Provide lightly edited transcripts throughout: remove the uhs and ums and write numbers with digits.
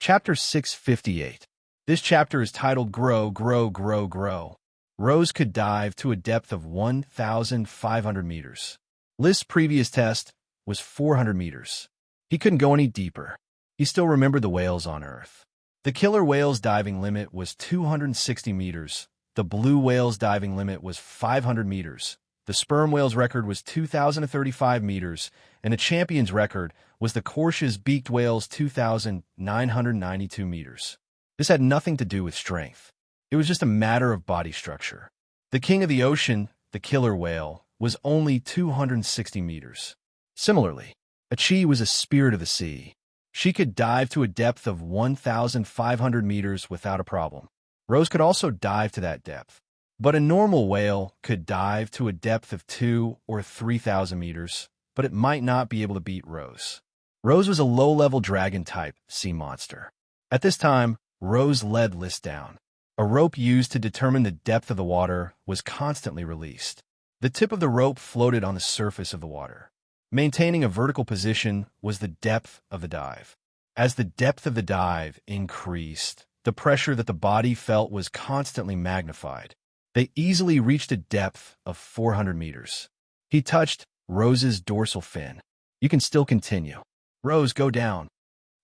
Chapter 658. This chapter is titled Grow, Grow, Grow, Grow. Rose could dive to a depth of 1,500 meters. List's previous test was 400 meters. He couldn't go any deeper. He still remembered the whales on Earth. The killer whale's diving limit was 260 meters. The blue whale's diving limit was 500 meters. The sperm whale's record was 2,035 meters, and the champion's record was the Korsha's beaked whale's 2,992 meters. This had nothing to do with strength. It was just a matter of body structure. The king of the ocean, the killer whale, was only 260 meters. Similarly, Chi was a spirit of the sea. She could dive to a depth of 1,500 meters without a problem. Rose could also dive to that depth. But a normal whale could dive to a depth of 2,000 or 3,000 meters, but it might not be able to beat Rose. Rose was a low-level dragon-type sea monster. At this time, Rose led List down. A rope used to determine the depth of the water was constantly released. The tip of the rope floated on the surface of the water. Maintaining a vertical position was the depth of the dive. As the depth of the dive increased, the pressure that the body felt was constantly magnified. They easily reached a depth of 400 meters. He touched Rose's dorsal fin. "You can still continue. Rose, go down."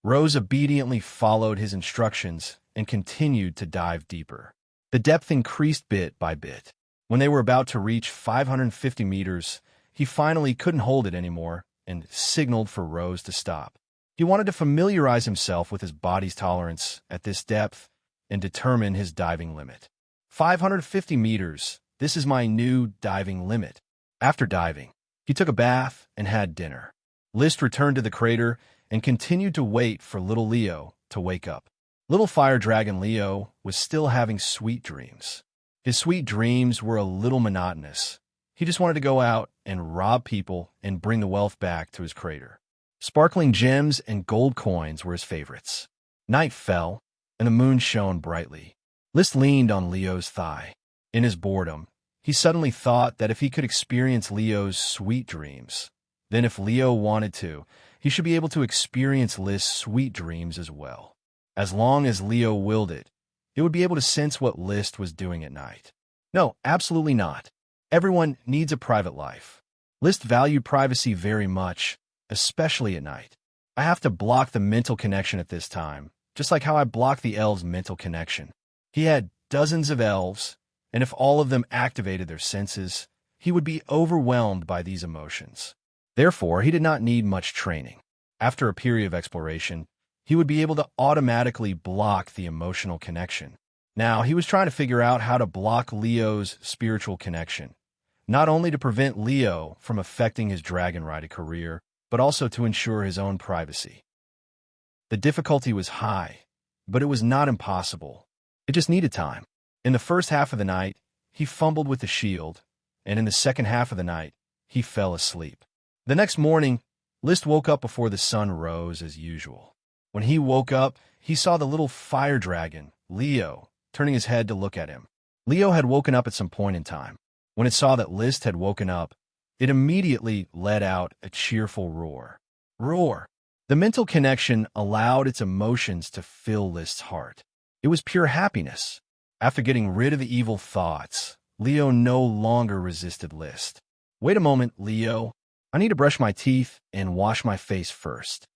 Rose obediently followed his instructions and continued to dive deeper. The depth increased bit by bit. When they were about to reach 550 meters, he finally couldn't hold it anymore and signaled for Rose to stop. He wanted to familiarize himself with his body's tolerance at this depth and determine his diving limit. 550 meters, this is my new diving limit. After diving, he took a bath and had dinner. List returned to the crater and continued to wait for little Leo to wake up. Little fire dragon Leo was still having sweet dreams. His sweet dreams were a little monotonous. He just wanted to go out and rob people and bring the wealth back to his crater. Sparkling gems and gold coins were his favorites. Night fell, and the moon shone brightly. List leaned on Leo's thigh. In his boredom, he suddenly thought that if he could experience Leo's sweet dreams, then if Leo wanted to, he should be able to experience List's sweet dreams as well. As long as Leo willed it, it would be able to sense what List was doing at night. No, absolutely not. Everyone needs a private life. List valued privacy very much, especially at night. I have to block the mental connection at this time, just like how I blocked the elves' mental connection. He had dozens of elves, and if all of them activated their senses, he would be overwhelmed by these emotions. Therefore, he did not need much training. After a period of exploration, he would be able to automatically block the emotional connection. Now, he was trying to figure out how to block Leo's spiritual connection, not only to prevent Leo from affecting his dragon-riding career, but also to ensure his own privacy. The difficulty was high, but it was not impossible. It just needed time. In the first half of the night, he fumbled with the shield, and in the second half of the night, he fell asleep. The next morning, List woke up before the sun rose as usual. When he woke up, he saw the little fire dragon, Leo, turning his head to look at him. Leo had woken up at some point in time. When it saw that List had woken up, it immediately let out a cheerful roar. Roar! The mental connection allowed its emotions to fill List's heart. It was pure happiness. After getting rid of the evil thoughts, Leo no longer resisted List. "Wait a moment, Leo. I need to brush my teeth and wash my face first."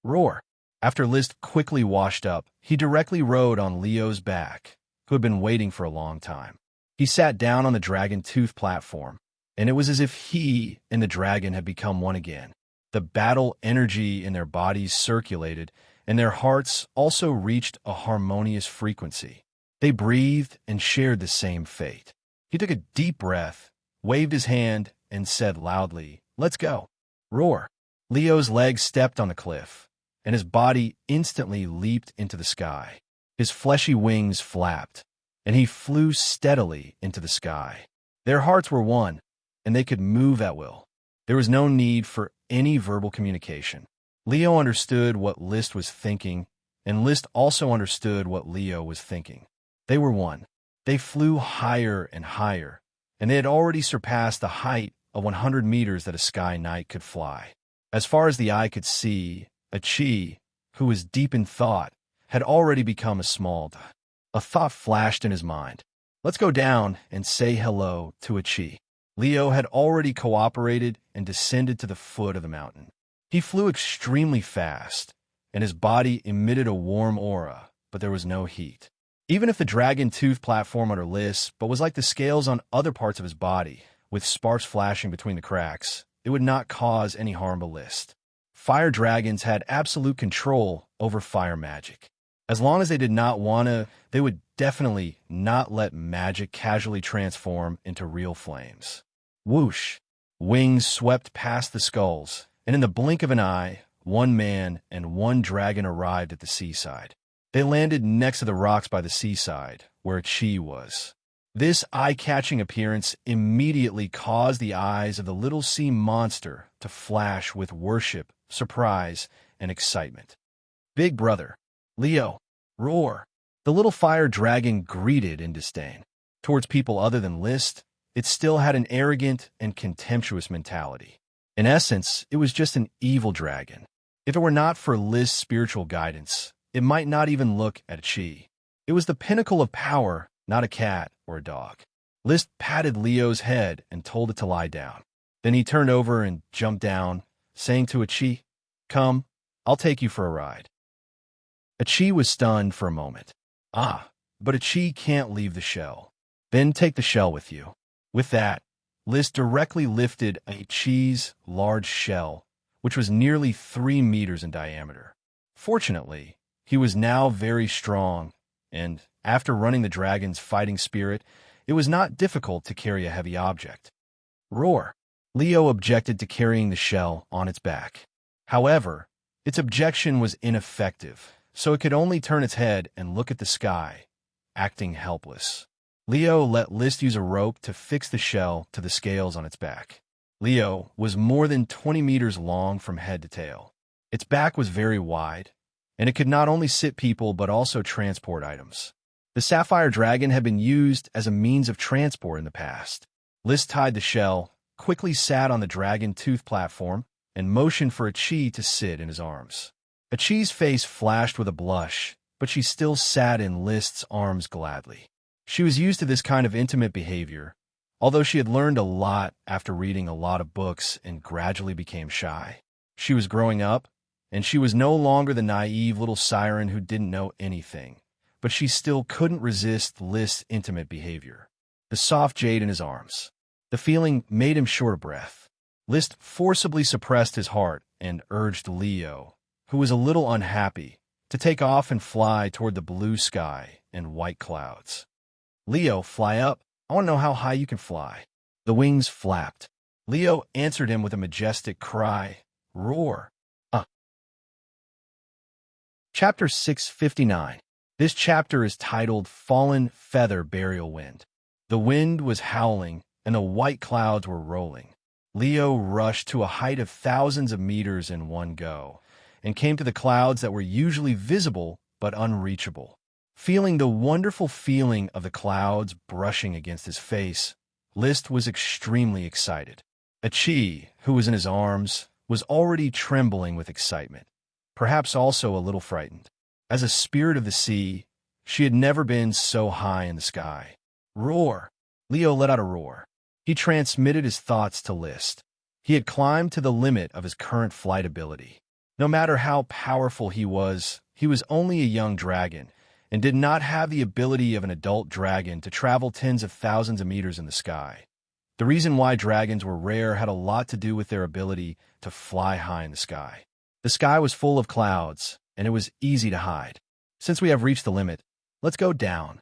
Roar! After List quickly washed up, he directly rode on Leo's back, who had been waiting for a long time. He sat down on the dragon tooth platform, and it was as if he and the dragon had become one again. The battle energy in their bodies circulated, and their hearts also reached a harmonious frequency. They breathed and shared the same fate. He took a deep breath, waved his hand, and said loudly, "Let's go." Roar! Leo's legs stepped on the cliff, and his body instantly leaped into the sky. His fleshy wings flapped, and he flew steadily into the sky. Their hearts were one, and they could move at will. There was no need for any verbal communication. Leo understood what List was thinking, and List also understood what Leo was thinking. They were one. They flew higher and higher, and they had already surpassed the height of 100 meters that a sky knight could fly. As far as the eye could see, Chi, who was deep in thought, had already become a small. A thought flashed in his mind. Let's go down and say hello to a chi. Leo had already cooperated and descended to the foot of the mountain. He flew extremely fast, and his body emitted a warm aura, but there was no heat. Even if the dragon tooth platform under Lys, but was like the scales on other parts of his body, with sparks flashing between the cracks, it would not cause any harm to Lys. Fire dragons had absolute control over fire magic. As long as they did not want to, they would definitely not let magic casually transform into real flames. Whoosh! Wings swept past the skulls, and in the blink of an eye, one man and one dragon arrived at the seaside. They landed next to the rocks by the seaside, where Chi was. This eye-catching appearance immediately caused the eyes of the little sea monster to flash with worship, surprise, and excitement. Big brother, Leo, roar! The little fire dragon greeted in disdain. Towards people other than Lys, it still had an arrogant and contemptuous mentality. In essence, it was just an evil dragon. If it were not for Lys' spiritual guidance, it might not even look at Chi. It was the pinnacle of power, not a cat or a dog. Lys patted Leo's head and told it to lie down. Then he turned over and jumped down, saying to Chi, "Come, I'll take you for a ride." Chi was stunned for a moment. But Chi can't leave the shell. Then take the shell with you. With that, Lys directly lifted Chi's large shell, which was nearly 3 meters in diameter. Fortunately, he was now very strong, and after running the dragon's fighting spirit, it was not difficult to carry a heavy object. Roar! Leo objected to carrying the shell on its back. However, its objection was ineffective, so it could only turn its head and look at the sky, acting helpless. Leo let Lys use a rope to fix the shell to the scales on its back. Leo was more than 20 meters long from head to tail. Its back was very wide, and it could not only sit people but also transport items. The sapphire dragon had been used as a means of transport in the past. Lys tied the shell, quickly sat on the dragon tooth platform, and motioned for Chi to sit in his arms. Chi's face flashed with a blush, but she still sat in Lys's arms gladly. She was used to this kind of intimate behavior, although she had learned a lot after reading a lot of books and gradually became shy. She was growing up, and she was no longer the naive little siren who didn't know anything, but she still couldn't resist Lys's intimate behavior. The soft jade in his arms. The feeling made him short of breath. Lys forcibly suppressed his heart and urged Leo, who was a little unhappy, to take off and fly toward the blue sky and white clouds. Leo, fly up. I want to know how high you can fly. The wings flapped. Leo answered him with a majestic cry. Roar. Chapter 659. This chapter is titled Fallen Feather Burial Wind. The wind was howling, and the white clouds were rolling. Leo rushed to a height of thousands of meters in one go, and came to the clouds that were usually visible but unreachable. Feeling the wonderful feeling of the clouds brushing against his face, Lys was extremely excited. Chi, who was in his arms, was already trembling with excitement, perhaps also a little frightened. As a spirit of the sea, she had never been so high in the sky. Roar! Leo let out a roar. He transmitted his thoughts to Lys. He had climbed to the limit of his current flight ability. No matter how powerful he was only a young dragon, and did not have the ability of an adult dragon to travel tens of thousands of meters in the sky. The reason why dragons were rare had a lot to do with their ability to fly high in the sky. The sky was full of clouds, and it was easy to hide. Since we have reached the limit, let's go down.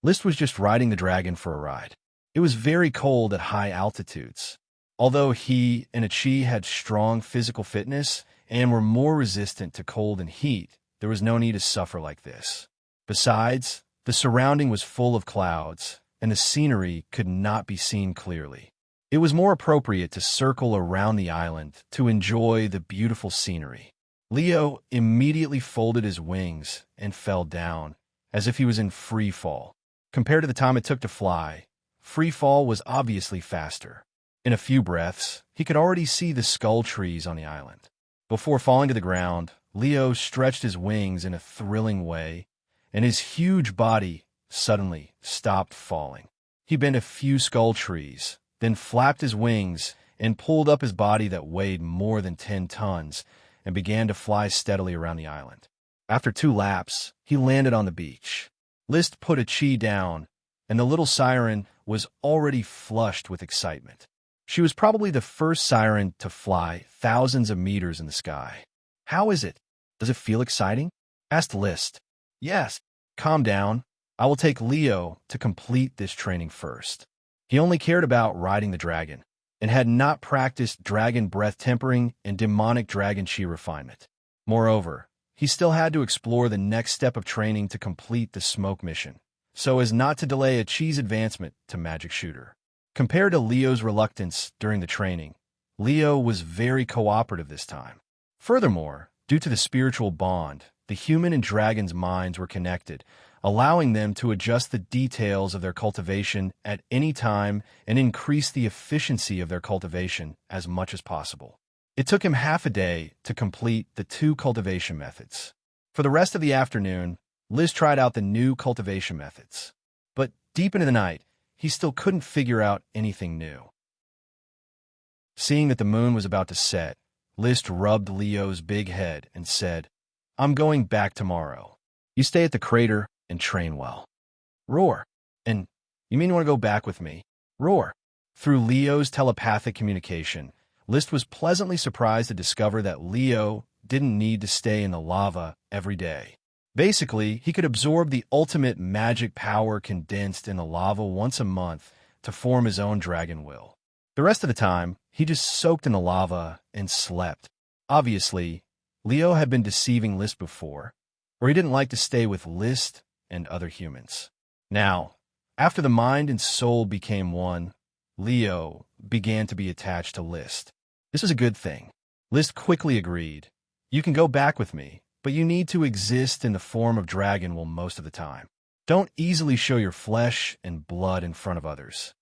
Lys was just riding the dragon for a ride. It was very cold at high altitudes. Although he and Chi had strong physical fitness and were more resistant to cold and heat, there was no need to suffer like this. Besides, the surrounding was full of clouds, and the scenery could not be seen clearly. It was more appropriate to circle around the island to enjoy the beautiful scenery. Leo immediately folded his wings and fell down, as if he was in free fall. Compared to the time it took to fly, free fall was obviously faster. In a few breaths, he could already see the skull trees on the island. Before falling to the ground, Leo stretched his wings in a thrilling way, and his huge body suddenly stopped falling. He bent a few skull trees, then flapped his wings and pulled up his body that weighed more than 10 tons and began to fly steadily around the island. After 2 laps, he landed on the beach. List put a chi down, and the little siren was already flushed with excitement. She was probably the first siren to fly thousands of meters in the sky. "How is it? Does it feel exciting?" asked List. "Yes." "Calm down. I will take Leo to complete this training first." He only cared about riding the dragon, and had not practiced dragon breath tempering and demonic dragon chi refinement. Moreover, he still had to explore the next step of training to complete the smoke mission, so as not to delay a chi's advancement to magic shooter. Compared to Leo's reluctance during the training, Leo was very cooperative this time. Furthermore, due to the spiritual bond, the human and dragon's minds were connected, allowing them to adjust the details of their cultivation at any time and increase the efficiency of their cultivation as much as possible. It took him half a day to complete the 2 cultivation methods. For the rest of the afternoon, Liz tried out the new cultivation methods. But deep into the night, he still couldn't figure out anything new. Seeing that the moon was about to set, List rubbed Leo's big head and said, "I'm going back tomorrow. You stay at the crater and train well." Roar. "And you mean you want to go back with me?" Roar. Through Leo's telepathic communication, List was pleasantly surprised to discover that Leo didn't need to stay in the lava every day. Basically, he could absorb the ultimate magic power condensed in the lava once a month to form his own dragon will. The rest of the time, he just soaked in the lava and slept. Obviously, Leo had been deceiving List before, or he didn't like to stay with List and other humans. Now, after the mind and soul became one, Leo began to be attached to List. This was a good thing. List quickly agreed. "You can go back with me, but you need to exist in the form of dragon will most of the time. Don't easily show your flesh and blood in front of others."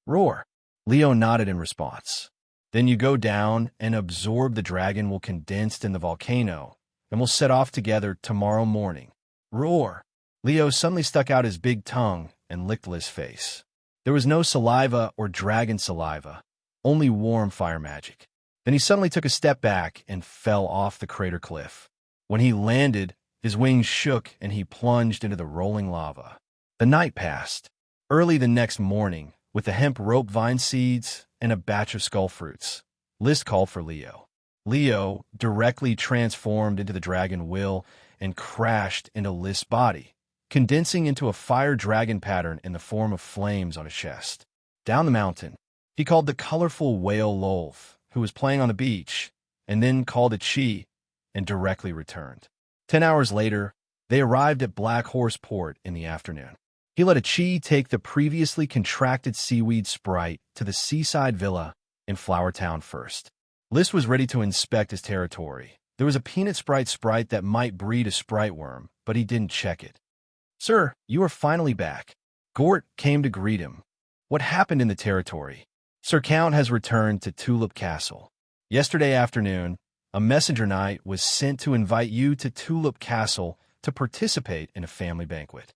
Roar. Leo nodded in response. "Then you go down and absorb the dragon will condensed in the volcano, and we'll set off together tomorrow morning." Roar. Leo suddenly stuck out his big tongue and licked List's face. There was no saliva or dragon saliva, only warm fire magic. Then he suddenly took a step back and fell off the crater cliff. When he landed, his wings shook and he plunged into the rolling lava. The night passed. Early the next morning, with the hemp rope vine seeds and a batch of skull fruits, List called for Leo. Leo directly transformed into the dragon will and crashed into List's body, condensing into a fire dragon pattern in the form of flames on his chest. Down the mountain, he called the colorful whale Lolth, who was playing on the beach, and then called a chi and directly returned. 10 hours later, they arrived at Black Horse Port in the afternoon. He let a chi take the previously contracted seaweed sprite to the seaside villa in Flower Town first. List was ready to inspect his territory. There was a peanut sprite that might breed a sprite worm, but he didn't check it. "Sir, you are finally back." Gort came to greet him. "What happened in the territory?" "Sir Count has returned to Tulip Castle. Yesterday afternoon, a messenger knight was sent to invite you to Tulip Castle to participate in a family banquet."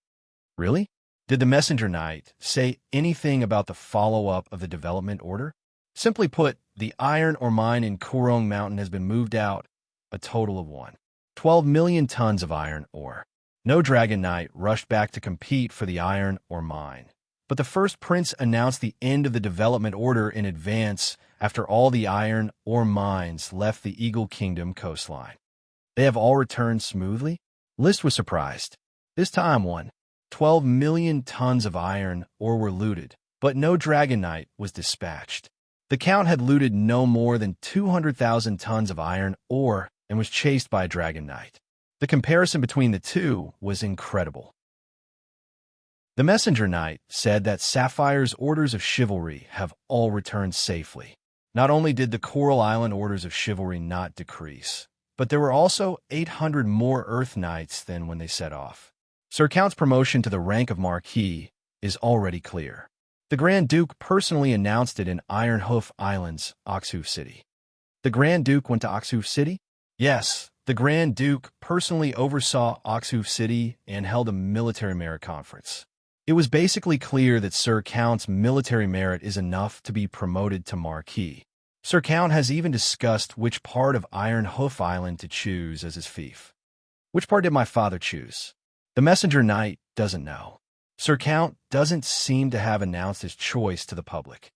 "Really? Did the messenger knight say anything about the follow-up of the development order?" "Simply put, the iron ore mine in Kurong Mountain has been moved out, a total of 12 million tons of iron ore. No Dragon Knight rushed back to compete for the iron ore mine. But the first prince announced the end of the development order in advance after all the iron ore mines left the Eagle Kingdom coastline. They have all returned smoothly?" List was surprised. This time 12 million tons of iron ore were looted, but no Dragon Knight was dispatched. The Count had looted no more than 200,000 tons of iron ore and was chased by a Dragon Knight. The comparison between the two was incredible. The messenger knight said that Sapphire's orders of chivalry have all returned safely. Not only did the Coral Island orders of chivalry not decrease, but there were also 800 more Earth Knights than when they set off. Sir Count's promotion to the rank of Marquis is already clear. The Grand Duke personally announced it in Iron Hoof Islands, Oxhoof City. The Grand Duke went to Oxhoof City? Yes, The Grand Duke personally oversaw Oxhoof City and held a military merit conference. It was basically clear that Sir Count's military merit is enough to be promoted to Marquis. Sir Count has even discussed which part of Iron Hoof Island to choose as his fief. Which part did my father choose? The messenger knight doesn't know. Sir Count doesn't seem to have announced his choice to the public.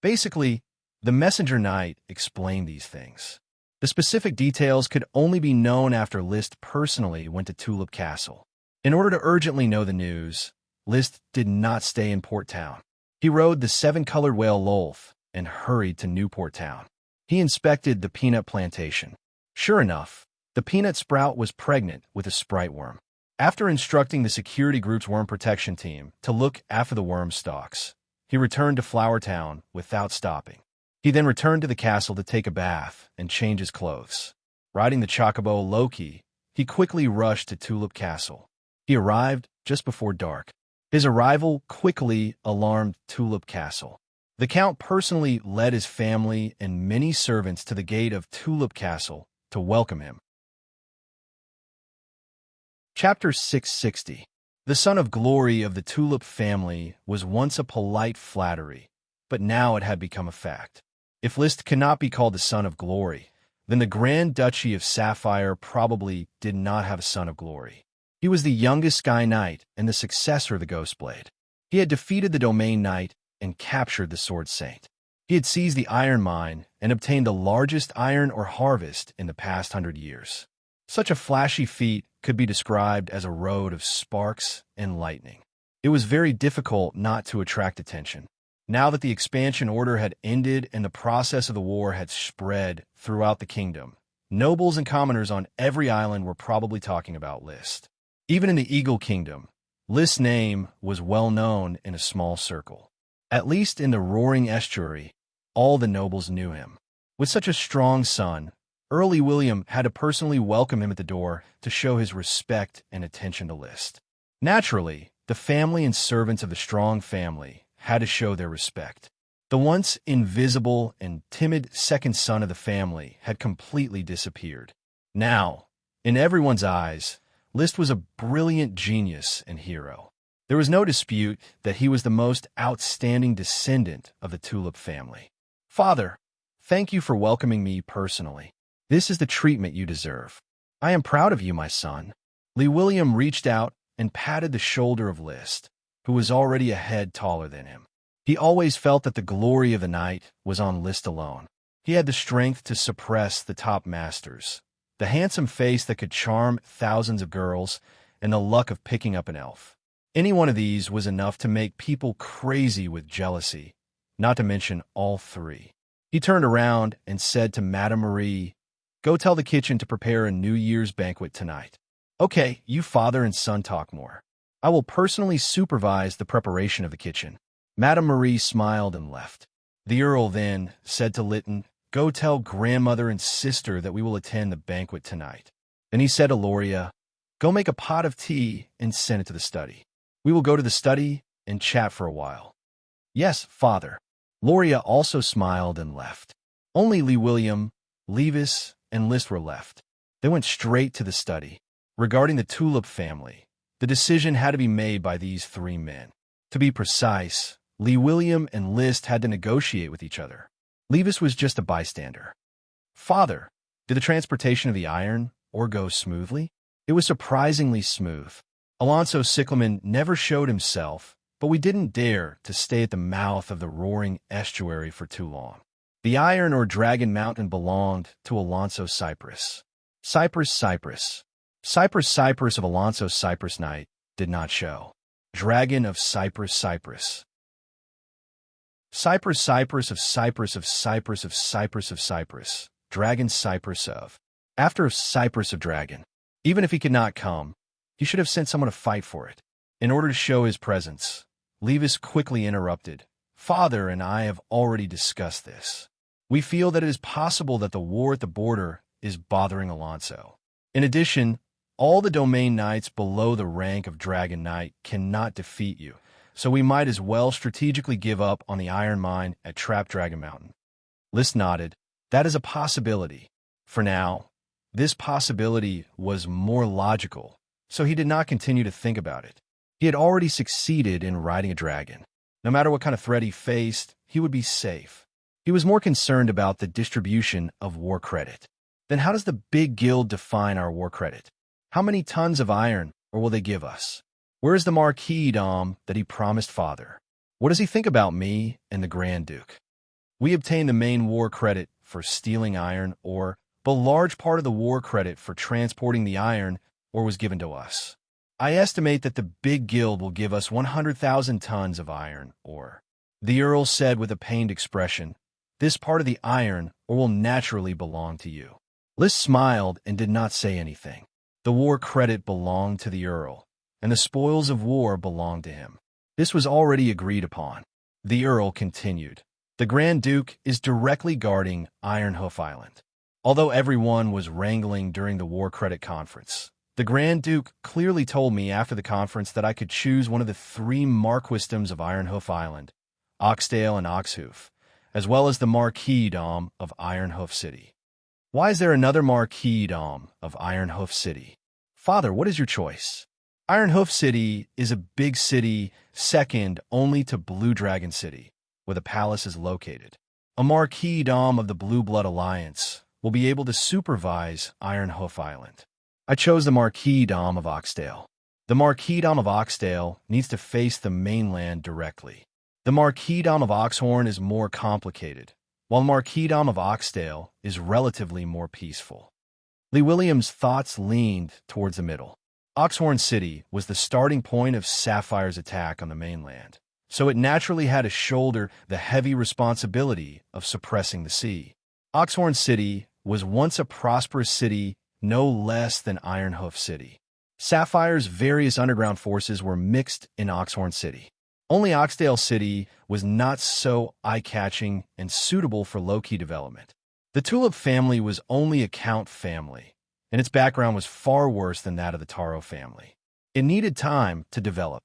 Basically, the messenger knight explained these things. The specific details could only be known after List personally went to Tulip Castle. In order to urgently know the news, List did not stay in Port Town. He rode the seven-colored whale Lolth and hurried to Newport Town. He inspected the peanut plantation. Sure enough, the peanut sprout was pregnant with a sprite worm. After instructing the security group's worm protection team to look after the worm stalks, he returned to Flower Town without stopping. He then returned to the castle to take a bath and change his clothes. Riding the chocobo Loki, he quickly rushed to Tulip Castle. He arrived just before dark. His arrival quickly alarmed Tulip Castle. The Count personally led his family and many servants to the gate of Tulip Castle to welcome him. Chapter 660. The son of glory of the Tulip family was once a polite flattery, but now it had become a fact. If List cannot be called the son of glory, then the Grand Duchy of Sapphire probably did not have a son of glory. He was the youngest Sky Knight and the successor of the Ghostblade. He had defeated the Domain Knight and captured the Sword Saint. He had seized the iron mine and obtained the largest iron ore harvest in the past 100 years. Such a flashy feat could be described as a road of sparks and lightning. It was very difficult not to attract attention. Now that the expansion order had ended and the process of the war had spread throughout the kingdom, nobles and commoners on every island were probably talking about List. Even in the Eagle Kingdom, List's name was well known in a small circle. At least in the Roaring Estuary, all the nobles knew him. With such a strong son, early William had to personally welcome him at the door to show his respect and attention to List. Naturally, the family and servants of the strong family had to show their respect. The once invisible and timid second son of the family had completely disappeared. Now, in everyone's eyes, List was a brilliant genius and hero. There was no dispute that he was the most outstanding descendant of the Tulip family. Father, thank you for welcoming me personally. This is the treatment you deserve. I am proud of you, my son. Lee William reached out and patted the shoulder of List, who was already a head taller than him. He always felt that the glory of the night was on List alone. He had the strength to suppress the top masters, the handsome face that could charm thousands of girls, and the luck of picking up an elf. Any one of these was enough to make people crazy with jealousy, not to mention all three. He turned around and said to Madame Marie, "Go tell the kitchen to prepare a New Year's banquet tonight." "Okay, you father and son talk more. I will personally supervise the preparation of the kitchen." Madame Marie smiled and left. The Earl then said to Lytton, "Go tell grandmother and sister that we will attend the banquet tonight." Then he said to Loria, "Go make a pot of tea and send it to the study. We will go to the study and chat for a while." "Yes, father." Loria also smiled and left. Only Lee William, Levis, and List were left. They went straight to the study. Regarding the Tulip family, the decision had to be made by these three men. To be precise, Lee William and List had to negotiate with each other. Levis was just a bystander. "Father, did the transportation of the iron ore go smoothly?" It was surprisingly smooth. Alonso Cyclamen never showed himself, but we didn't dare to stay at the mouth of the roaring estuary for too long. The iron or Dragon Mountain belonged to Alonso Cypress. Cypress of Alonso Cypress Knight did not show. Dragon of Cypress. Cypress of Cypress. Dragon Cypress of. After Cypress of Dragon. Even if he could not come, he should have sent someone to fight for it. In order to show his presence, Levis quickly interrupted. "Father and I have already discussed this. We feel that it is possible that the war at the border is bothering Alonso. In addition, all the domain knights below the rank of Dragon Knight cannot defeat you, so we might as well strategically give up on the iron mine at Trap Dragon Mountain." List nodded. "That is a possibility. For now, This possibility was more logical, so he did not continue to think about it. He had already succeeded in riding a dragon. No matter what kind of threat he faced, he would be safe. He was more concerned about the distribution of war credit. Then how does the big guild define our war credit? How many tons of iron, or will they give us? Where is the marquisdom that he promised father? What does he think about me and the Grand Duke? We obtained the main war credit for stealing iron ore, but a large part of the war credit for transporting the iron ore was given to us. I estimate that the big guild will give us 100,000 tons of iron ore. The Earl said with a pained expression, "This part of the iron ore will naturally belong to you." List smiled and did not say anything. The war credit belonged to the Earl, and the spoils of war belonged to him. This was already agreed upon. The Earl continued, "The Grand Duke is directly guarding Ironhoof Island." Although everyone was wrangling during the war credit conference, the Grand Duke clearly told me after the conference that I could choose one of the 3 marquisdoms of Ironhoof Island, Oxdale and Oxhoof, as well as the marquisdom of Ironhoof City. Why is there another marquisdom of Ironhoof City? Father, what is your choice? Ironhoof City is a big city second only to Blue Dragon City, where the palace is located. A marquisdom of the Blue Blood Alliance will be able to supervise Ironhoof Island. I chose the marquisdom of Oxdale. The marquisdom of Oxdale needs to face the mainland directly. The marquisdom of Oxhorn is more complicated, while the marquisdom of Oxdale is relatively more peaceful. Lee Williams' thoughts leaned towards the middle. Oxhorn City was the starting point of Sapphire's attack on the mainland, so it naturally had to shoulder the heavy responsibility of suppressing the sea. Oxhorn City was once a prosperous city no less than Ironhoof City. Sapphire's various underground forces were mixed in Oxhorn City. Only Oxdale City was not so eye-catching and suitable for low-key development. The Tulip family was only a count family, and its background was far worse than that of the Taro family. It needed time to develop.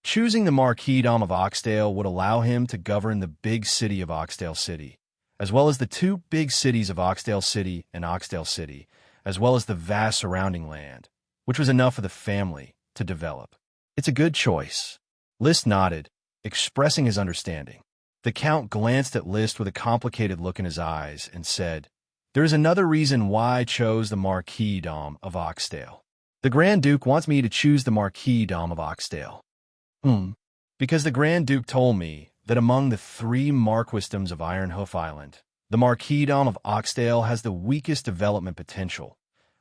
Choosing the marquisdom of Oxdale would allow him to govern the big city of Oxdale City, as well as the 2 big cities of Oxdale City and Oxdale City, as well as the vast surrounding land, which was enough for the family to develop. It's a good choice. List nodded, expressing his understanding. The Count glanced at List with a complicated look in his eyes and said, "There is another reason why I chose the marquisdom of Oxdale. The Grand Duke wants me to choose the marquisdom of Oxdale." Because the Grand Duke told me that among the 3 marquisdoms of Ironhoof Island, the marquisdom of Oxdale has the weakest development potential,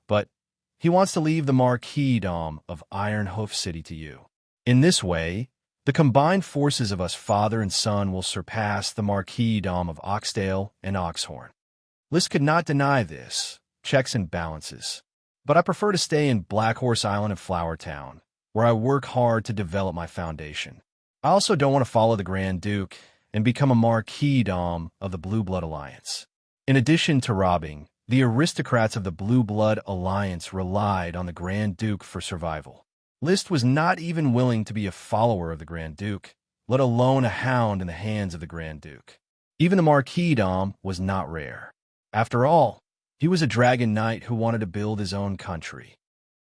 but he wants to leave the marquisdom of Ironhoof City to you. In this way, the combined forces of us father and son will surpass the marquisdom of Oxdale and Oxhorn. List could not deny this, checks and balances, but I prefer to stay in Black Horse Island and Flower Town, where I work hard to develop my foundation. I also don't want to follow the Grand Duke and become a marquisdom of the Blue Blood Alliance. In addition to robbing, the aristocrats of the Blue Blood Alliance relied on the Grand Duke for survival. List was not even willing to be a follower of the Grand Duke, let alone a hound in the hands of the Grand Duke. Even the marquisdom was not rare. After all, he was a dragon knight who wanted to build his own country.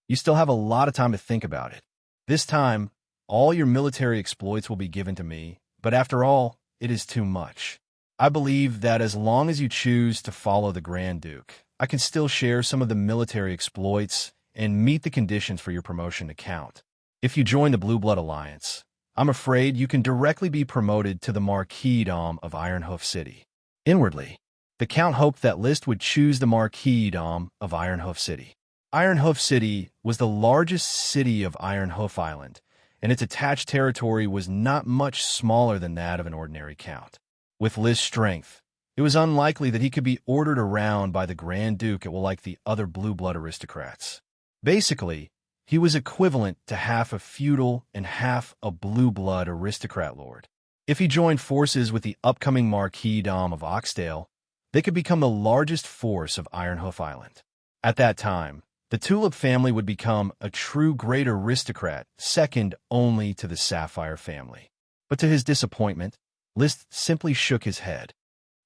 You still have a lot of time to think about it. This time, all your military exploits will be given to me, but after all, it is too much. I believe that as long as you choose to follow the Grand Duke, I can still share some of the military exploits and meet the conditions for your promotion to count. If you join the Blue Blood Alliance, I'm afraid you can directly be promoted to the marquisdom of Ironhoof City. Inwardly, the Count hoped that List would choose the marquisdom of Ironhoof City. Ironhoof City was the largest city of Ironhoof Island, and its attached territory was not much smaller than that of an ordinary count. With List's strength, it was unlikely that he could be ordered around by the Grand Duke like the other blue blood aristocrats. Basically, he was equivalent to half a feudal and half a blue blood aristocrat lord. If he joined forces with the upcoming marquisdom of Oxdale, they could become the largest force of Ironhoof Island. At that time, the Tulip family would become a true great aristocrat, second only to the Sapphire family. But to his disappointment, List simply shook his head.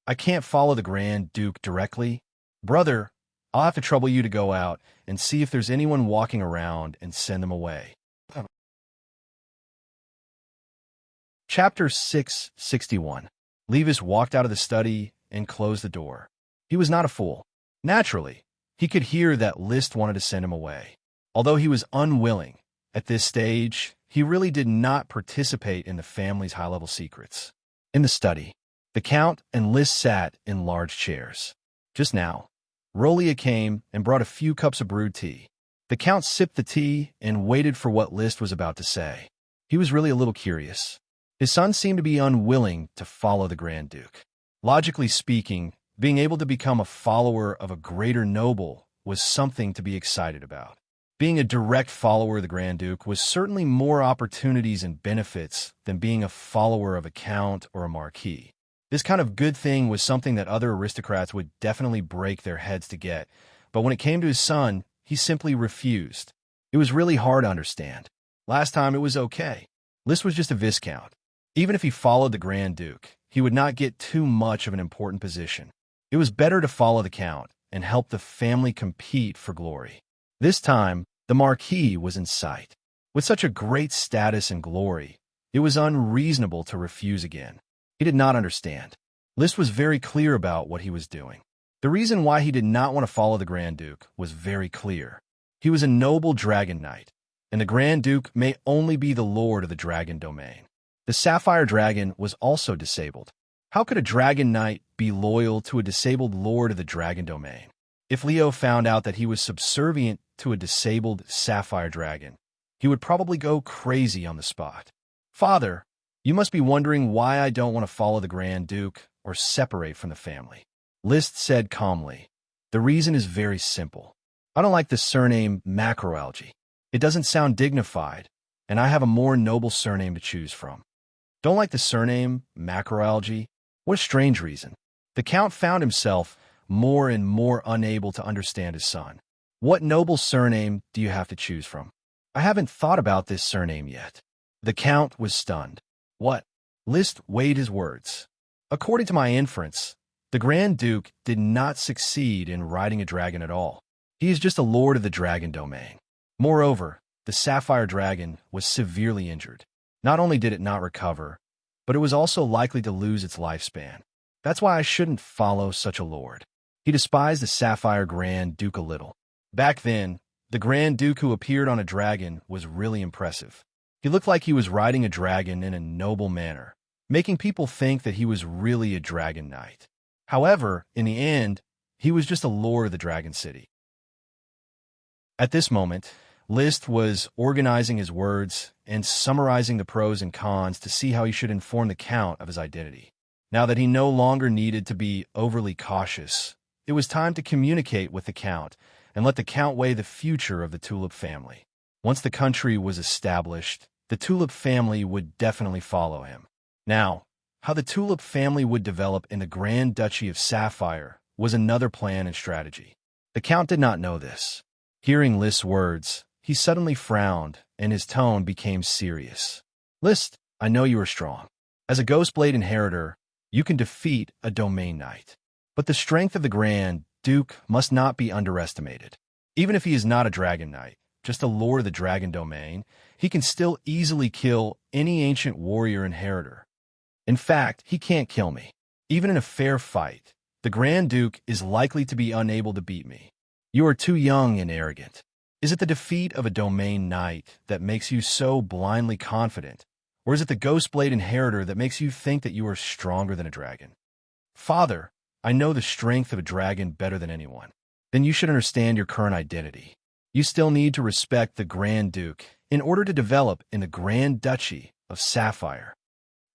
"I can't follow the Grand Duke directly. Brother, I'll have to trouble you to go out and see if there's anyone walking around and send them away. Chapter 661. Levis walked out of the study and closed the door. He was not a fool. Naturally, he could hear that Liszt wanted to send him away. Although he was unwilling, at this stage, he really did not participate in the family's high-level secrets. In the study, the Count and Liszt sat in large chairs. Just now, Rolia came and brought a few cups of brewed tea. The Count sipped the tea and waited for what Liszt was about to say. He was really a little curious. His son seemed to be unwilling to follow the Grand Duke. Logically speaking, being able to become a follower of a greater noble was something to be excited about. Being a direct follower of the Grand Duke was certainly more opportunities and benefits than being a follower of a count or a marquis. This kind of good thing was something that other aristocrats would definitely break their heads to get, but when it came to his son, he simply refused. It was really hard to understand. Last time it was okay. Liszt was just a viscount. Even if he followed the Grand Duke, he would not get too much of an important position. It was better to follow the Count and help the family compete for glory. This time, the Marquis was in sight. With such a great status and glory, it was unreasonable to refuse again. He did not understand. Liszt was very clear about what he was doing. The reason why he did not want to follow the Grand Duke was very clear. He was a noble dragon knight, and the Grand Duke may only be the lord of the dragon domain. The sapphire dragon was also disabled. How could a dragon knight be loyal to a disabled lord of the dragon domain? If Leo found out that he was subservient to a disabled sapphire dragon, he would probably go crazy on the spot. Father, you must be wondering why I don't want to follow the Grand Duke or separate from the family. Liszt said calmly. The reason is very simple. I don't like the surname Macroalgae. It doesn't sound dignified, and I have a more noble surname to choose from. Don't like the surname Macroalgae? What a strange reason. The Count found himself more and more unable to understand his son. What noble surname do you have to choose from? I haven't thought about this surname yet. The Count was stunned. What? Liszt weighed his words. According to my inference, the Grand Duke did not succeed in riding a dragon at all. He is just a lord of the dragon domain. Moreover, the sapphire dragon was severely injured. Not only did it not recover, but it was also likely to lose its lifespan. That's why I shouldn't follow such a lord. He despised the sapphire Grand Duke a little. Back then, the Grand Duke who appeared on a dragon was really impressive. He looked like he was riding a dragon in a noble manner, making people think that he was really a dragon knight. However, in the end, he was just a lord of the Dragon City. At this moment, Liszt was organizing his words and summarizing the pros and cons to see how he should inform the Count of his identity. Now that he no longer needed to be overly cautious, it was time to communicate with the Count and let the Count weigh the future of the Tulip family. Once the country was established, the Tulip family would definitely follow him. Now, how the Tulip family would develop in the Grand Duchy of Sapphire was another plan and strategy. The Count did not know this. Hearing Liszt's words, he suddenly frowned, and his tone became serious. Liszt, I know you are strong. As a Ghostblade inheritor, you can defeat a domain knight. But the strength of the Grand Duke must not be underestimated. Even if he is not a dragon knight, just a lord of the dragon domain, he can still easily kill any ancient warrior inheritor. In fact, he can't kill me. Even in a fair fight, the Grand Duke is likely to be unable to beat me. You are too young and arrogant. Is it the defeat of a domain knight that makes you so blindly confident, or is it the Ghostblade inheritor that makes you think that you are stronger than a dragon? Father, I know the strength of a dragon better than anyone. Then you should understand your current identity. You still need to respect the Grand Duke in order to develop in the Grand Duchy of Sapphire.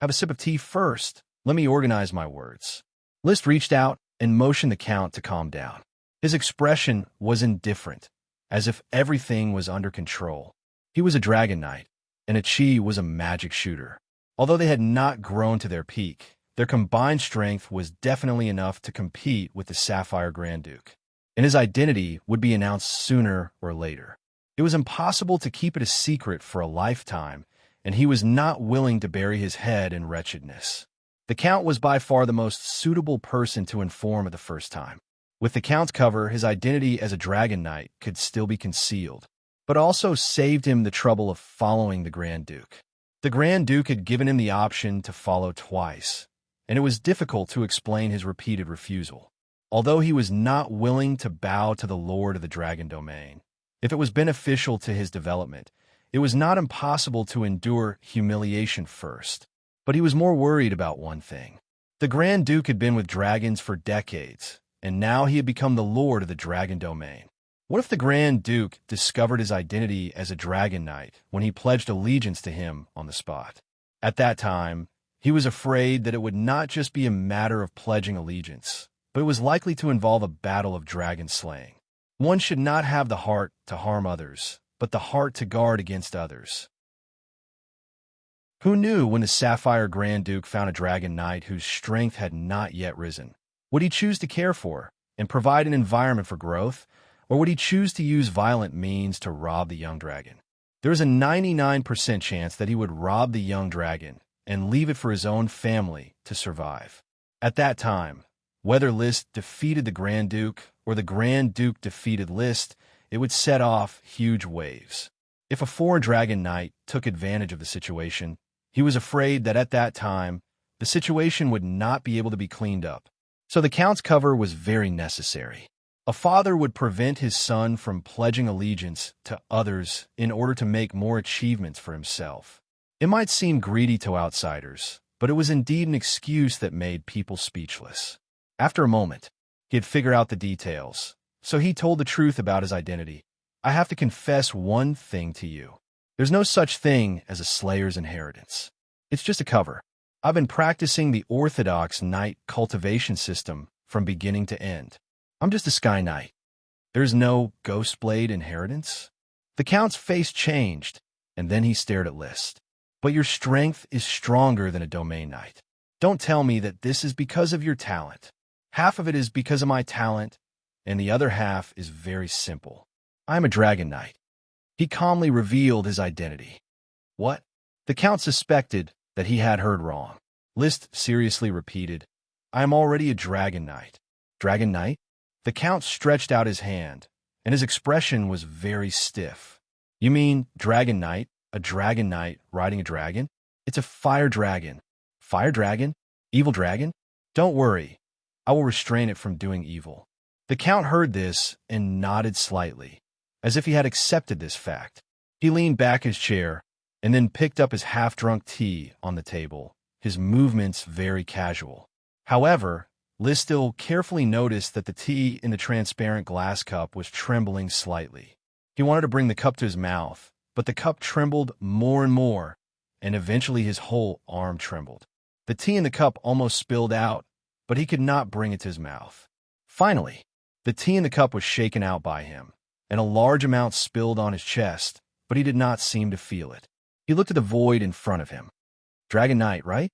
Have a sip of tea first. Let me organize my words. Liszt reached out and motioned the Count to calm down. His expression was indifferent, as if everything was under control. He was a dragon knight, and Chi was a magic shooter. Although they had not grown to their peak, their combined strength was definitely enough to compete with the Sapphire Grand Duke, and his identity would be announced sooner or later. It was impossible to keep it a secret for a lifetime, and he was not willing to bury his head in wretchedness. The Count was by far the most suitable person to inform at the first time. With the Count's cover, his identity as a Dragon Knight could still be concealed, but also saved him the trouble of following the Grand Duke. The Grand Duke had given him the option to follow twice, and it was difficult to explain his repeated refusal. Although he was not willing to bow to the Lord of the Dragon Domain, if it was beneficial to his development, it was not impossible to endure humiliation first. But he was more worried about one thing. The Grand Duke had been with dragons for decades, and now he had become the Lord of the Dragon Domain. What if the Grand Duke discovered his identity as a Dragon Knight when he pledged allegiance to him on the spot? At that time, he was afraid that it would not just be a matter of pledging allegiance, but it was likely to involve a battle of dragon slaying. One should not have the heart to harm others, but the heart to guard against others. Who knew when the Sapphire Grand Duke found a Dragon Knight whose strength had not yet risen? Would he choose to care for and provide an environment for growth, or would he choose to use violent means to rob the young dragon? There is a 99% chance that he would rob the young dragon and leave it for his own family to survive. At that time, whether List defeated the Grand Duke or the Grand Duke defeated List, it would set off huge waves. If a foreign Dragon Knight took advantage of the situation, he was afraid that at that time, the situation would not be able to be cleaned up. So the Count's cover was very necessary. A father would prevent his son from pledging allegiance to others in order to make more achievements for himself. It might seem greedy to outsiders, but it was indeed an excuse that made people speechless. After a moment, he had figured out the details, so he told the truth about his identity. I have to confess one thing to you. There's no such thing as a Slayer's inheritance. It's just a cover. I've been practicing the orthodox knight cultivation system from beginning to end. I'm just a Sky Knight. There's no Ghostblade inheritance. The Count's face changed, and then he stared at List. But your strength is stronger than a Domain Knight. Don't tell me that this is because of your talent. Half of it is because of my talent, and the other half is very simple. I'm a Dragon Knight. He calmly revealed his identity. What? The Count suspected that he had heard wrong. List seriously repeated, I am already a Dragon Knight. Dragon Knight? The Count stretched out his hand, and his expression was very stiff. You mean Dragon Knight, a Dragon Knight riding a dragon? It's a fire dragon. Fire dragon? Evil dragon? Don't worry. I will restrain it from doing evil. The Count heard this and nodded slightly, as if he had accepted this fact. He leaned back his chair and then picked up his half-drunk tea on the table, his movements very casual. However, Liz still carefully noticed that the tea in the transparent glass cup was trembling slightly. He wanted to bring the cup to his mouth, but the cup trembled more and more, and eventually his whole arm trembled. The tea in the cup almost spilled out, but he could not bring it to his mouth. Finally, the tea in the cup was shaken out by him, and a large amount spilled on his chest, but he did not seem to feel it. He looked at the void in front of him. Dragon Knight, right?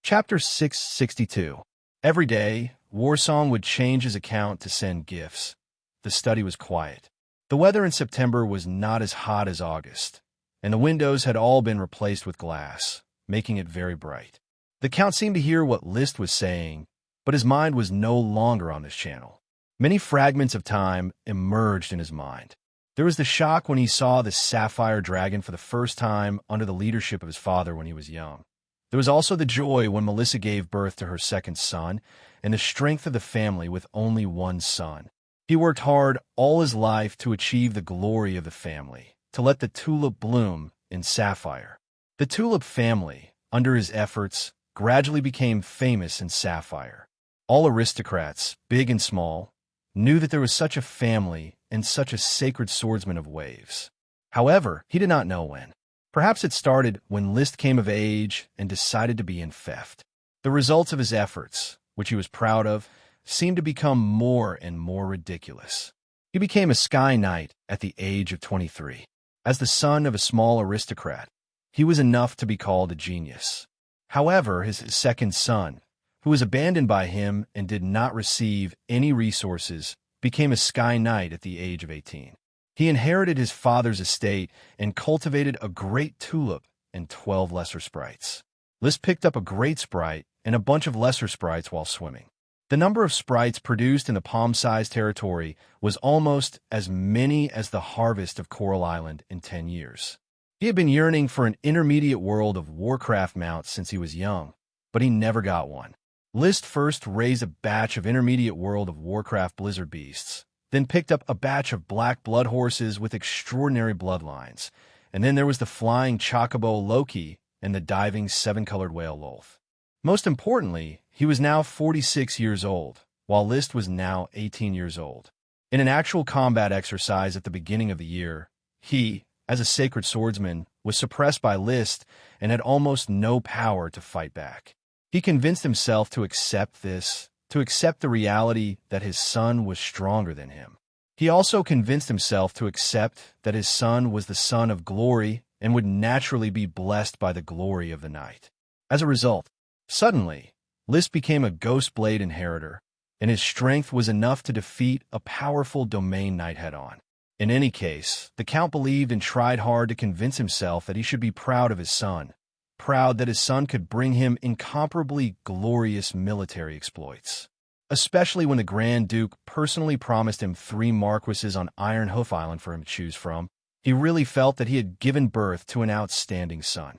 Chapter 662. Every day, Warsong would change his account to send gifts. The study was quiet. The weather in September was not as hot as August, and the windows had all been replaced with glass, making it very bright. The Count seemed to hear what List was saying, but his mind was no longer on this channel. Many fragments of time emerged in his mind. There was the shock when he saw the sapphire dragon for the first time under the leadership of his father when he was young. There was also the joy when Melissa gave birth to her second son, and the strength of the family with only one son. He worked hard all his life to achieve the glory of the family, to let the tulip bloom in Sapphire. The tulip family, under his efforts, gradually became famous in Sapphire. All aristocrats, big and small, knew that there was such a family and such a sacred swordsman of waves. However, he did not know when. Perhaps it started when List came of age and decided to be in theft. The results of his efforts, which he was proud of, seemed to become more and more ridiculous. He became a Sky Knight at the age of 23. As the son of a small aristocrat, he was enough to be called a genius. However, his second son, who was abandoned by him and did not receive any resources, became a Sky Knight at the age of 18. He inherited his father's estate and cultivated a great tulip and 12 lesser sprites. List picked up a great sprite and a bunch of lesser sprites while swimming. The number of sprites produced in the palm-sized territory was almost as many as the harvest of Coral Island in 10 years. He had been yearning for an intermediate World of Warcraft mount since he was young, but he never got one. List first raised a batch of intermediate World of Warcraft Blizzard beasts, then picked up a batch of black blood horses with extraordinary bloodlines, and then there was the flying chocobo Loki and the diving seven-colored whale Lolth. Most importantly, he was now 46 years old, while List was now 18 years old. In an actual combat exercise at the beginning of the year, he, as a sacred swordsman, was suppressed by List and had almost no power to fight back. He convinced himself to accept this, to accept the reality that his son was stronger than him. He also convinced himself to accept that his son was the son of glory and would naturally be blessed by the glory of the night. As a result, suddenly, List became a Ghost Blade inheritor, and his strength was enough to defeat a powerful domain knight head-on. In any case, the Count believed and tried hard to convince himself that he should be proud of his son, proud that his son could bring him incomparably glorious military exploits. Especially when the Grand Duke personally promised him 3 marquises on Iron Hoof Island for him to choose from, he really felt that he had given birth to an outstanding son.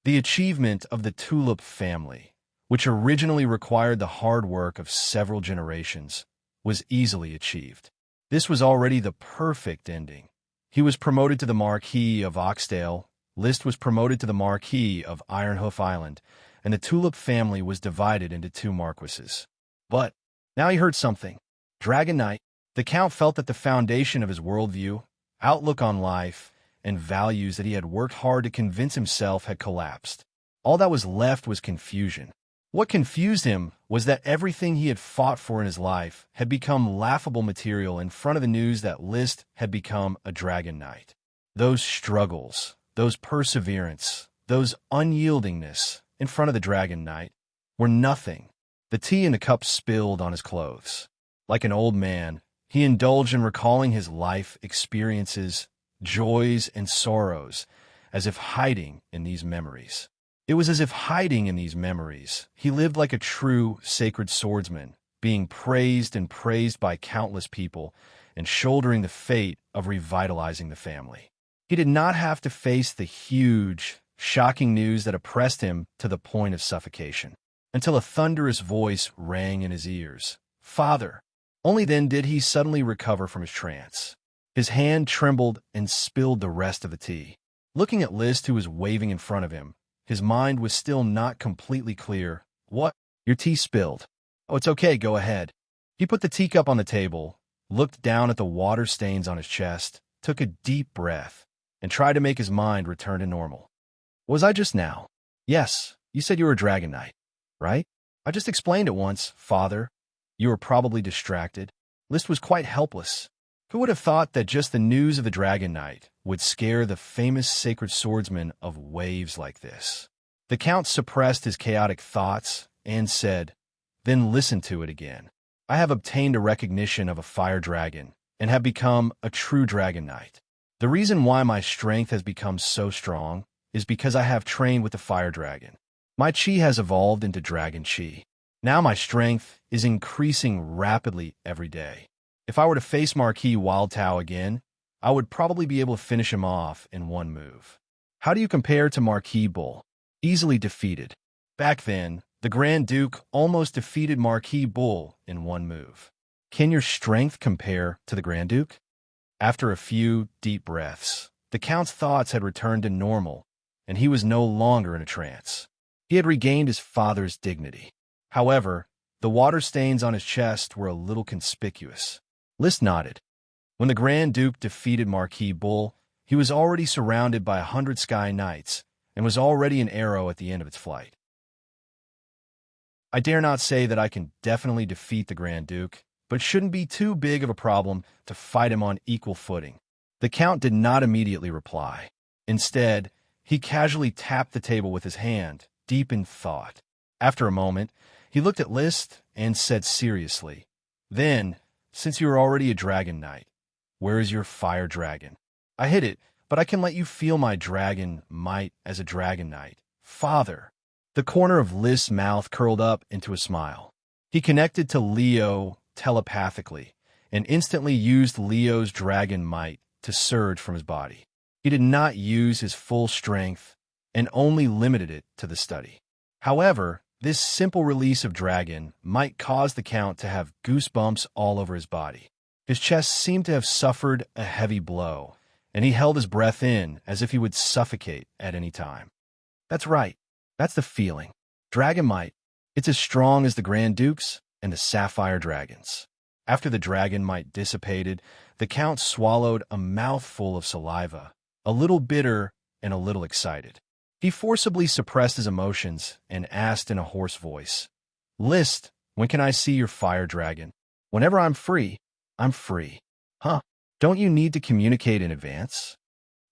The achievement of the Tulip family, which originally required the hard work of several generations, was easily achieved. This was already the perfect ending. He was promoted to the Marquis of Oxdale, List was promoted to the Marquis of Iron Hoof Island, and the Tulip family was divided into 2 marquises. But now he heard something. Dragon Knight. The Count felt that the foundation of his worldview, outlook on life, and values that he had worked hard to convince himself had collapsed. All that was left was confusion. What confused him was that everything he had fought for in his life had become laughable material in front of the news that List had become a Dragon Knight. Those struggles, those perseverance, those unyieldingness in front of the Dragon Knight were nothing. The tea in the cup spilled on his clothes. Like an old man, he indulged in recalling his life experiences, joys and sorrows, as if hiding in these memories. It was as if hiding in these memories, he lived like a true sacred swordsman, being praised and praised by countless people, and shouldering the fate of revitalizing the family. He did not have to face the huge, shocking news that oppressed him to the point of suffocation, until a thunderous voice rang in his ears. "Father!" Only then did he suddenly recover from his trance. His hand trembled and spilled the rest of the tea. Looking at List, who was waving in front of him, his mind was still not completely clear. "What? Your tea spilled." "Oh, it's okay, go ahead." He put the teacup on the table, looked down at the water stains on his chest, took a deep breath, and tried to make his mind return to normal. "Was I just now?" "Yes, you said you were a Dragon Knight, right?" "I just explained it once, Father." "You were probably distracted." List was quite helpless. Who would have thought that just the news of the Dragon Knight would scare the famous sacred swordsman of waves like this? The Count suppressed his chaotic thoughts and said, "Then listen to it again. I have obtained a recognition of a fire dragon and have become a true Dragon Knight. The reason why my strength has become so strong is because I have trained with the fire dragon. My chi has evolved into dragon chi. Now my strength is increasing rapidly every day. If I were to face Marquis Wildtao again, I would probably be able to finish him off in one move. How do you compare to Marquis Bull? Easily defeated. Back then, the Grand Duke almost defeated Marquis Bull in one move. Can your strength compare to the Grand Duke?" After a few deep breaths, the Count's thoughts had returned to normal, and he was no longer in a trance. He had regained his father's dignity. However, the water stains on his chest were a little conspicuous. List nodded. When the Grand Duke defeated Marquis Bull, he was already surrounded by 100 Sky Knights and was already an arrow at the end of its flight. "I dare not say that I can definitely defeat the Grand Duke, but it shouldn't be too big of a problem to fight him on equal footing." The Count did not immediately reply. Instead, he casually tapped the table with his hand, deep in thought. After a moment, he looked at List and said seriously, "Then, since you are already a Dragon Knight, where is your fire dragon?" "I hid it but I can let you feel my dragon might as a dragon knight. Father. The corner of List's mouth curled up into a smile. He connected to Leo telepathically and instantly used Leo's dragon might to surge from his body. He did not use his full strength and only limited it to the study. However, this simple release of dragon might cause the Count to have goosebumps all over his body. His chest seemed to have suffered a heavy blow, and he held his breath in as if he would suffocate at any time. That's right. That's the feeling. Dragon might. It's as strong as the Grand Dukes and the Sapphire Dragons. After the dragon might dissipated, the Count swallowed a mouthful of saliva, a little bitter and a little excited. He forcibly suppressed his emotions and asked in a hoarse voice, "List, when can I see your fire dragon? Whenever I'm free, I'm free." Huh? Don't you need to communicate in advance?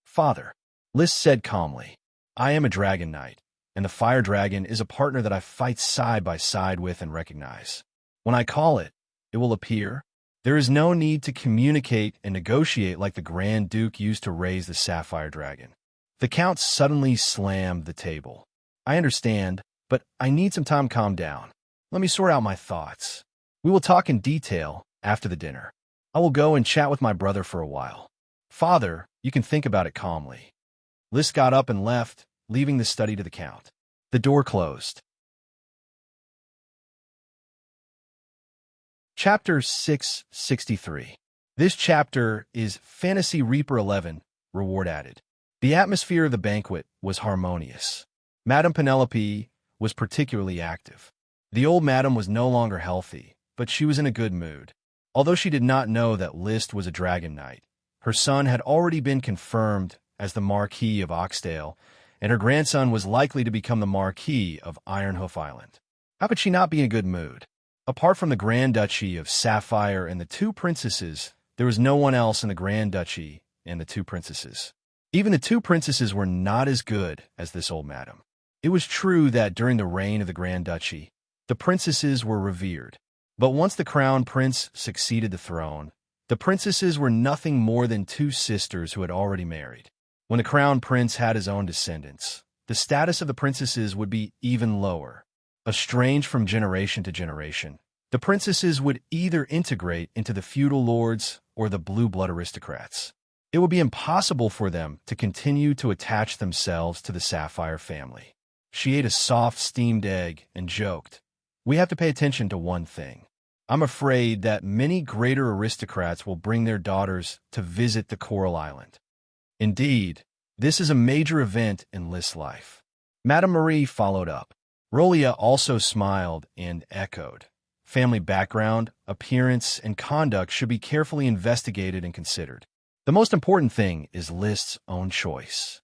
Father, List said calmly, I am a dragon knight, and the fire dragon is a partner that I fight side by side with and recognize. When I call it, it will appear. There is no need to communicate and negotiate like the Grand Duke used to raise the Sapphire Dragon. The Count suddenly slammed the table. I understand, but I need some time to calm down. Let me sort out my thoughts. We will talk in detail after the dinner. I will go and chat with my brother for a while. Father, you can think about it calmly. List got up and left, leaving the study to the Count. The door closed. Chapter 663. This chapter is Fantasy Reaper 11, Reward Added. The atmosphere of the banquet was harmonious. Madame Penelope was particularly active. The old madam was no longer healthy, but she was in a good mood. Although she did not know that List was a dragon knight, her son had already been confirmed as the Marquis of Oxdale, and her grandson was likely to become the Marquis of Ironhoof Island. How could she not be in a good mood? Apart from the Grand Duchy of Sapphire and the two princesses, there was no one else in the Grand Duchy and the two princesses. Even the two princesses were not as good as this old madam. It was true that during the reign of the Grand Duchy, the princesses were revered. But once the crown prince succeeded the throne, the princesses were nothing more than two sisters who had already married. When the crown prince had his own descendants, the status of the princesses would be even lower. Estranged from generation to generation, the princesses would either integrate into the feudal lords or the blue-blood aristocrats. It would be impossible for them to continue to attach themselves to the Sapphire family. She ate a soft steamed egg and joked, "We have to pay attention to one thing. I'm afraid that many greater aristocrats will bring their daughters to visit the Coral Island." Indeed, this is a major event in List's life. Madame Marie followed up. Rolia also smiled and echoed. Family background, appearance, and conduct should be carefully investigated and considered. The most important thing is List's own choice.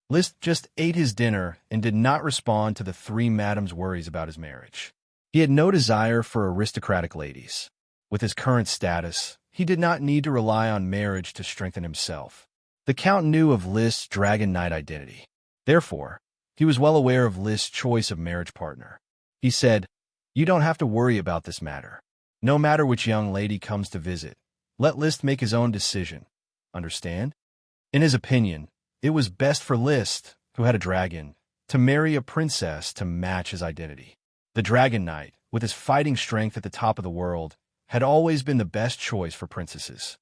List just ate his dinner and did not respond to the three madams' worries about his marriage. He had no desire for aristocratic ladies. With his current status, he did not need to rely on marriage to strengthen himself. The Count knew of List's Dragon Knight identity. Therefore, he was well aware of List's choice of marriage partner. He said, "You don't have to worry about this matter. No matter which young lady comes to visit, let List make his own decision. Understand?" In his opinion, it was best for List, who had a dragon, to marry a princess to match his identity. The Dragon Knight, with his fighting strength at the top of the world, had always been the best choice for princesses.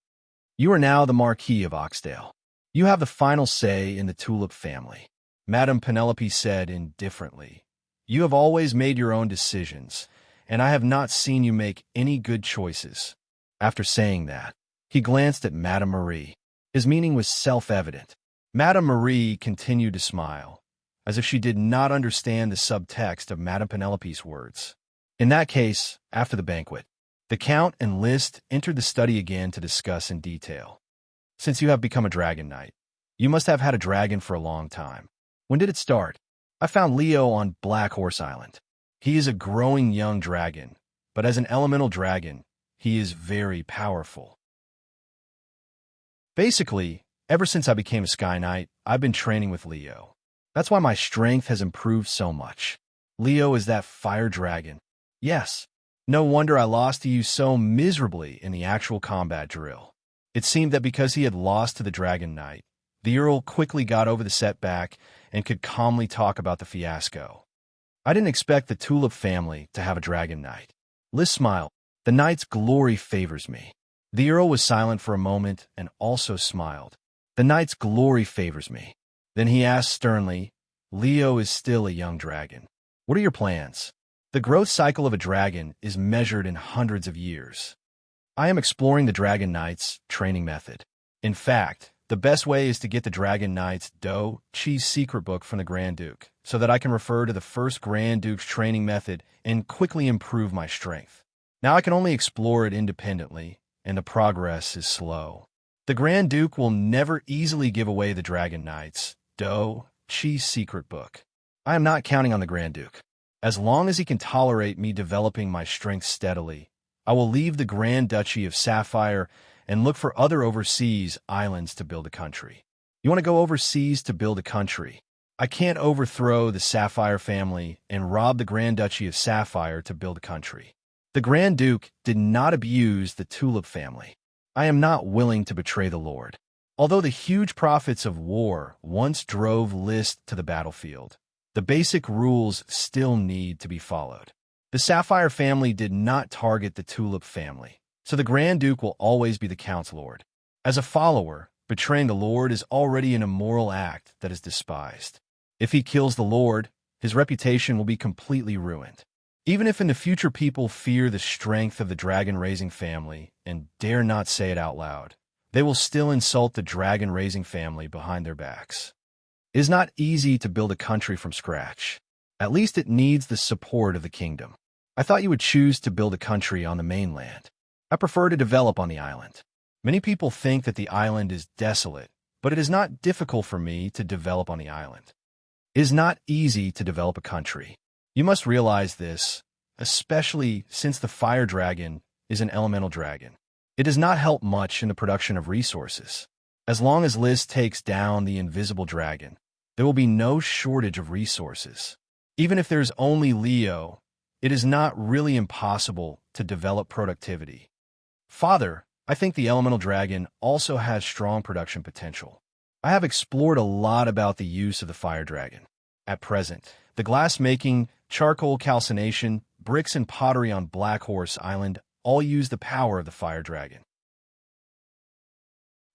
"You are now the Marquis of Oxdale. You have the final say in the Tulip family," Madame Penelope said indifferently. "You have always made your own decisions, and I have not seen you make any good choices." After saying that, he glanced at Madame Marie. His meaning was self-evident. Madame Marie continued to smile, as if she did not understand the subtext of Madame Penelope's words. In that case, after the banquet, the Count and List entered the study again to discuss in detail. "Since you have become a dragon knight, you must have had a dragon for a long time. When did it start?" "I found Leo on Black Horse Island. He is a growing young dragon, but as an elemental dragon, he is very powerful. Basically, ever since I became a Sky Knight, I've been training with Leo. That's why my strength has improved so much. Leo is that fire dragon. Yes, no wonder I lost to you so miserably in the actual combat drill. It seemed that because he had lost to the Dragon Knight, The Earl quickly got over the setback and could calmly talk about the fiasco. I didn't expect the Tulip family to have a dragon knight. Liz smiled. The knight's glory favors me. The Earl was silent for a moment and also smiled. The knight's glory favors me. Then he asked sternly, Leo is still a young dragon. What are your plans? The growth cycle of a dragon is measured in hundreds of years. I am exploring the Dragon Knight's training method. In fact, the best way is to get the Dragon Knight's Chi's secret book from the Grand Duke, so that I can refer to the first Grand Duke's training method and quickly improve my strength. Now I can only explore it independently, and the progress is slow. The Grand Duke will never easily give away the Dragon Knight's Chi's secret book. I am not counting on the Grand Duke. As long as he can tolerate me developing my strength steadily, I will leave the Grand Duchy of Sapphire and look for other overseas islands to build a country. You want to go overseas to build a country? I can't overthrow the Sapphire family and rob the Grand Duchy of Sapphire to build a country. The Grand Duke did not abuse the Tulip family. I am not willing to betray the Lord. Although the huge profits of war once drove List to the battlefield, the basic rules still need to be followed. The Sapphire family did not target the Tulip family, so the Grand Duke will always be the Count's Lord. As a follower, betraying the Lord is already an immoral act that is despised. If he kills the Lord, his reputation will be completely ruined. Even if in the future people fear the strength of the dragon-raising family and dare not say it out loud, they will still insult the dragon-raising family behind their backs. It is not easy to build a country from scratch. At least it needs the support of the kingdom. I thought you would choose to build a country on the mainland. I prefer to develop on the island. Many people think that the island is desolate, but it is not difficult for me to develop on the island. It is not easy to develop a country. You must realize this, especially since the fire dragon is an elemental dragon. It does not help much in the production of resources. As long as Liz takes down the invisible dragon, there will be no shortage of resources. Even if there's only Leo, it is not really impossible to develop productivity. Father, I think the elemental dragon also has strong production potential. I have explored a lot about the use of the fire dragon. At present, the glass-making, charcoal calcination, bricks and pottery on Black Horse Island all use the power of the fire dragon.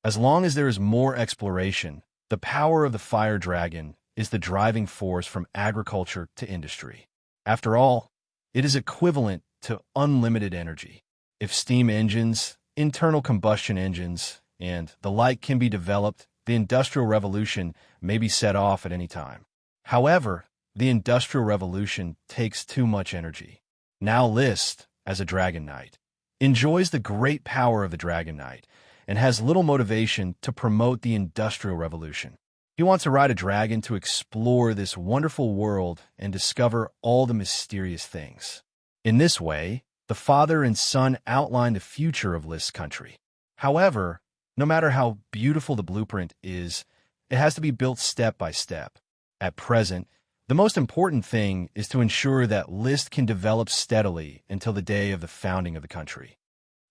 As long as there is more exploration, the power of the fire dragon is the driving force from agriculture to industry. After all, it is equivalent to unlimited energy. If steam engines, internal combustion engines, and the like can be developed, the Industrial Revolution may be set off at any time. However, the Industrial Revolution takes too much energy. Now List, as a Dragon Knight, enjoys the great power of the Dragon Knight and has little motivation to promote the Industrial Revolution. He wants to ride a dragon to explore this wonderful world and discover all the mysterious things. In this way, the father and son outline the future of List's country. However, no matter how beautiful the blueprint is, it has to be built step by step. At present, the most important thing is to ensure that List can develop steadily until the day of the founding of the country.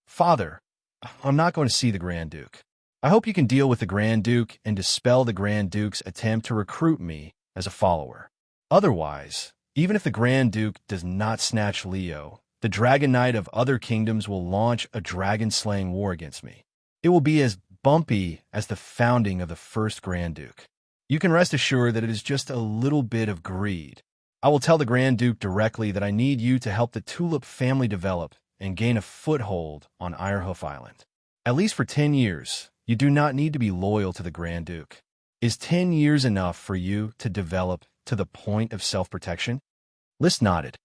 Father, I'm not going to see the Grand Duke. I hope you can deal with the Grand Duke and dispel the Grand Duke's attempt to recruit me as a follower. Otherwise, even if the Grand Duke does not snatch Leo, the Dragon Knight of other kingdoms will launch a dragon-slaying war against me. It will be as bumpy as the founding of the first Grand Duke. You can rest assured that it is just a little bit of greed. I will tell the Grand Duke directly that I need you to help the Tulip family develop and gain a foothold on Irehoof Island. At least for 10 years, you do not need to be loyal to the Grand Duke. Is 10 years enough for you to develop to the point of self-protection? List nodded.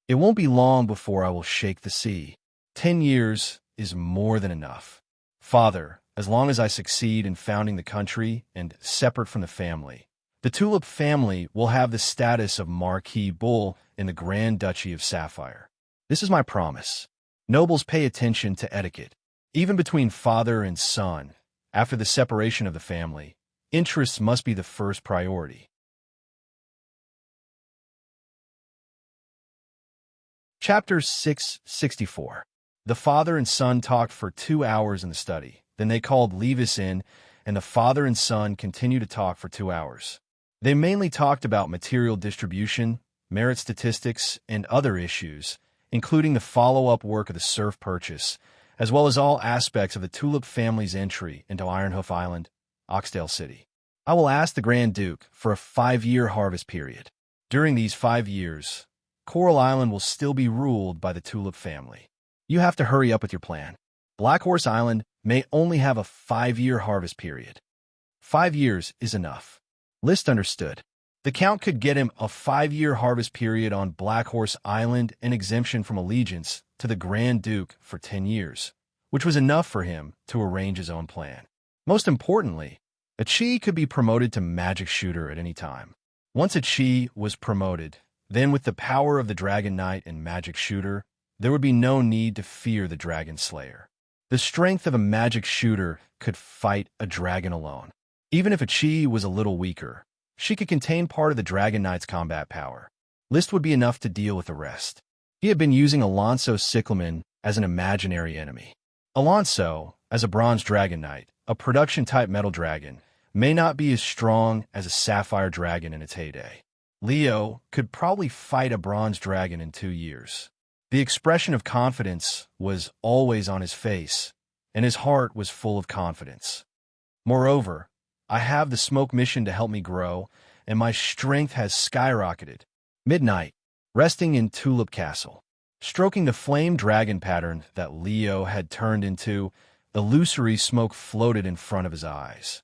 It won't be long before I will shake the sea. 10 years is more than enough. Father, as long as I succeed in founding the country and separate from the family, the Tulip family will have the status of Marquis Bull in the Grand Duchy of Sapphire. This is my promise. Nobles pay attention to etiquette. Even between father and son, after the separation of the family, interests must be the first priority. Chapter 664. The father and son talked for 2 hours in the study. Then they called Levis in and the father and son continued to talk for 2 hours. They mainly talked about material distribution, merit statistics, and other issues, including the follow-up work of the serf purchase, as well as all aspects of the Tulip family's entry into Ironhoof Island, Oxdale City. I will ask the Grand Duke for a 5-year harvest period. During these 5 years, Coral Island will still be ruled by the Tulip family. You have to hurry up with your plan. Black Horse Island may only have a 5-year harvest period. 5 years is enough. List understood. The Count could get him a 5-year harvest period on Black Horse Island and exemption from allegiance to the Grand Duke for 10 years, which was enough for him to arrange his own plan. Most importantly, a Chi could be promoted to Magic Shooter at any time. Once a Chi was promoted, then with the power of the Dragon Knight and Magic Shooter, there would be no need to fear the Dragon Slayer. The strength of a Magic Shooter could fight a dragon alone. Even if a Chi was a little weaker, she could contain part of the Dragon Knight's combat power. List would be enough to deal with the rest. He had been using Alonso Cyclamen as an imaginary enemy. Alonso, as a Bronze Dragon Knight, a production-type metal dragon, may not be as strong as a Sapphire Dragon in its heyday. Leo could probably fight a Bronze Dragon in 2 years. The expression of confidence was always on his face, and his heart was full of confidence. Moreover, I have the smoke mission to help me grow, and my strength has skyrocketed. Midnight, resting in Tulip Castle, stroking the flame dragon pattern that Leo had turned into, illusory smoke floated in front of his eyes.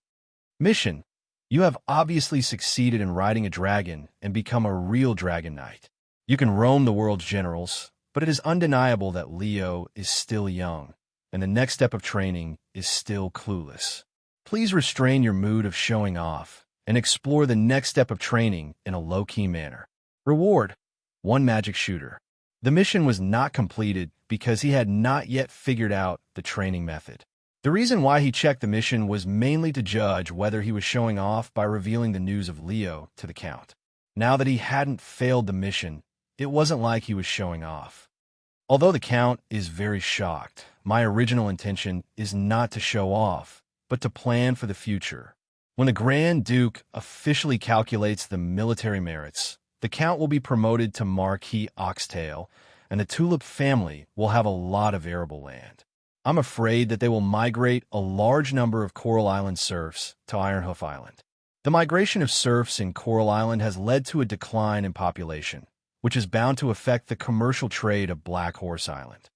Mission: you have obviously succeeded in riding a dragon and become a real Dragon Knight. You can roam the world's generals, but it is undeniable that Leo is still young, and the next step of training is still clueless. Please restrain your mood of showing off and explore the next step of training in a low-key manner. Reward: 1 Magic Shooter. The mission was not completed because he had not yet figured out the training method. The reason why he checked the mission was mainly to judge whether he was showing off by revealing the news of Leo to the Count. Now that he hadn't failed the mission, it wasn't like he was showing off. Although the Count is very shocked, my original intention is not to show off, but to plan for the future. When the Grand Duke officially calculates the military merits, the Count will be promoted to Marquis Oxtail, and the Tulip family will have a lot of arable land. I'm afraid that they will migrate a large number of Coral Island serfs to Ironhoof Island. The migration of serfs in Coral Island has led to a decline in population, which is bound to affect the commercial trade of Black Horse Island.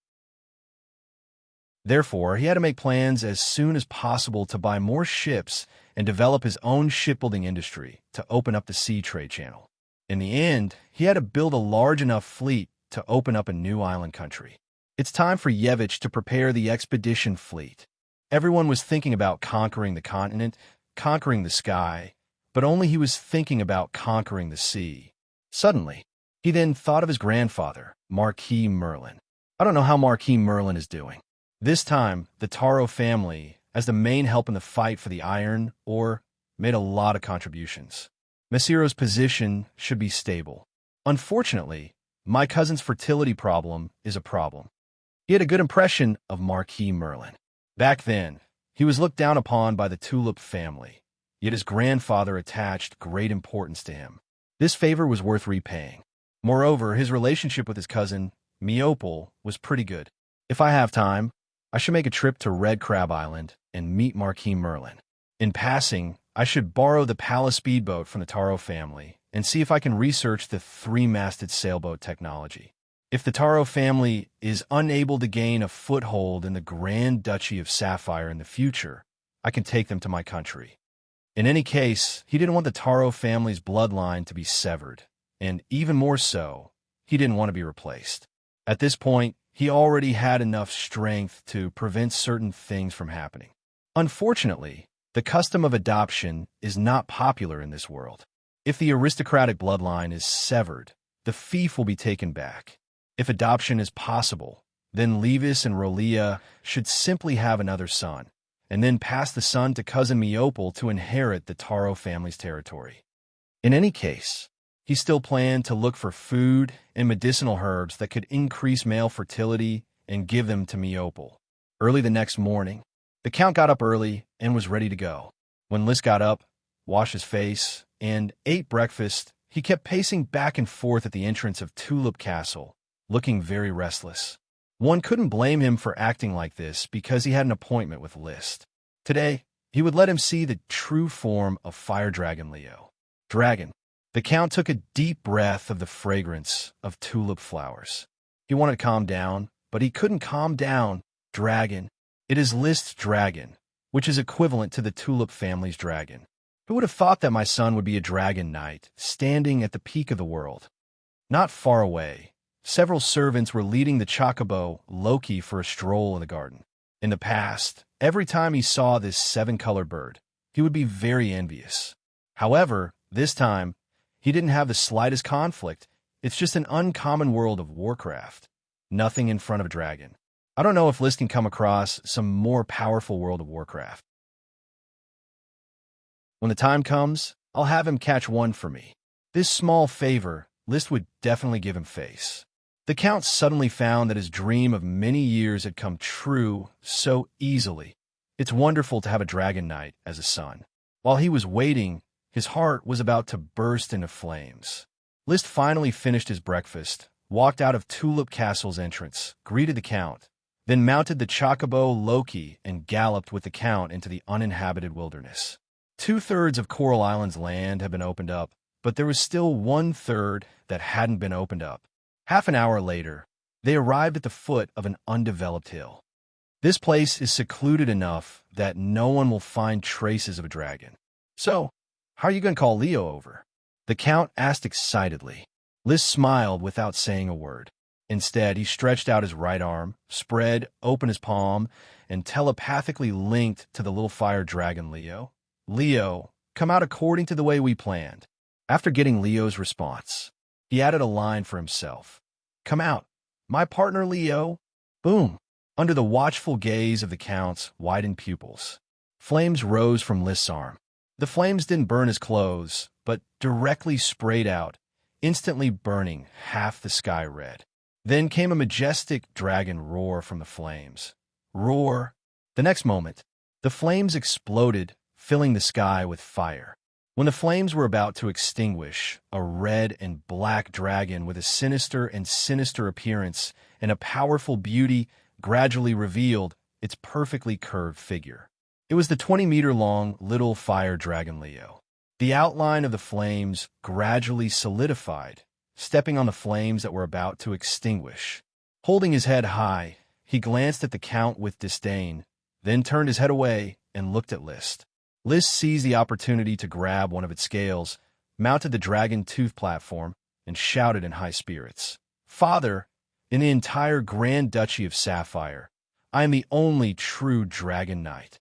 Therefore, he had to make plans as soon as possible to buy more ships and develop his own shipbuilding industry to open up the sea trade channel. In the end, he had to build a large enough fleet to open up a new island country. It's time for Yevich to prepare the expedition fleet. Everyone was thinking about conquering the continent, conquering the sky, but only he was thinking about conquering the sea. Suddenly, he then thought of his grandfather, Marquis Merlin. I don't know how Marquis Merlin is doing. This time, the Taro family, as the main help in the fight for the iron ore, made a lot of contributions. Messiro's position should be stable. Unfortunately, my cousin's fertility problem is a problem. He had a good impression of Marquis Merlin. Back then, he was looked down upon by the Tulip family, yet his grandfather attached great importance to him. This favor was worth repaying. Moreover, his relationship with his cousin, Miopol, was pretty good. If I have time, I should make a trip to Red Crab Island and meet Marquis Merlin. In passing, I should borrow the Palace speedboat from the Taro family and see if I can research the 3-masted sailboat technology. If the Taro family is unable to gain a foothold in the Grand Duchy of Sapphire in the future, I can take them to my country. In any case, he didn't want the Taro family's bloodline to be severed, and even more so, he didn't want to be replaced. At this point, he already had enough strength to prevent certain things from happening. Unfortunately, the custom of adoption is not popular in this world. If the aristocratic bloodline is severed, the fief will be taken back. If adoption is possible, then Levis and Rolia should simply have another son, and then pass the son to cousin Miopol to inherit the Taro family's territory. In any case, he still planned to look for food and medicinal herbs that could increase male fertility and give them to Miopol. Early the next morning, the Count got up early and was ready to go. When List got up, washed his face, and ate breakfast, he kept pacing back and forth at the entrance of Tulip Castle, looking very restless. One couldn't blame him for acting like this because he had an appointment with List. Today, he would let him see the true form of Fire Dragon Leo. Dragon. The Count took a deep breath of the fragrance of tulip flowers. He wanted to calm down, but he couldn't calm down. Dragon. It is List's dragon, which is equivalent to the tulip family's dragon. Who would have thought that my son would be a dragon knight, standing at the peak of the world? Not far away, several servants were leading the chocobo, Loki, for a stroll in the garden. In the past, every time he saw this seven-colored bird, he would be very envious. However, this time, he didn't have the slightest conflict. It's just an uncommon world of Warcraft. Nothing in front of a dragon. I don't know if List can come across some more powerful world of Warcraft. When the time comes, I'll have him catch one for me. This small favor, List would definitely give him face. The Count suddenly found that his dream of many years had come true so easily. It's wonderful to have a dragon knight as a son. While he was waiting, his heart was about to burst into flames. List finally finished his breakfast, walked out of Tulip Castle's entrance, greeted the Count, then mounted the chocobo Loki and galloped with the Count into the uninhabited wilderness. 2/3 of Coral Island's land had been opened up, but there was still 1/3 that hadn't been opened up. Half an hour later, they arrived at the foot of an undeveloped hill. This place is secluded enough that no one will find traces of a dragon. So, how are you going to call Leo over? The Count asked excitedly. List smiled without saying a word. Instead, he stretched out his right arm, spread open his palm, and telepathically linked to the little fire dragon Leo. Leo, come out according to the way we planned. After getting Leo's response, he added a line for himself. Come out, my partner Leo. Boom. Under the watchful gaze of the Count's widened pupils, flames rose from List's arm. The flames didn't burn his clothes, but directly sprayed out, instantly burning half the sky red. Then came a majestic dragon roar from the flames. Roar. The next moment, the flames exploded, filling the sky with fire. When the flames were about to extinguish, a red and black dragon with a sinister appearance and a powerful beauty gradually revealed its perfectly curved figure. It was the 20-meter-long little fire dragon Leo. The outline of the flames gradually solidified, stepping on the flames that were about to extinguish. Holding his head high, he glanced at the Count with disdain, then turned his head away and looked at List. List seized the opportunity to grab one of its scales, mounted the dragon tooth platform, and shouted in high spirits. Father, in the entire Grand Duchy of Sapphire, I am the only true dragon knight.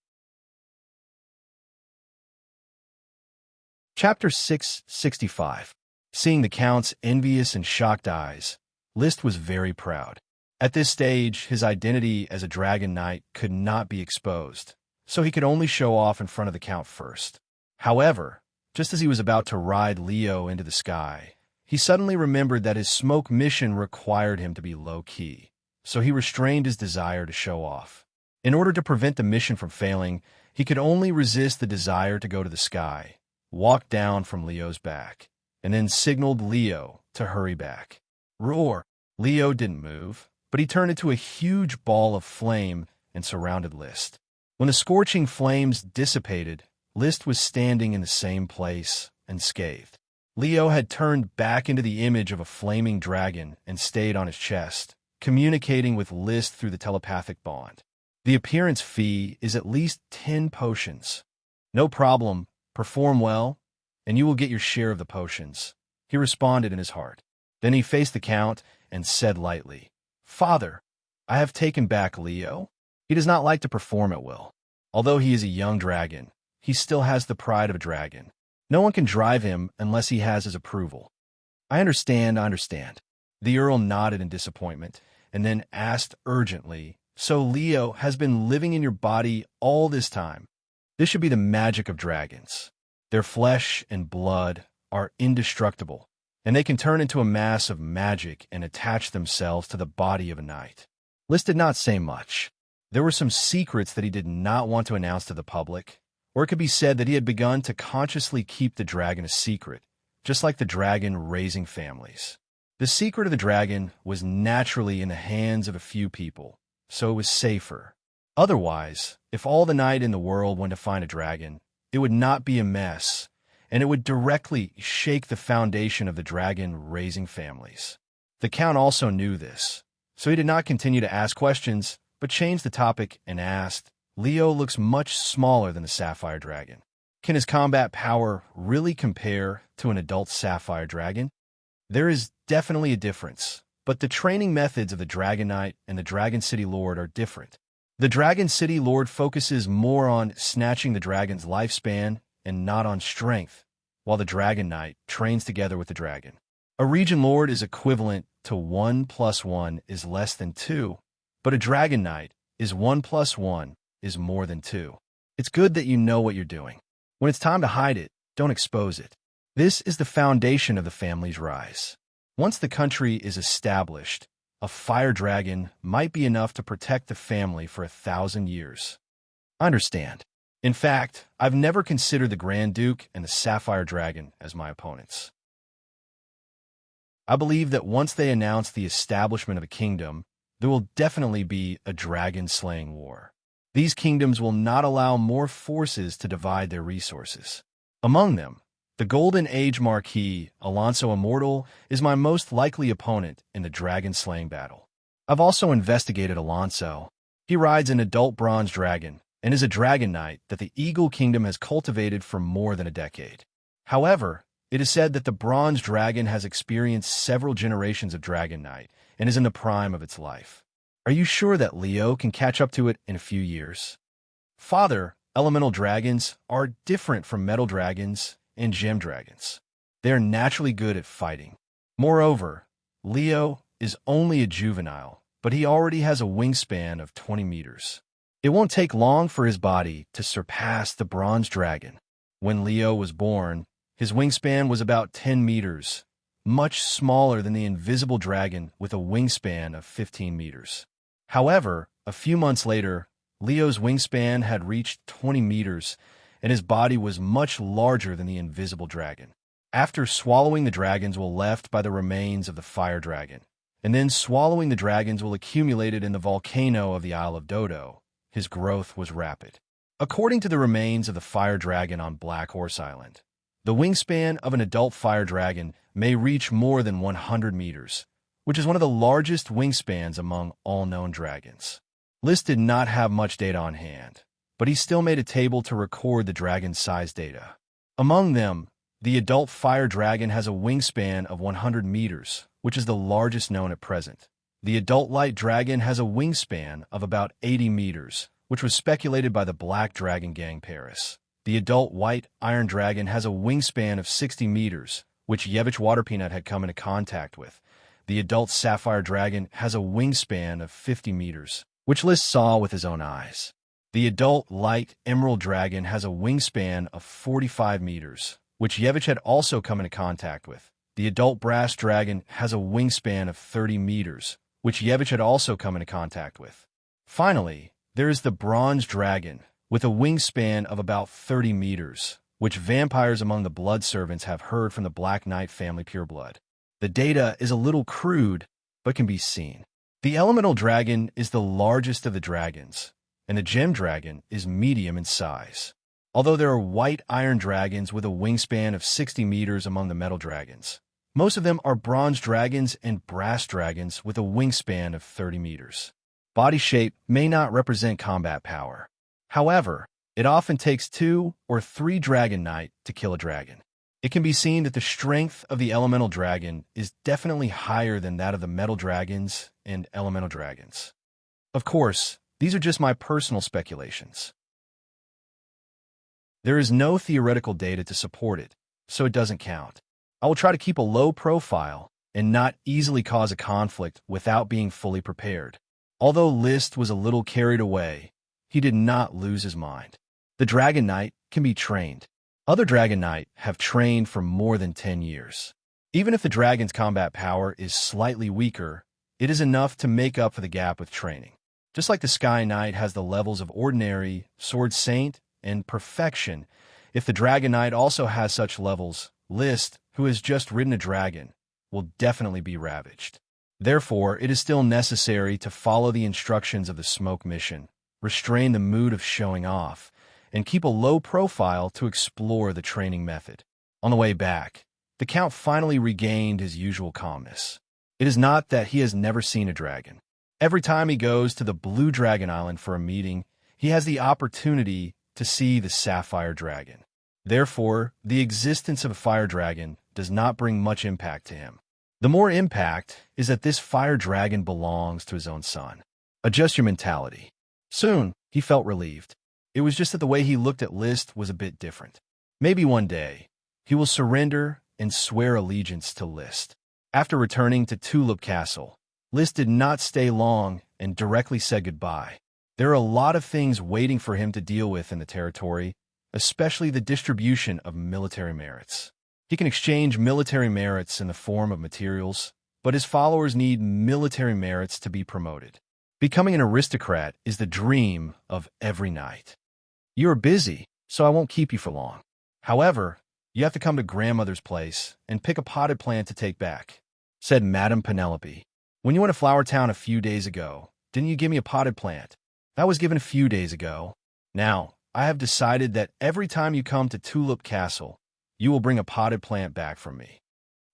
Chapter 665. Seeing the Count's envious and shocked eyes, List was very proud. At this stage, his identity as a dragon knight could not be exposed, so he could only show off in front of the Count first. However, just as he was about to ride Leo into the sky, he suddenly remembered that his smoke mission required him to be low-key, so he restrained his desire to show off. In order to prevent the mission from failing, he could only resist the desire to go to the sky, walked down from Leo's back, and then signaled Leo to hurry back. Roar! Leo didn't move, but he turned into a huge ball of flame and surrounded List. When the scorching flames dissipated, List was standing in the same place, unscathed. Leo had turned back into the image of a flaming dragon and stayed on his chest, communicating with List through the telepathic bond. The appearance fee is at least 10 potions. No problem, perform well, and you will get your share of the potions, he responded in his heart. Then he faced the Count and said lightly, Father, I have taken back Leo. He does not like to perform at will. Although he is a young dragon, he still has the pride of a dragon. No one can drive him unless he has his approval. I understand. The Earl nodded in disappointment and then asked urgently, So Leo has been living in your body all this time. This should be the magic of dragons. Their flesh and blood are indestructible, and they can turn into a mass of magic and attach themselves to the body of a knight. List did not say much. There were some secrets that he did not want to announce to the public, Or it could be said that he had begun to consciously keep the dragon a secret, just like the dragon raising families. The secret of the dragon was naturally in the hands of a few people, so it was safer. Otherwise, if all the knight in the world went to find a dragon, it would not be a mess, and it would directly shake the foundation of the dragon raising families. The count also knew this, so he did not continue to ask questions, but changed the topic and asked, "Leo looks much smaller than the sapphire dragon. Can his combat power really compare to an adult sapphire dragon?" There is definitely a difference, but the training methods of the Dragon Knight and the Dragon City Lord are different. The Dragon City Lord focuses more on snatching the dragon's lifespan and not on strength, while the Dragon Knight trains together with the dragon. A Region Lord is equivalent to 1 + 1 is less than 2, but a Dragon Knight is 1 + 1 is more than 2. It's good that you know what you're doing. When it's time to hide it, don't expose it. This is the foundation of the family's rise. Once the country is established, a fire dragon might be enough to protect the family for 1,000 years. I understand. In fact, I've never considered the Grand Duke and the Sapphire Dragon as my opponents. I believe that once they announce the establishment of a kingdom, there will definitely be a dragon-slaying war. These kingdoms will not allow more forces to divide their resources. Among them, the Golden Age Marquis, Alonso Immortal, is my most likely opponent in the dragon-slaying battle. I've also investigated Alonso. He rides an adult bronze dragon and is a dragon knight that the Eagle Kingdom has cultivated for more than a decade. However, it is said that the bronze dragon has experienced several generations of dragon knight and is in the prime of its life. Are you sure that Leo can catch up to it in a few years? Father, elemental dragons are different from metal dragons and gem dragons. They are naturally good at fighting. Moreover, Leo is only a juvenile, but he already has a wingspan of 20 meters. It won't take long for his body to surpass the bronze dragon. When Leo was born, his wingspan was about 10 meters, much smaller than the invisible dragon with a wingspan of 15 meters. However, a few months later, Leo's wingspan had reached 20 meters, and his body was much larger than the invisible dragon. After swallowing the dragons will left by the remains of the fire dragon, and then swallowing the dragons will accumulated in the volcano of the Isle of Dodo, his growth was rapid. According to the remains of the fire dragon on Black Horse Island, the wingspan of an adult fire dragon may reach more than 100 meters, which is one of the largest wingspans among all known dragons. List did not have much data on hand, but he still made a table to record the dragon's size data. Among them, the adult fire dragon has a wingspan of 100 meters, which is the largest known at present. The adult light dragon has a wingspan of about 80 meters, which was speculated by the Black Dragon Gang Paris. The adult white iron dragon has a wingspan of 60 meters, which Yevich Waterpeanut had come into contact with. The adult sapphire dragon has a wingspan of 50 meters, which List saw with his own eyes. The adult light emerald dragon has a wingspan of 45 meters, which Yevich had also come into contact with. The adult brass dragon has a wingspan of 30 meters, which Yevich had also come into contact with. Finally, there is the bronze dragon, with a wingspan of about 30 meters, which vampires among the blood servants have heard from the Black Knight family pureblood. The data is a little crude, but can be seen. The elemental dragon is the largest of the dragons, and the gem dragon is medium in size. Although there are white iron dragons with a wingspan of 60 meters among the metal dragons, most of them are bronze dragons and brass dragons with a wingspan of 30 meters. Body shape may not represent combat power. However, it often takes 2 or 3 Dragon Knight to kill a dragon. It can be seen that the strength of the elemental dragon is definitely higher than that of the metal dragons and elemental dragons. Of course, these are just my personal speculations. There is no theoretical data to support it, so it doesn't count. I will try to keep a low profile and not easily cause a conflict without being fully prepared. Although List was a little carried away, he did not lose his mind. The Dragon Knight can be trained. Other Dragon Knight have trained for more than 10 years. Even if the dragon's combat power is slightly weaker, it is enough to make up for the gap with training. Just like the Sky Knight has the levels of Ordinary, Sword Saint, and perfection. If the Dragon Knight also has such levels, List, who has just ridden a dragon, will definitely be ravaged. Therefore, it is still necessary to follow the instructions of the smoke mission, restrain the mood of showing off, and keep a low profile to explore the training method. On the way back, the Count finally regained his usual calmness. It is not that he has never seen a dragon. Every time he goes to the Blue Dragon Island for a meeting, he has the opportunity to see the Sapphire Dragon. Therefore, the existence of a fire dragon does not bring much impact to him. The more impact is that this fire dragon belongs to his own son. Adjust your mentality. Soon, he felt relieved. It was just that the way he looked at List was a bit different. Maybe one day, he will surrender and swear allegiance to List. After returning to Tulip Castle, List did not stay long and directly said goodbye. There are a lot of things waiting for him to deal with in the territory, especially the distribution of military merits. He can exchange military merits in the form of materials, but his followers need military merits to be promoted. Becoming an aristocrat is the dream of every knight. You are busy, so I won't keep you for long. However, you have to come to grandmother's place and pick a potted plant to take back, said Madame Penelope. When you went to Flower Town a few days ago, didn't you give me a potted plant? That was given a few days ago. Now, I have decided that every time you come to Tulip Castle, you will bring a potted plant back from me.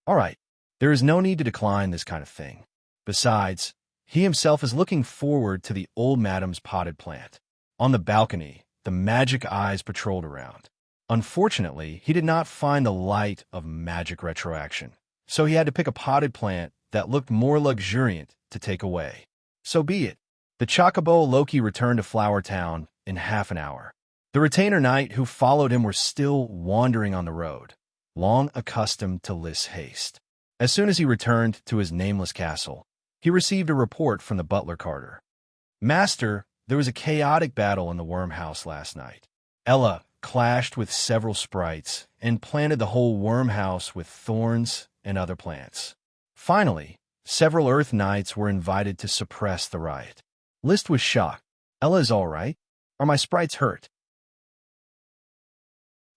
All right, there is no need to decline this kind of thing. Besides, he himself is looking forward to the old madame's potted plant. On the balcony, the magic eyes patrolled around. Unfortunately, he did not find the light of magic retroaction, so he had to pick a potted plant that looked more luxuriant to take away. So be it. The Chocobo Loki returned to Flower Town in half an hour. The retainer knight who followed him were still wandering on the road, long accustomed to List's haste. As soon as he returned to his nameless castle, he received a report from the butler Carter. Master, there was a chaotic battle in the worm house last night. Ella clashed with several sprites and planted the whole worm house with thorns and other plants. Finally, several Earth Knights were invited to suppress the riot. List was shocked. Ella is all right? Are my sprites hurt?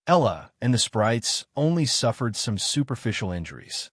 Ella and the sprites only suffered some superficial injuries.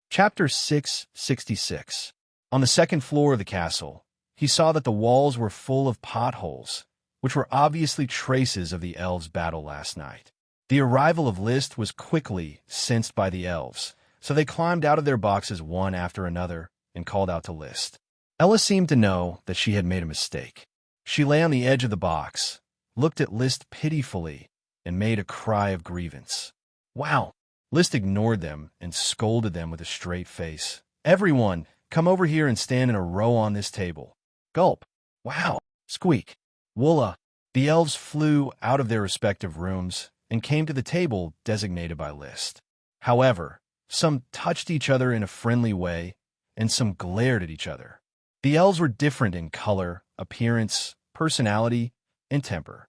Chapter 666. On the second floor of the castle, he saw that the walls were full of potholes, which were obviously traces of the elves' battle last night. The arrival of List was quickly sensed by the elves, so they climbed out of their boxes one after another and called out to List. Ella seemed to know that she had made a mistake. She lay on the edge of the box, looked at List pitifully, and made a cry of grievance. Wow! List ignored them and scolded them with a straight face. Everyone, come over here and stand in a row on this table. Gulp! Wow! Squeak! Woola! The elves flew out of their respective rooms and came to the table designated by List. However, some touched each other in a friendly way, and some glared at each other. The elves were different in color, appearance, personality, and temper.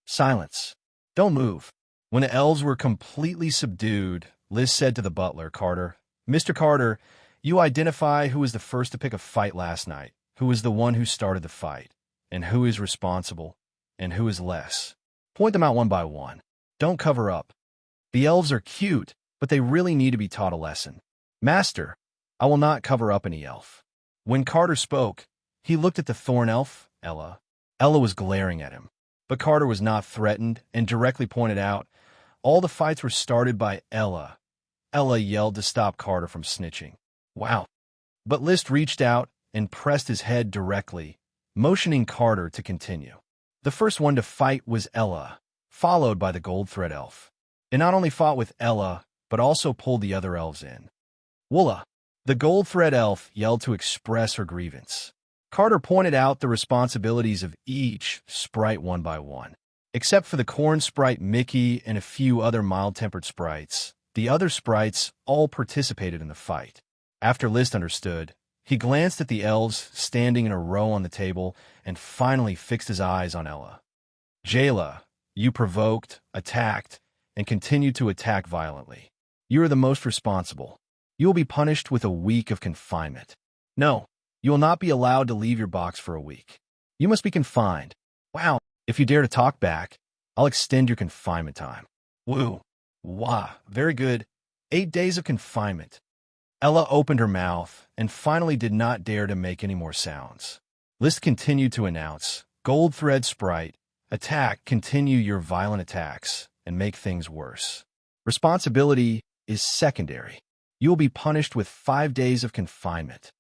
Silence. Don't move. When the elves were completely subdued, List said to the butler, Carter, Mr. Carter, you identify who was the first to pick a fight last night, who was the one who started the fight, and who is responsible, and who is less. Point them out one by one. Don't cover up. The elves are cute, but they really need to be taught a lesson. Master, I will not cover up any elf. When Carter spoke, he looked at the thorn elf, Ella. Ella was glaring at him, but Carter was not threatened and directly pointed out, all the fights were started by Ella. Ella yelled to stop Carter from snitching. Wow. But List reached out and pressed his head directly, motioning Carter to continue. The first one to fight was Ella, followed by the gold thread elf. It not only fought with Ella, but also pulled the other elves in. Woola! The gold thread elf yelled to express her grievance. Carter pointed out the responsibilities of each sprite one by one. Except for the corn sprite Mickey and a few other mild-tempered sprites, the other sprites all participated in the fight. After List understood, he glanced at the elves standing in a row on the table and finally fixed his eyes on Ella. Jayla, you provoked, attacked, and continued to attack violently. You are the most responsible. You will be punished with a week of confinement. No, You will not be allowed to leave your box for a week. You must be confined. Wow, if you dare to talk back, I'll extend your confinement time. Woo. Wah, very good. 8 days of confinement. Ella opened her mouth and finally did not dare to make any more sounds. List continued to announce, Gold Thread Sprite, attack, continue your violent attacks, and make things worse. Responsibility is secondary. You will be punished with 5 days of confinement.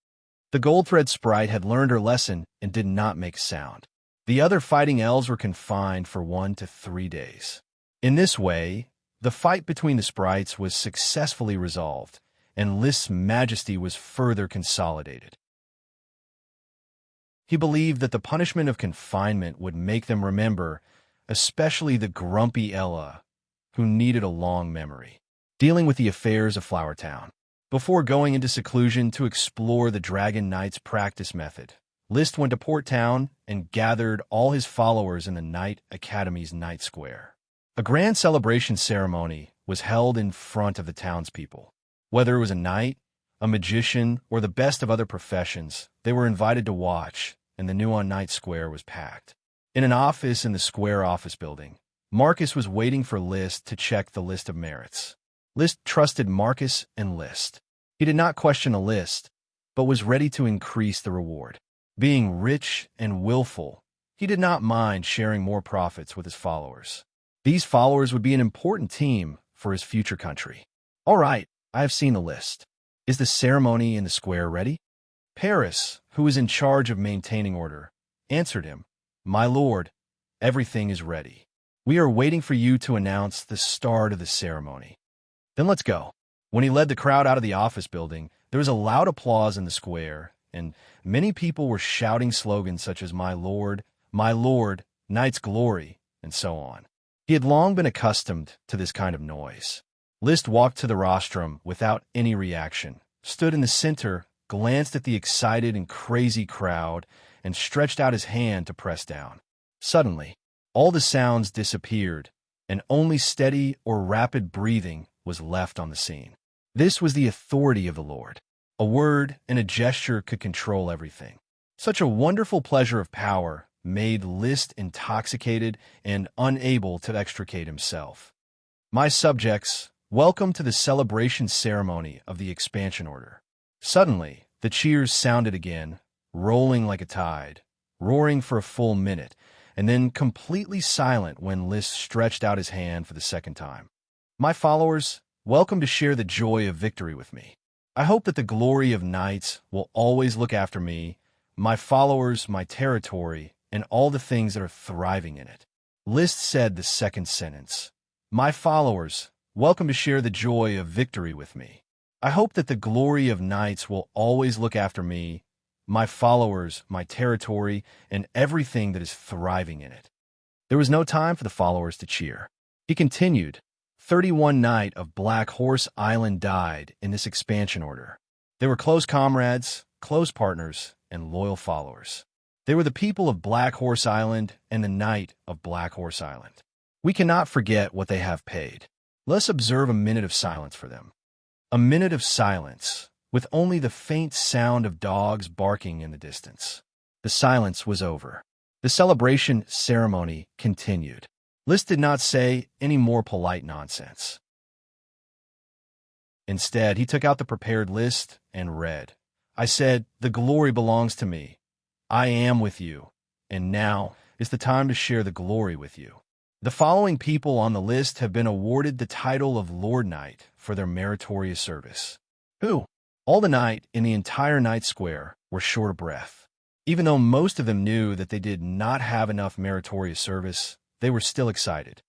The Gold Thread Sprite had learned her lesson and did not make sound. The other fighting elves were confined for 1 to 3 days. In this way, the fight between the sprites was successfully resolved, and List's majesty was further consolidated. He believed that the punishment of confinement would make them remember, especially the grumpy Ella, who needed a long memory, dealing with the affairs of Flower Town. Before going into seclusion to explore the Dragon Knight's practice method, List went to Port Town and gathered all his followers in the Knight Academy's Night Square. A grand celebration ceremony was held in front of the townspeople. Whether it was a knight, a magician, or the best of other professions, they were invited to watch, and the Nuon Night Square was packed. In an office in the square office building, Marcus was waiting for List to check the list of merits. List trusted Marcus and List. He did not question a list, but was ready to increase the reward. Being rich and willful, he did not mind sharing more profits with his followers. These followers would be an important team for his future country. All right, I have seen the list. Is the ceremony in the square ready? Paris, who was in charge of maintaining order, answered him, My lord, everything is ready. We are waiting for you to announce the start of the ceremony. Then let's go. When he led the crowd out of the office building, there was a loud applause in the square, and many people were shouting slogans such as My Lord, Knight's Glory, and so on. He had long been accustomed to this kind of noise. List walked to the rostrum without any reaction, stood in the center, glanced at the excited and crazy crowd, and stretched out his hand to press down. Suddenly, all the sounds disappeared, and only steady or rapid breathing was left on the scene. This was the authority of the Lord. A word and a gesture could control everything. Such a wonderful pleasure of power made List intoxicated and unable to extricate himself. My subjects, welcome to the celebration ceremony of the expansion order. Suddenly, the cheers sounded again, rolling like a tide, roaring for a full minute, and then completely silent when List stretched out his hand for the second time. My followers, welcome to share the joy of victory with me. I hope that the glory of knights will always look after me, my followers, my territory, and all the things that are thriving in it. List said the second sentence. My followers, welcome to share the joy of victory with me. I hope that the glory of knights will always look after me, my followers, my territory, and everything that is thriving in it. There was no time for the followers to cheer. He continued, 31 Knight of Black Horse Island died in this expansion order. They were close comrades, close partners, and loyal followers. They were the people of Black Horse Island and the Knight of Black Horse Island. We cannot forget what they have paid. Let's observe a minute of silence for them. A minute of silence, with only the faint sound of dogs barking in the distance. The silence was over. The celebration ceremony continued. List did not say any more polite nonsense. Instead, he took out the prepared list and read. I said, the glory belongs to me. I am with you, and now is the time to share the glory with you. The following people on the list have been awarded the title of Lord Knight for their meritorious service. Who? All the Knight in the entire Night Square were short of breath. Even though most of them knew that they did not have enough meritorious service, they were still excited.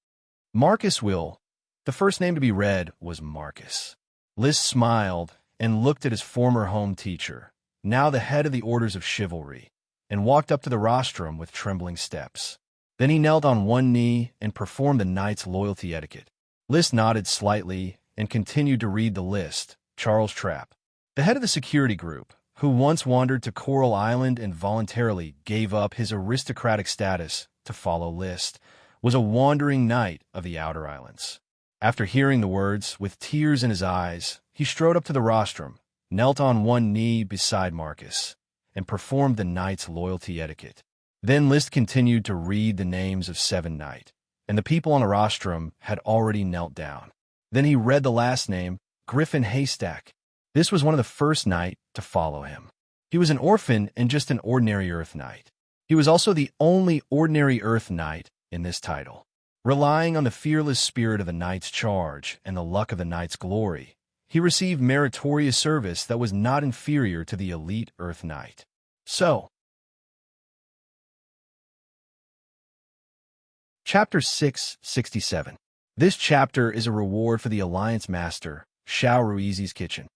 Marcus Will. The first name to be read was Marcus. List smiled and looked at his former home teacher, now the head of the Orders of Chivalry, and walked up to the rostrum with trembling steps. Then he knelt on one knee and performed the knight's loyalty etiquette. List nodded slightly and continued to read the list. Charles Trapp, the head of the security group, who once wandered to Coral Island and voluntarily gave up his aristocratic status to follow List, was a wandering knight of the Outer Islands. After hearing the words, with tears in his eyes, he strode up to the rostrum, knelt on one knee beside Marcus, and performed the knight's loyalty etiquette. Then List continued to read the names of 7 knights, and the people on the rostrum had already knelt down. Then he read the last name, Griffin Haystack. This was one of the first knight to follow him. He was an orphan and just an ordinary Earth Knight. He was also the only ordinary Earth Knight in this title. Relying on the fearless spirit of the knight's charge and the luck of the knight's glory, he received meritorious service that was not inferior to the elite Earth Knight. So, Chapter 667. This chapter is a reward for the Alliance Master, Xiao Ruizi's Kitchen.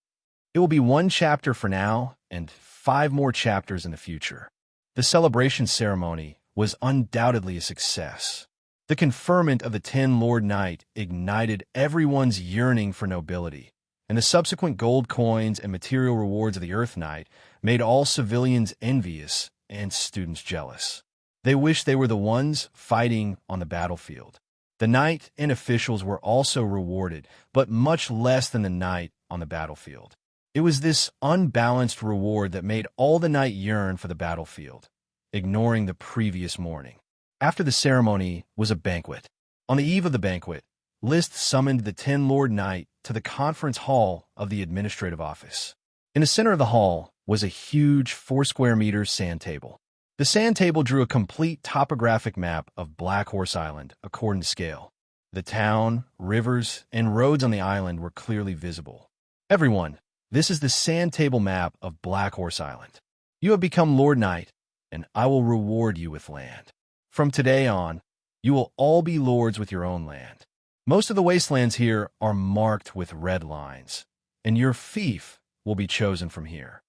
It will be 1 chapter for now and 5 more chapters in the future. The celebration ceremony was undoubtedly a success. The conferment of the 10 Lord Knight ignited everyone's yearning for nobility, and the subsequent gold coins and material rewards of the Earth Knight made all civilians envious and students jealous. They wished they were the ones fighting on the battlefield. The knight and officials were also rewarded, but much less than the knight on the battlefield. It was this unbalanced reward that made all the knight yearn for the battlefield, ignoring the previous morning. After the ceremony was a banquet. On the eve of the banquet, List summoned the 10 Lord Knight to the conference hall of the administrative office. In the center of the hall was a huge 4-square-meter sand table. The sand table drew a complete topographic map of Black Horse Island according to scale. The town, rivers, and roads on the island were clearly visible. Everyone, this is the sand table map of Black Horse Island. You have become Lord Knight, and I will reward you with land. From today on, you will all be lords with your own land. Most of the wastelands here are marked with red lines, and your fief will be chosen from here.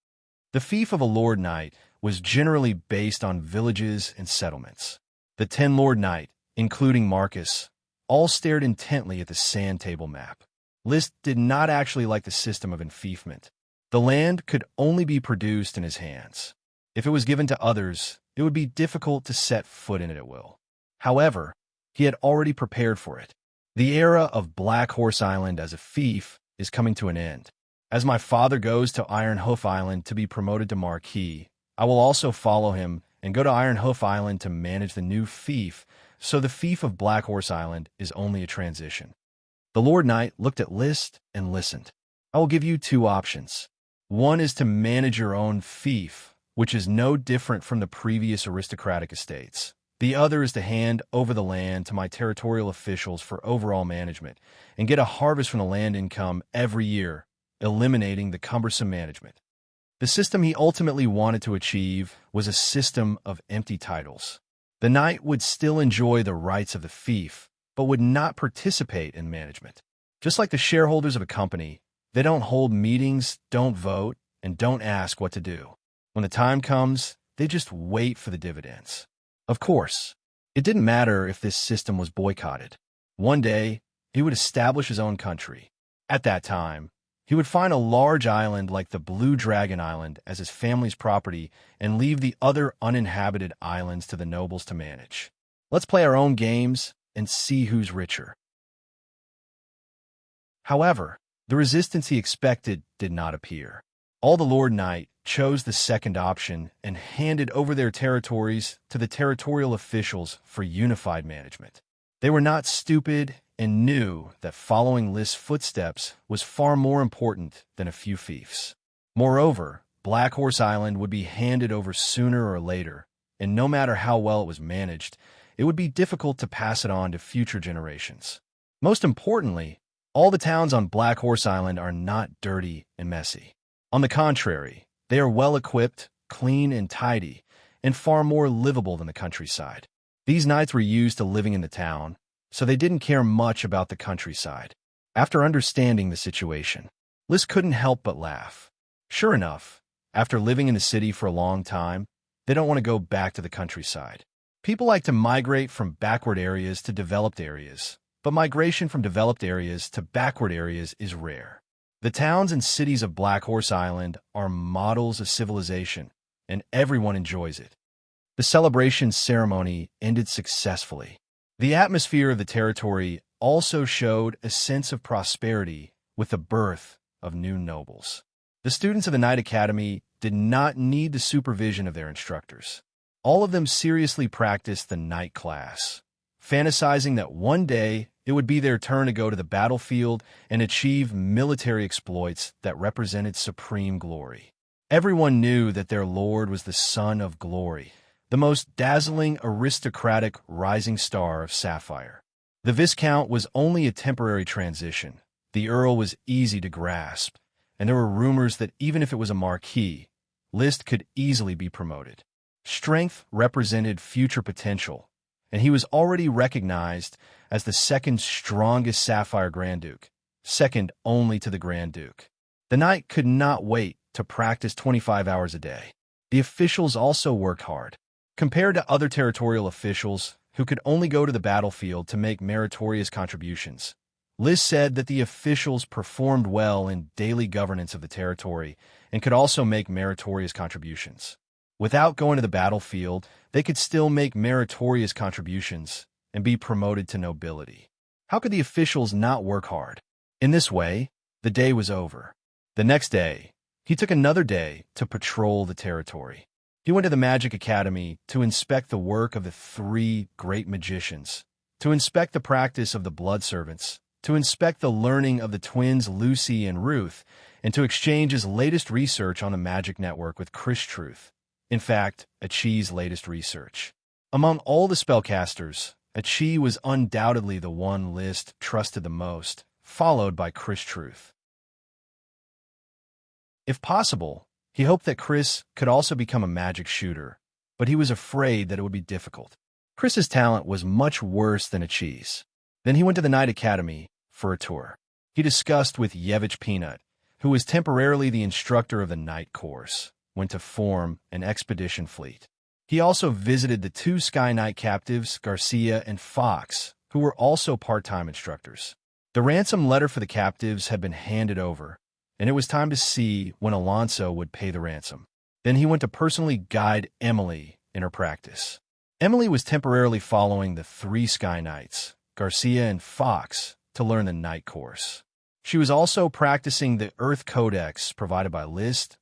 The fief of a Lord Knight was generally based on villages and settlements. The 10 Lord Knight, including Marcus, all stared intently at the sand table map. List did not actually like the system of enfeefment. The land could only be produced in his hands. If it was given to others, it would be difficult to set foot in it at will. However, he had already prepared for it. The era of Black Horse Island as a fief is coming to an end. As my father goes to Iron Hoof Island to be promoted to Marquis, I will also follow him and go to Iron Hoof Island to manage the new fief, so the fief of Black Horse Island is only a transition. The Lord Knight looked at List and listened. I will give you 2 options. One is to manage your own fief, which is no different from the previous aristocratic estates. The other is to hand over the land to my territorial officials for overall management and get a harvest from the land income every year, eliminating the cumbersome management. The system he ultimately wanted to achieve was a system of empty titles. The knight would still enjoy the rights of the fief, but would not participate in management. Just like the shareholders of a company, they don't hold meetings, don't vote, and don't ask what to do. When the time comes, they just wait for the dividends. Of course, it didn't matter if this system was boycotted. One day, he would establish his own country. At that time, he would find a large island like the Blue Dragon Island as his family's property and leave the other uninhabited islands to the nobles to manage. Let's play our own games and see who's richer. However, the resistance he expected did not appear. All the Lord Knight chose the second option and handed over their territories to the territorial officials for unified management. They were not stupid and knew that following List's footsteps was far more important than a few fiefs. Moreover, Black Horse Island would be handed over sooner or later, and no matter how well it was managed, it would be difficult to pass it on to future generations. Most importantly, all the towns on Black Horse Island are not dirty and messy. On the contrary, they are well-equipped, clean and tidy, and far more livable than the countryside. These knights were used to living in the town, so they didn't care much about the countryside. After understanding the situation, List couldn't help but laugh. Sure enough, after living in the city for a long time, they don't want to go back to the countryside. People like to migrate from backward areas to developed areas, but migration from developed areas to backward areas is rare. The towns and cities of Black Horse Island are models of civilization, and everyone enjoys it. The celebration ceremony ended successfully. The atmosphere of the territory also showed a sense of prosperity with the birth of new nobles. The students of the Knight Academy did not need the supervision of their instructors. All of them seriously practiced the night class, fantasizing that one day it would be their turn to go to the battlefield and achieve military exploits that represented supreme glory. Everyone knew that their lord was the son of glory, the most dazzling, aristocratic rising star of Sapphire. The Viscount was only a temporary transition. The Earl was easy to grasp, and there were rumors that even if it was a Marquis, Liszt could easily be promoted. Strength represented future potential, and he was already recognized as the second strongest Sapphire Grand Duke, second only to the Grand Duke. The knight could not wait to practice 25 hours a day. The officials also worked hard. Compared to other territorial officials who could only go to the battlefield to make meritorious contributions, Liszt said that the officials performed well in daily governance of the territory and could also make meritorious contributions. Without going to the battlefield, they could still make meritorious contributions and be promoted to nobility. How could the officials not work hard? In this way, the day was over. The next day, he took another day to patrol the territory. He went to the Magic Academy to inspect the work of the three great magicians, to inspect the practice of the blood servants, to inspect the learning of the twins Lucy and Ruth, and to exchange his latest research on the magic network with Chris Truth. In fact, Achi's latest research. Among all the spellcasters, Achi was undoubtedly the one Liszt trusted the most, followed by Chris Truth. If possible, he hoped that Chris could also become a magic shooter, but he was afraid that it would be difficult. Chris's talent was much worse than Achi's. Then he went to the Night Academy for a tour. He discussed with Yevich Peanut, who was temporarily the instructor of the night course, when to form an expedition fleet. He also visited the two Sky Knight captives, Garcia and Fox, who were also part-time instructors. The ransom letter for the captives had been handed over, and it was time to see when Alonso would pay the ransom. Then he went to personally guide Emily in her practice. Emily was temporarily following the three Sky Knights, Garcia and Fox, to learn the night course. She was also practicing the Earth Codex provided by Liszt,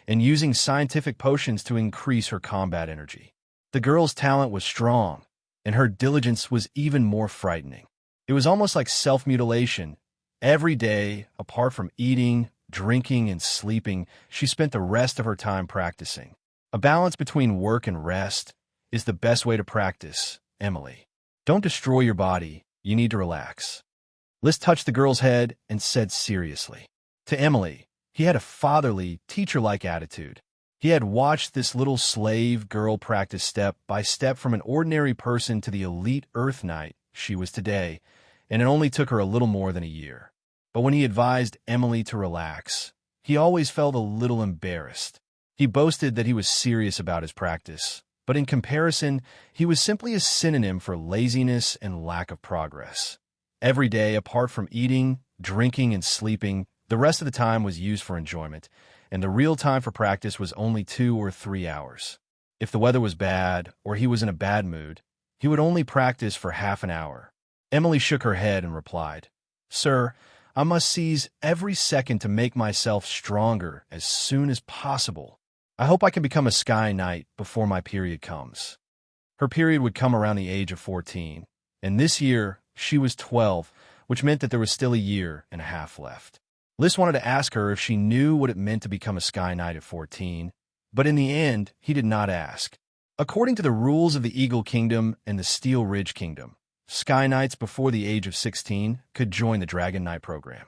and using scientific potions to increase her combat energy. The girl's talent was strong, and her diligence was even more frightening. It was almost like self-mutilation. Every day, apart from eating, drinking, and sleeping, she spent the rest of her time practicing. A balance between work and rest is the best way to practice, Emily. Don't destroy your body. You need to relax. Liszt touched the girl's head and said seriously. To Emily, he had a fatherly, teacher-like attitude. He had watched this little slave girl practice step by step from an ordinary person to the elite Earth Knight she was today, and it only took her a little more than a year. But when he advised Emily to relax, he always felt a little embarrassed. He boasted that he was serious about his practice, but in comparison, he was simply a synonym for laziness and lack of progress. Every day, apart from eating, drinking, and sleeping, the rest of the time was used for enjoyment, and the real time for practice was only 2 or 3 hours. If the weather was bad or he was in a bad mood, he would only practice for half an hour. Emily shook her head and replied, "Sir, I must seize every second to make myself stronger as soon as possible. I hope I can become a Sky Knight before my period comes." Her period would come around the age of 14, and this year she was 12, which meant that there was still a year and a half left. Liszt wanted to ask her if she knew what it meant to become a Sky Knight at 14, but in the end, he did not ask. According to the rules of the Eagle Kingdom and the Steel Ridge Kingdom, Sky Knights before the age of 16 could join the Dragon Knight program.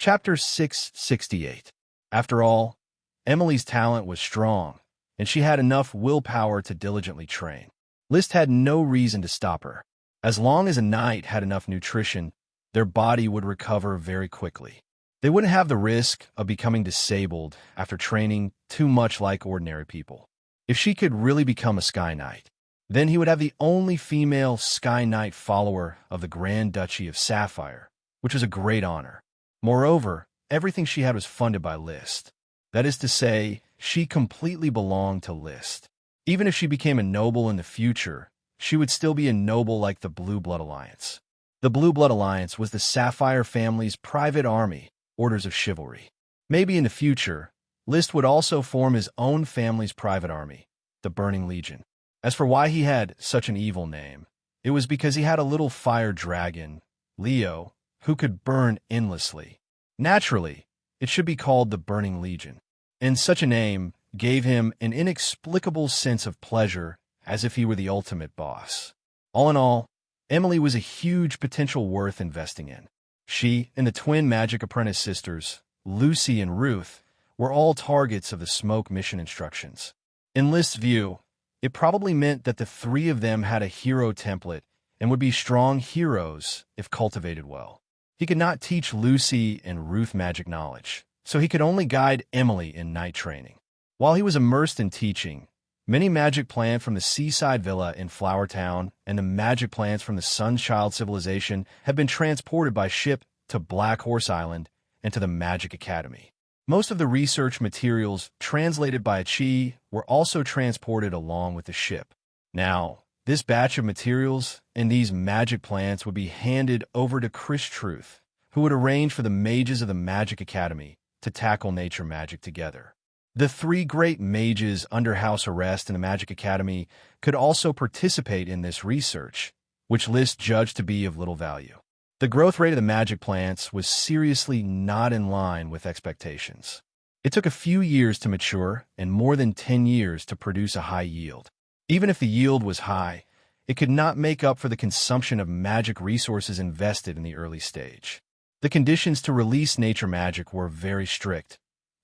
Chapter 668. After all, Emily's talent was strong, and she had enough willpower to diligently train. Liszt had no reason to stop her. As long as a knight had enough nutrition, their body would recover very quickly. They wouldn't have the risk of becoming disabled after training too much like ordinary people. If she could really become a Sky Knight, then he would have the only female Sky Knight follower of the Grand Duchy of Sapphire, which was a great honor. Moreover, everything she had was funded by Liszt. That is to say, she completely belonged to Liszt. Even if she became a noble in the future, she would still be a noble like the Blue Blood Alliance. The Blue Blood Alliance was the Sapphire family's private army, Orders of Chivalry. Maybe in the future, List would also form his own family's private army, the Burning Legion. As for why he had such an evil name, it was because he had a little fire dragon, Leo, who could burn endlessly. Naturally, it should be called the Burning Legion, and such a name gave him an inexplicable sense of pleasure, as if he were the ultimate boss. All in all, Emily was a huge potential worth investing in. She and the twin magic apprentice sisters, Lucy and Ruth, were all targets of the smoke mission instructions. In List's view, it probably meant that the three of them had a hero template and would be strong heroes if cultivated well. He could not teach Lucy and Ruth magic knowledge, so he could only guide Emily in night training. While he was immersed in teaching, many magic plants from the seaside villa in Flower Town and the magic plants from the Sunchild civilization have been transported by ship to Black Horse Island and to the Magic Academy. Most of the research materials translated by Chi were also transported along with the ship. Now, this batch of materials and these magic plants would be handed over to Chris Truth, who would arrange for the mages of the Magic Academy to tackle nature magic together. The three great mages under house arrest in the Magic Academy could also participate in this research, which List judged to be of little value. The growth rate of the magic plants was seriously not in line with expectations. It took a few years to mature and more than 10 years to produce a high yield. Even if the yield was high, it could not make up for the consumption of magic resources invested in the early stage. The conditions to release nature magic were very strict,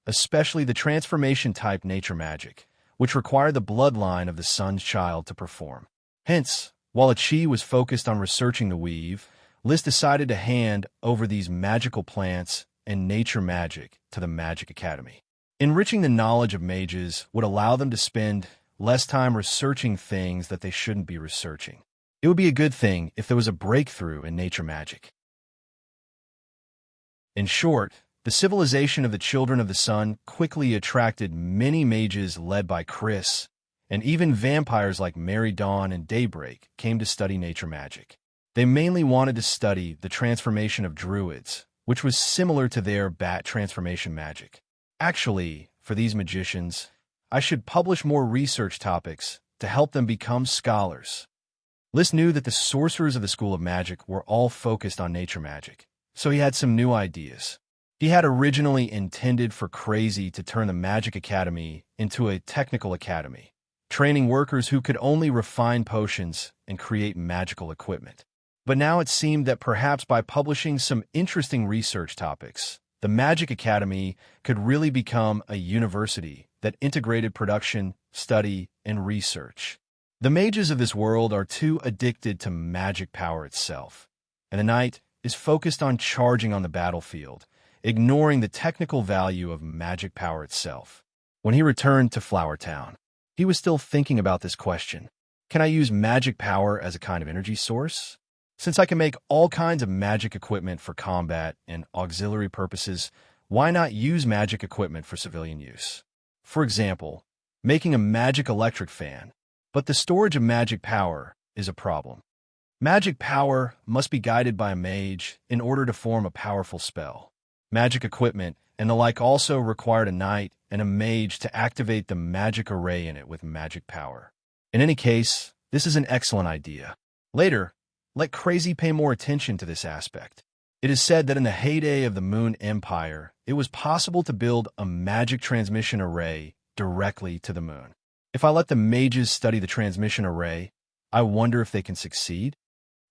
especially the transformation-type nature magic, which required the bloodline of the Sun's Child to perform. Hence, while Chi was focused on researching the weave, List decided to hand over these magical plants and nature magic to the Magic Academy. Enriching the knowledge of mages would allow them to spend less time researching things that they shouldn't be researching. It would be a good thing if there was a breakthrough in nature magic. In short, the civilization of the Children of the Sun quickly attracted many mages led by Chris, and even vampires like Mary Dawn and Daybreak came to study nature magic. They mainly wanted to study the transformation of druids, which was similar to their bat transformation magic. Actually, for these magicians, I should publish more research topics to help them become scholars. List knew that the sorcerers of the School of Magic were all focused on nature magic, so he had some new ideas. He had originally intended for Crazy to turn the Magic Academy into a technical academy, training workers who could only refine potions and create magical equipment. But now it seemed that perhaps by publishing some interesting research topics, the Magic Academy could really become a university that integrated production, study, and research. The mages of this world are too addicted to magic power itself, and the knight is focused on charging on the battlefield, ignoring the technical value of magic power itself. When he returned to Flower Town, he was still thinking about this question. Can I use magic power as a kind of energy source? Since I can make all kinds of magic equipment for combat and auxiliary purposes, why not use magic equipment for civilian use? For example, making a magic electric fan. But the storage of magic power is a problem. Magic power must be guided by a mage in order to form a powerful spell. Magic equipment and the like also required a knight and a mage to activate the magic array in it with magic power. In any case, this is an excellent idea. Later, let Crazy pay more attention to this aspect. It is said that in the heyday of the Moon Empire, it was possible to build a magic transmission array directly to the moon. If I let the mages study the transmission array, I wonder if they can succeed.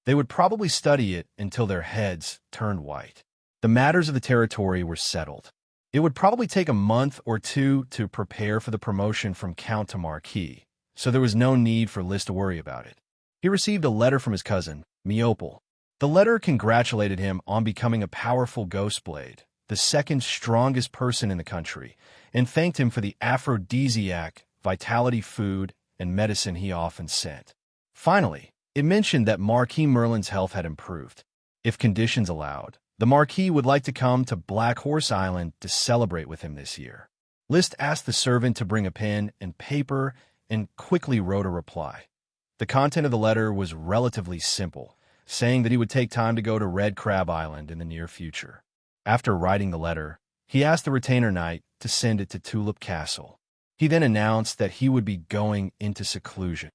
They would probably study it until their heads turned white. The matters of the territory were settled. It would probably take a month or two to prepare for the promotion from Count to Marquis, so there was no need for List to worry about it. He received a letter from his cousin, Meopal. The letter congratulated him on becoming a powerful ghost blade, the second strongest person in the country, and thanked him for the aphrodisiac, vitality food, and medicine he often sent. Finally, it mentioned that Marquis Merlin's health had improved. If conditions allowed, the Marquis would like to come to Black Horse Island to celebrate with him this year. List asked the servant to bring a pen and paper and quickly wrote a reply. The content of the letter was relatively simple, saying that he would take time to go to Red Crab Island in the near future. After writing the letter, he asked the retainer knight to send it to Tulip Castle. He then announced that he would be going into seclusion.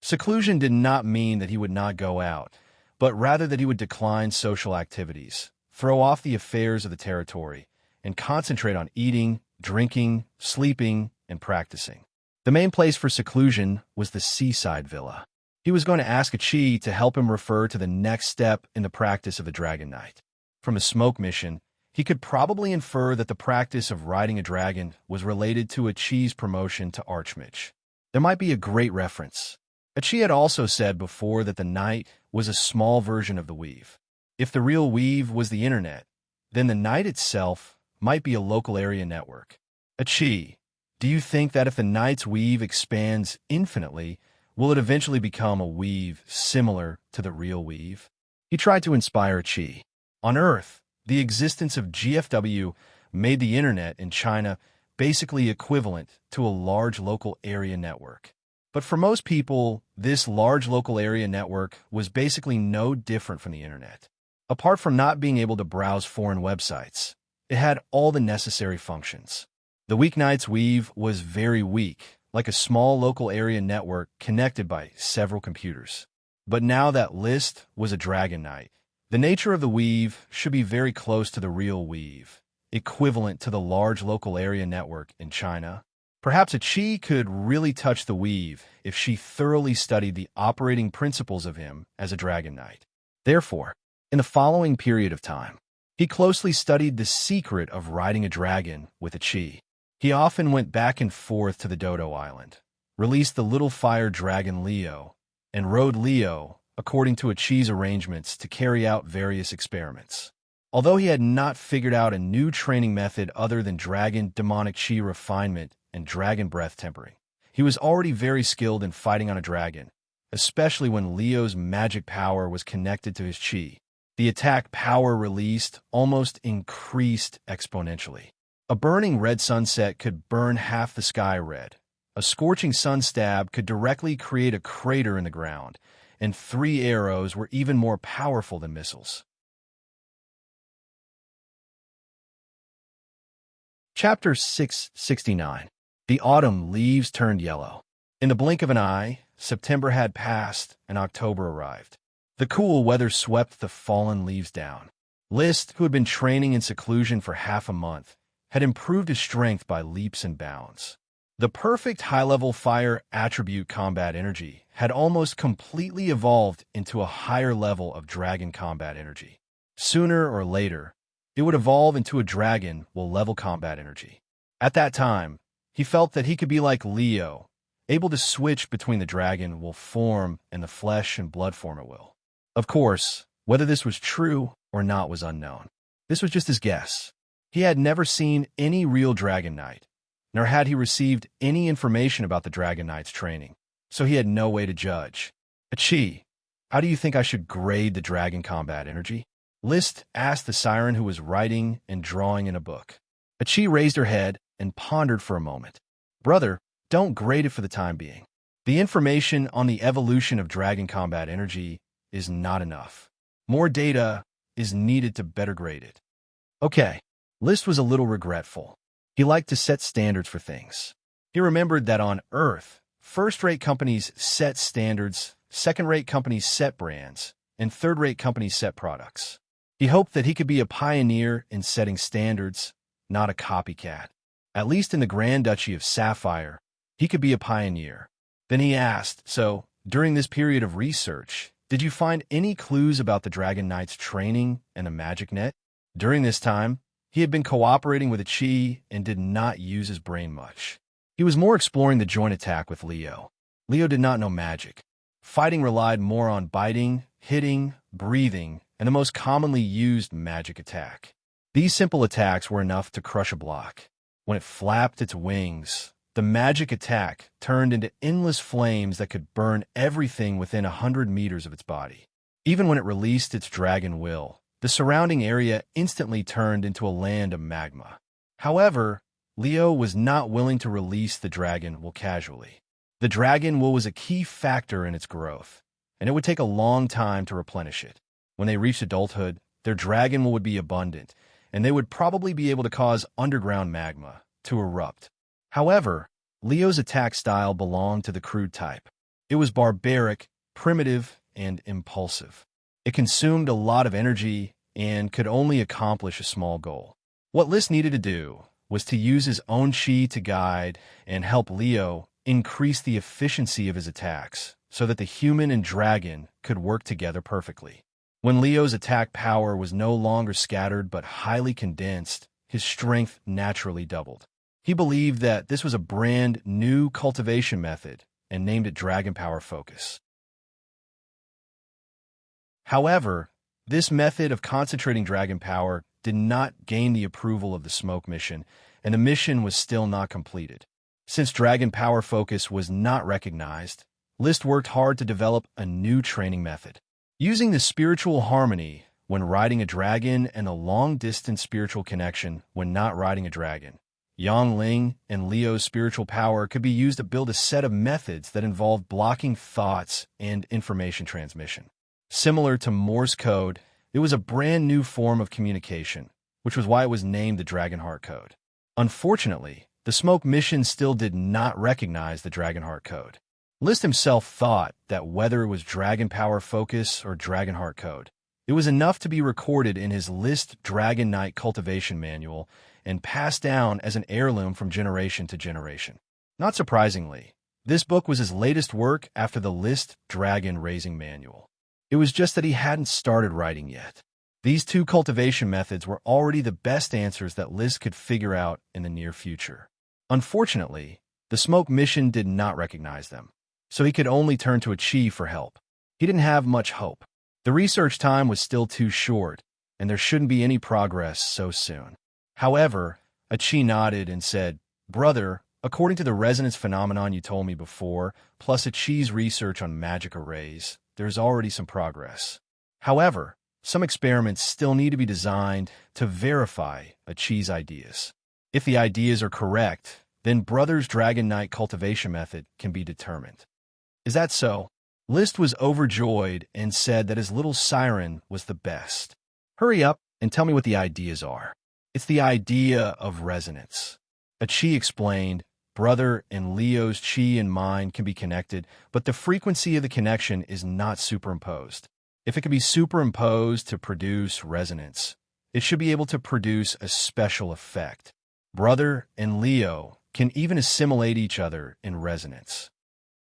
Seclusion did not mean that he would not go out, but rather that he would decline social activities, throw off the affairs of the territory, and concentrate on eating, drinking, sleeping, and practicing. The main place for seclusion was the seaside villa. He was going to ask a Qi to help him refer to the next step in the practice of the Dragon Knight. From a smoke mission, he could probably infer that the practice of riding a dragon was related to a Qi's promotion to Archmage. There might be a great reference. A Qi had also said before that the Knight was a small version of the Weave. If the real Weave was the internet, then the Knight itself might be a local area network. A Qi, do you think that if the Knight's Weave expands infinitely, will it eventually become a Weave similar to the real Weave? He tried to inspire a Qi. On Earth, the existence of GFW made the internet in China basically equivalent to a large local area network. But for most people, this large local area network was basically no different from the internet. Apart from not being able to browse foreign websites, it had all the necessary functions. The weak Knight's Weave was very weak, like a small local area network connected by several computers. But now that List was a Dragon Knight, the nature of the Weave should be very close to the real Weave, equivalent to the large local area network in China. Perhaps a Qi could really touch the Weave if she thoroughly studied the operating principles of him as a Dragon Knight. Therefore, in the following period of time, he closely studied the secret of riding a dragon with a Qi. He often went back and forth to the Dodo Island, released the little fire dragon Leo, and rode Leo according to a Qi's arrangements to carry out various experiments. Although he had not figured out a new training method other than dragon demonic Qi refinement and dragon breath tempering, he was already very skilled in fighting on a dragon, especially when Leo's magic power was connected to his Qi. The attack power released almost increased exponentially. A burning red sunset could burn half the sky red. A scorching sun stab could directly create a crater in the ground, and 3 arrows were even more powerful than missiles. Chapter 669. The autumn leaves turned yellow. In the blink of an eye, September had passed and October arrived. The cool weather swept the fallen leaves down. List, who had been training in seclusion for half a month, had improved his strength by leaps and bounds. The perfect high-level fire attribute combat energy had almost completely evolved into a higher level of dragon combat energy. Sooner or later, it would evolve into a dragon will level combat energy. At that time, he felt that he could be like Leo, able to switch between the dragon will form and the flesh and blood form at will. Of course, whether this was true or not was unknown. This was just his guess. He had never seen any real Dragon Knight, nor had he received any information about the Dragon Knight's training, so he had no way to judge. A Qi, how do you think I should grade the dragon combat energy? List asked the siren who was writing and drawing in a book. A Qi raised her head and pondered for a moment. Brother, don't grade it for the time being. The information on the evolution of dragon combat energy is not enough. More data is needed to better grade it. Okay. List was a little regretful. He liked to set standards for things. He remembered that on Earth, first-rate companies set standards, second-rate companies set brands, and third-rate companies set products. He hoped that he could be a pioneer in setting standards, not a copycat. At least in the Grand Duchy of Sapphire, he could be a pioneer. Then he asked, so, during this period of research, did you find any clues about the Dragon Knight's training and the magic net? During this time, he had been cooperating with a Qi and did not use his brain much. He was more exploring the joint attack with Leo. Leo did not know magic. Fighting relied more on biting, hitting, breathing, and the most commonly used magic attack. These simple attacks were enough to crush a block. When it flapped its wings, the magic attack turned into endless flames that could burn everything within 100 meters of its body. Even when it released its dragon will, the surrounding area instantly turned into a land of magma. However, Leo was not willing to release the dragon will casually. The dragon will was a key factor in its growth. and it would take a long time to replenish it. When they reached adulthood, their dragon would be abundant, and they would probably be able to cause underground magma to erupt. However, Leo's attack style belonged to the crude type. It was barbaric, primitive, and impulsive. It consumed a lot of energy and could only accomplish a small goal. What List needed to do was to use his own chi to guide and help Leo increase the efficiency of his attacks so that the human and dragon could work together perfectly. When Leo's attack power was no longer scattered but highly condensed, his strength naturally doubled. He believed that this was a brand new cultivation method and named it Dragon Power Focus. However, this method of concentrating dragon power did not gain the approval of the Smoke mission, and the mission was still not completed. Since Dragon Power Focus was not recognized, List worked hard to develop a new training method. Using the spiritual harmony when riding a dragon and a long-distance spiritual connection when not riding a dragon, Yang Ling and Leo's spiritual power could be used to build a set of methods that involved blocking thoughts and information transmission. Similar to Morse code, it was a brand new form of communication, which was why it was named the Dragonheart Code. Unfortunately, the Smoke mission still did not recognize the Dragonheart Code. List himself thought that whether it was Dragon Power Focus or Dragonheart Code, it was enough to be recorded in his List Dragon Knight Cultivation Manual and passed down as an heirloom from generation to generation. Not surprisingly, this book was his latest work after the List Dragon Raising Manual. It was just that he hadn't started writing yet. These two cultivation methods were already the best answers that List could figure out in the near future. Unfortunately, the Smoke mission did not recognize them, so he could only turn to a chi for help. He didn't have much hope. The research time was still too short, and there shouldn't be any progress so soon. However, a chi nodded and said, "Brother, according to the resonance phenomenon you told me before, plus a chi's research on magic arrays, there's already some progress. However, some experiments still need to be designed to verify a chi's ideas. If the ideas are correct, then Brother's Dragon Knight cultivation method can be determined." Is that so? List was overjoyed and said that his little siren was the best. "Hurry up and tell me what the ideas are." "It's the idea of resonance." A chi explained, "Brother and Leo's chi and mine can be connected, but the frequency of the connection is not superimposed. If it can be superimposed to produce resonance, it should be able to produce a special effect. Brother and Leo can even assimilate each other in resonance."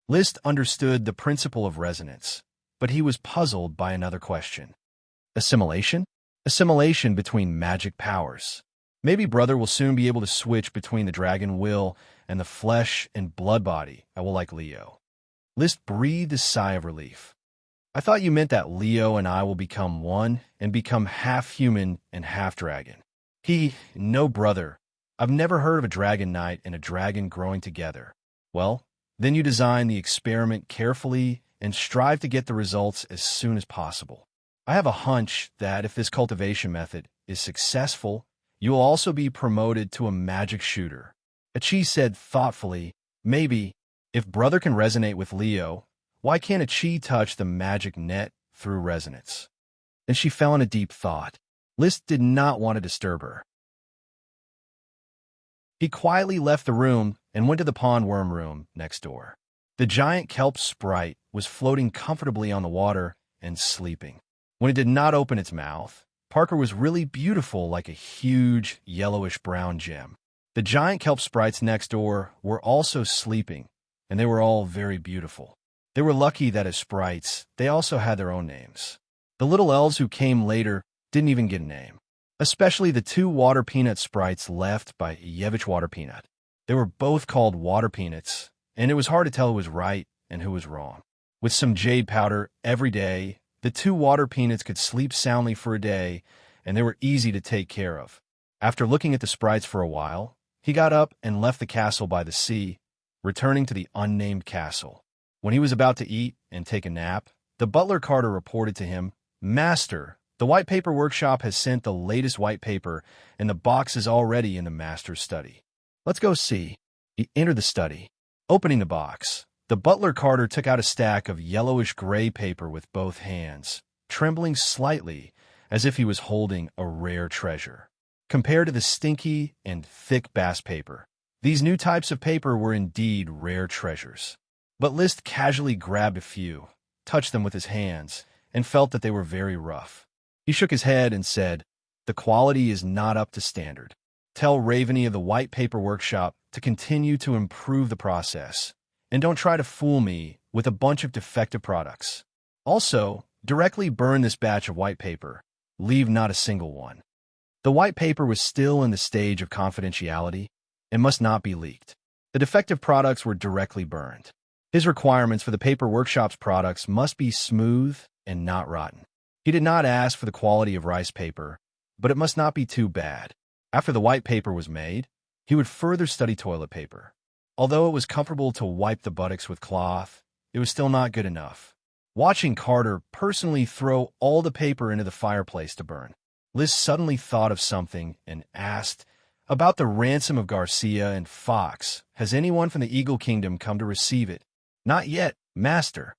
List understood the principle of resonance, but he was puzzled by another question. Assimilation? Assimilation between magic powers. Maybe Brother will soon be able to switch between the dragon will and the flesh and blood body I will like Leo. List breathed a sigh of relief. "I thought you meant that Leo and I will become one and become half human and half dragon." No, brother. I've never heard of a dragon knight and a dragon growing together." "Well, then you design the experiment carefully and strive to get the results as soon as possible. I have a hunch that if this cultivation method is successful, you will also be promoted to a magic shooter." Achi said thoughtfully, "Maybe, if Brother can resonate with Leo, why can't Achi touch the magic net through resonance?" Then she fell in a deep thought. List did not want to disturb her. He quietly left the room and went to the pond worm room next door. The giant kelp sprite was floating comfortably on the water and sleeping. When it did not open its mouth, Parker was really beautiful, like a huge yellowish-brown gem. The giant kelp sprites next door were also sleeping, and they were all very beautiful. They were lucky that as sprites, they also had their own names. The little elves who came later didn't even get a name, especially the two water peanut sprites left by Yevich Water Peanut. They were both called Water Peanuts, and it was hard to tell who was right and who was wrong. With some jade powder every day, the two Water Peanuts could sleep soundly for a day, and they were easy to take care of. After looking at the sprites for a while, he got up and left the castle by the sea, returning to the unnamed castle. When he was about to eat and take a nap, the butler Carter reported to him, "Master, the white paper workshop has sent the latest white paper, and the box is already in the master's study. Let's go see." He entered the study. Opening the box, The butler Carter took out a stack of yellowish-gray paper with both hands, trembling slightly as if he was holding a rare treasure. Compared to the stinky and thick bass paper, these new types of paper were indeed rare treasures. But List casually grabbed a few, touched them with his hands, and felt that they were very rough. He shook his head and said, "The quality is not up to standard. Tell Raveny of the White Paper Workshop to continue to improve the process, and don't try to fool me with a bunch of defective products. Also, directly burn this batch of white paper. Leave not a single one." The white paper was still in the stage of confidentiality and must not be leaked. The defective products were directly burned. His requirements for the Paper Workshop's products must be smooth and not rotten. He did not ask for the quality of rice paper, but it must not be too bad. After the white paper was made, he would further study toilet paper. Although it was comfortable to wipe the buttocks with cloth, it was still not good enough. Watching Carter personally throw all the paper into the fireplace to burn, Liz suddenly thought of something and asked, "About the ransom of Garcia and Fox, has anyone from the Eagle Kingdom come to receive it?" "Not yet, Master."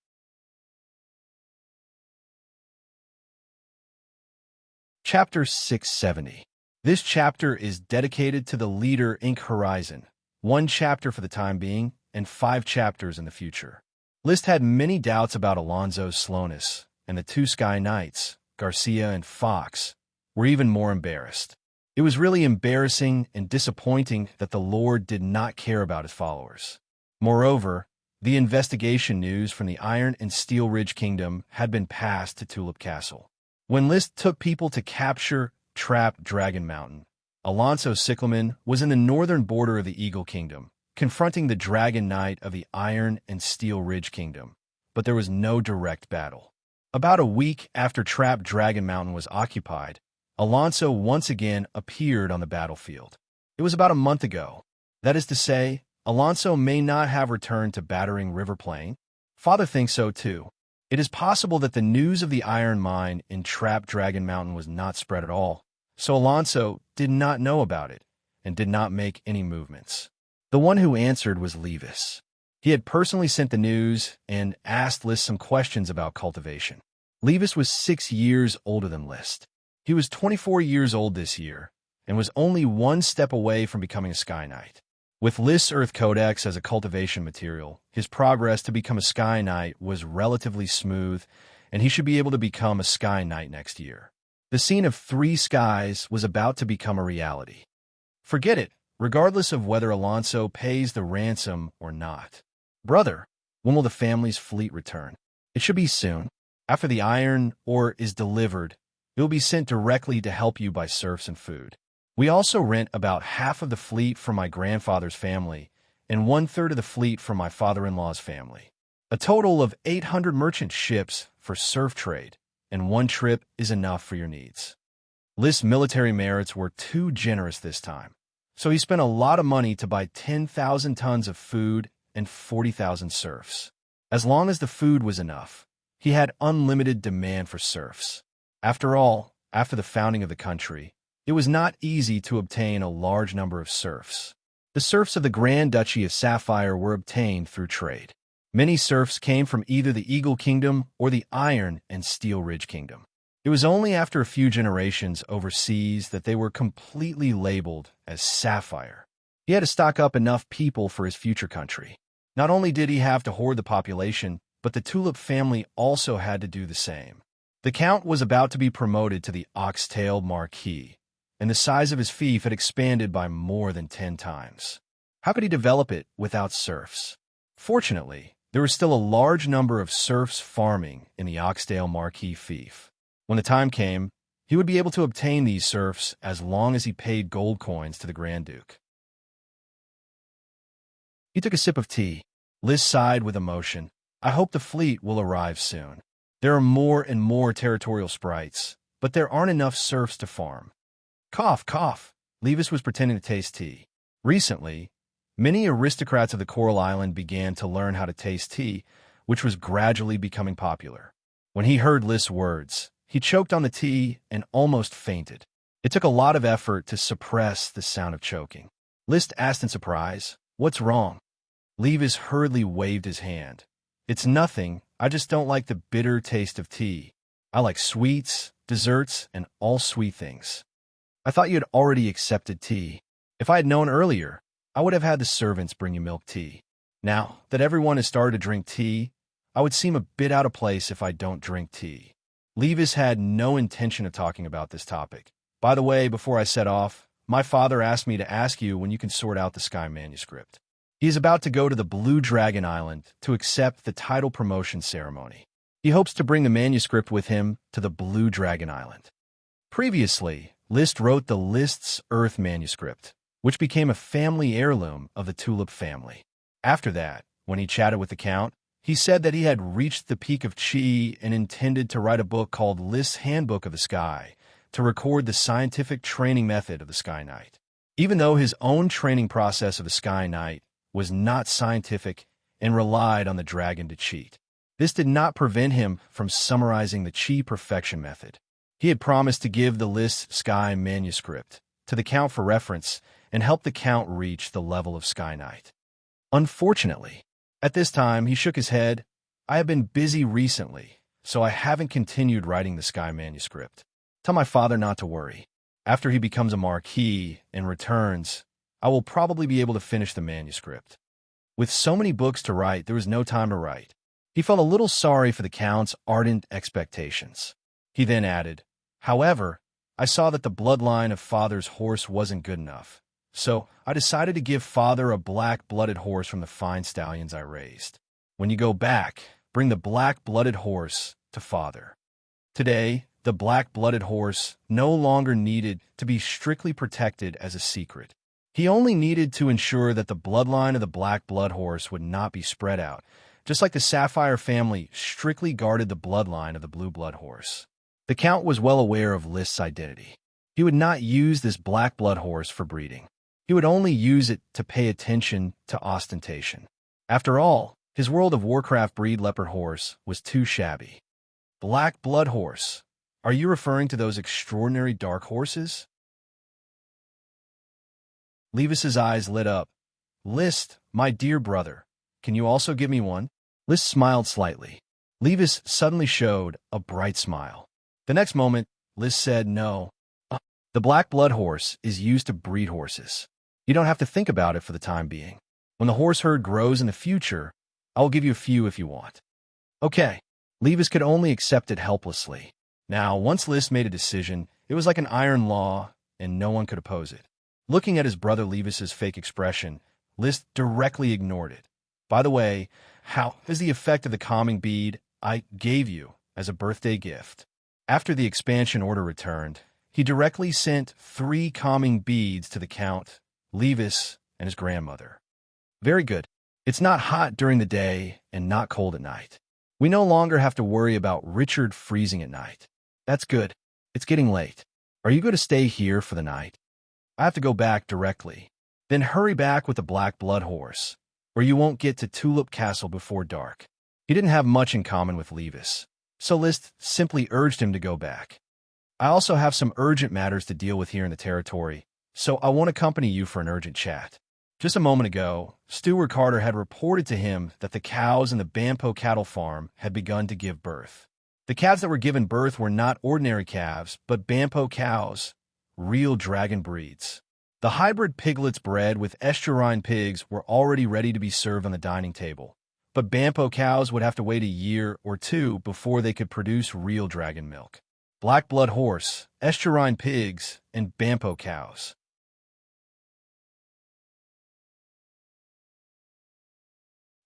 Chapter 670. This chapter is dedicated to the leader Ink Horizon, 1 chapter for the time being, and 5 chapters in the future. List had many doubts about Alonso's slowness, and the 2 Sky Knights, Garcia and Fox, were even more embarrassed. It was really embarrassing and disappointing that the Lord did not care about his followers. Moreover, the investigation news from the Iron and Steel Ridge Kingdom had been passed to Tulip Castle. When List took people to capture Trap Dragon Mountain, Alonso Cyclamen was in the northern border of the Eagle Kingdom, confronting the Dragon Knight of the Iron and Steel Ridge Kingdom, but there was no direct battle. About a week after Trap Dragon Mountain was occupied, Alonso once again appeared on the battlefield. It was about a month ago. That is to say, Alonso may not have returned to Battering River Plain. Father thinks so too. It is possible that the news of the iron mine in Trap Dragon Mountain was not spread at all, so Alonso did not know about it and did not make any movements. The one who answered was Levis. He had personally sent the news and asked List some questions about cultivation. Levis was 6 years older than List. He was 24 years old this year and was only 1 step away from becoming a Sky Knight. With List's Earth Codex as a cultivation material, his progress to become a Sky Knight was relatively smooth, and he should be able to become a Sky Knight next year. The scene of 3 skies was about to become a reality. Forget it, regardless of whether Alonso pays the ransom or not. "Brother, when will the family's fleet return?" "It should be soon. After the iron ore is delivered, it will be sent directly to help you by serfs and food. We also rent about half of the fleet from my grandfather's family and 1/3 of the fleet from my father-in-law's family. A total of 800 merchant ships for serf trade, and 1 trip is enough for your needs." List's military merits were too generous this time, so he spent a lot of money to buy 10,000 tons of food and 40,000 serfs. As long as the food was enough, he had unlimited demand for serfs. After all, after the founding of the country, it was not easy to obtain a large number of serfs. The serfs of the Grand Duchy of Sapphire were obtained through trade. Many serfs came from either the Eagle Kingdom or the Iron and Steel Ridge Kingdom. It was only after a few generations overseas that they were completely labeled as Sapphire. He had to stock up enough people for his future country. Not only did he have to hoard the population, but the Tulip family also had to do the same. The Count was about to be promoted to the Oxtail Marquis, and the size of his fief had expanded by more than 10 times. How could he develop it without serfs? Fortunately, there was still a large number of serfs farming in the Oxtail Marquis fief. When the time came, he would be able to obtain these serfs as long as he paid gold coins to the Grand Duke. He took a sip of tea. Liz sighed with emotion. "I hope the fleet will arrive soon. There are more and more territorial sprites, but there aren't enough serfs to farm." Cough, cough. Levis was pretending to taste tea. Recently, many aristocrats of the Coral Island began to learn how to taste tea, which was gradually becoming popular. When he heard List's words, he choked on the tea and almost fainted. It took a lot of effort to suppress the sound of choking. List asked in surprise, "What's wrong?" Levis hurriedly waved his hand. It's nothing, I just don't like the bitter taste of tea. I like sweets, desserts, and all sweet things. I thought you had already accepted tea. If I had known earlier, I would have had the servants bring you milk tea. Now that everyone has started to drink tea, I would seem a bit out of place if I don't drink tea. Levis had no intention of talking about this topic. By the way, before I set off, my father asked me to ask you when you can sort out the Sky manuscript. He is about to go to the Blue Dragon Island to accept the title promotion ceremony. He hopes to bring the manuscript with him to the Blue Dragon Island. Previously, Liszt wrote the Liszt's Earth manuscript, which became a family heirloom of the Tulip family. After that, when he chatted with the Count, he said that he had reached the peak of Qi and intended to write a book called Liszt's Handbook of the Sky to record the scientific training method of the Sky Knight. Even though his own training process of the Sky Knight was not scientific and relied on the dragon to cheat, this did not prevent him from summarizing the Qi perfection method. He had promised to give the Liszt Sky manuscript to the Count for reference and help the Count reach the level of Sky Knight. Unfortunately, at this time, he shook his head. I have been busy recently, so I haven't continued writing the Sky manuscript. Tell my father not to worry. After he becomes a marquis and returns, I will probably be able to finish the manuscript. With so many books to write, there was no time to write. He felt a little sorry for the Count's ardent expectations. He then added, however, I saw that the bloodline of Father's horse wasn't good enough, so I decided to give Father a black-blooded horse from the fine stallions I raised. When you go back, bring the black-blooded horse to Father. Today, the black-blooded horse no longer needed to be strictly protected as a secret. He only needed to ensure that the bloodline of the black blood horse would not be spread out, just like the Sapphire family strictly guarded the bloodline of the blue blood horse. The Count was well aware of Liszt's identity. He would not use this black blood horse for breeding. He would only use it to pay attention to ostentation. After all, his World of Warcraft breed leopard horse was too shabby. Black blood horse. Are you referring to those extraordinary dark horses? Levis's eyes lit up. Liszt, my dear brother, can you also give me one? Liszt smiled slightly. Levis suddenly showed a bright smile. The next moment, Liszt said no. The black blood horse is used to breed horses. You don't have to think about it for the time being. When the horse herd grows in the future, I will give you a few if you want. Okay. Levis could only accept it helplessly. Now, once Liszt made a decision, it was like an iron law, and no one could oppose it. Looking at his brother Levis's fake expression, Liszt directly ignored it. By the way, how is the effect of the calming bead I gave you as a birthday gift? After the expansion order returned, he directly sent 3 calming beads to the Count, Levis, and his grandmother. Very good. It's not hot during the day and not cold at night. We no longer have to worry about Richard freezing at night. That's good. It's getting late. Are you going to stay here for the night? I have to go back directly. Then hurry back with the black blood horse, or you won't get to Tulip Castle before dark. He didn't have much in common with Levis, so Liszt simply urged him to go back. I also have some urgent matters to deal with here in the territory, so I won't accompany you for an urgent chat. Just a moment ago, Steward Carter had reported to him that the cows in the Bampo cattle farm had begun to give birth. The calves that were given birth were not ordinary calves, but Bampo cows, real dragon breeds. The hybrid piglets bred with estuarine pigs were already ready to be served on the dining table, but Bampo cows would have to wait a year or 2 before they could produce real dragon milk. Black blood horse, estuarine pigs, and Bampo cows.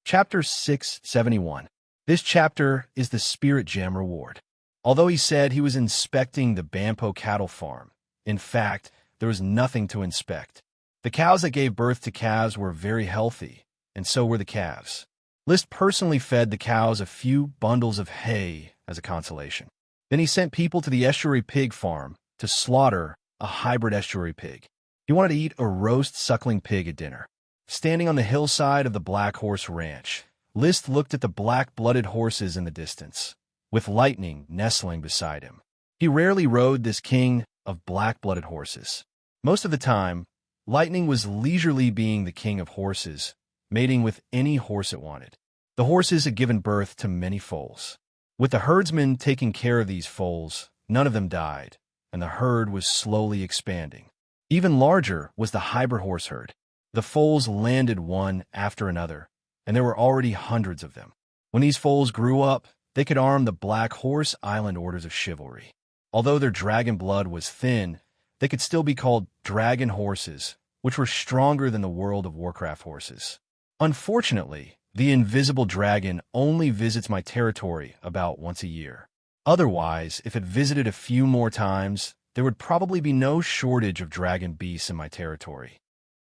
Chapter 671. This chapter is the Spirit Gem reward. Although he said he was inspecting the Bampo cattle farm, in fact, there was nothing to inspect. The cows that gave birth to calves were very healthy, and so were the calves. Liszt personally fed the cows a few bundles of hay as a consolation. Then he sent people to the estuary pig farm to slaughter a hybrid estuary pig. He wanted to eat a roast suckling pig at dinner. Standing on the hillside of the Black Horse Ranch, Liszt looked at the black-blooded horses in the distance, with Lightning nestling beside him. He rarely rode this king of black-blooded horses. Most of the time, Lightning was leisurely being the king of horses, mating with any horse it wanted. The horses had given birth to many foals. With the herdsman taking care of these foals, none of them died, and the herd was slowly expanding. Even larger was the hybrid horse herd. The foals landed one after another, and there were already hundreds of them. When these foals grew up, they could arm the Black Horse Island orders of chivalry. Although their dragon blood was thin, they could still be called dragon horses, which were stronger than the World of Warcraft horses. Unfortunately, the invisible dragon only visits my territory about once a year. Otherwise, if it visited a few more times, there would probably be no shortage of dragon beasts in my territory.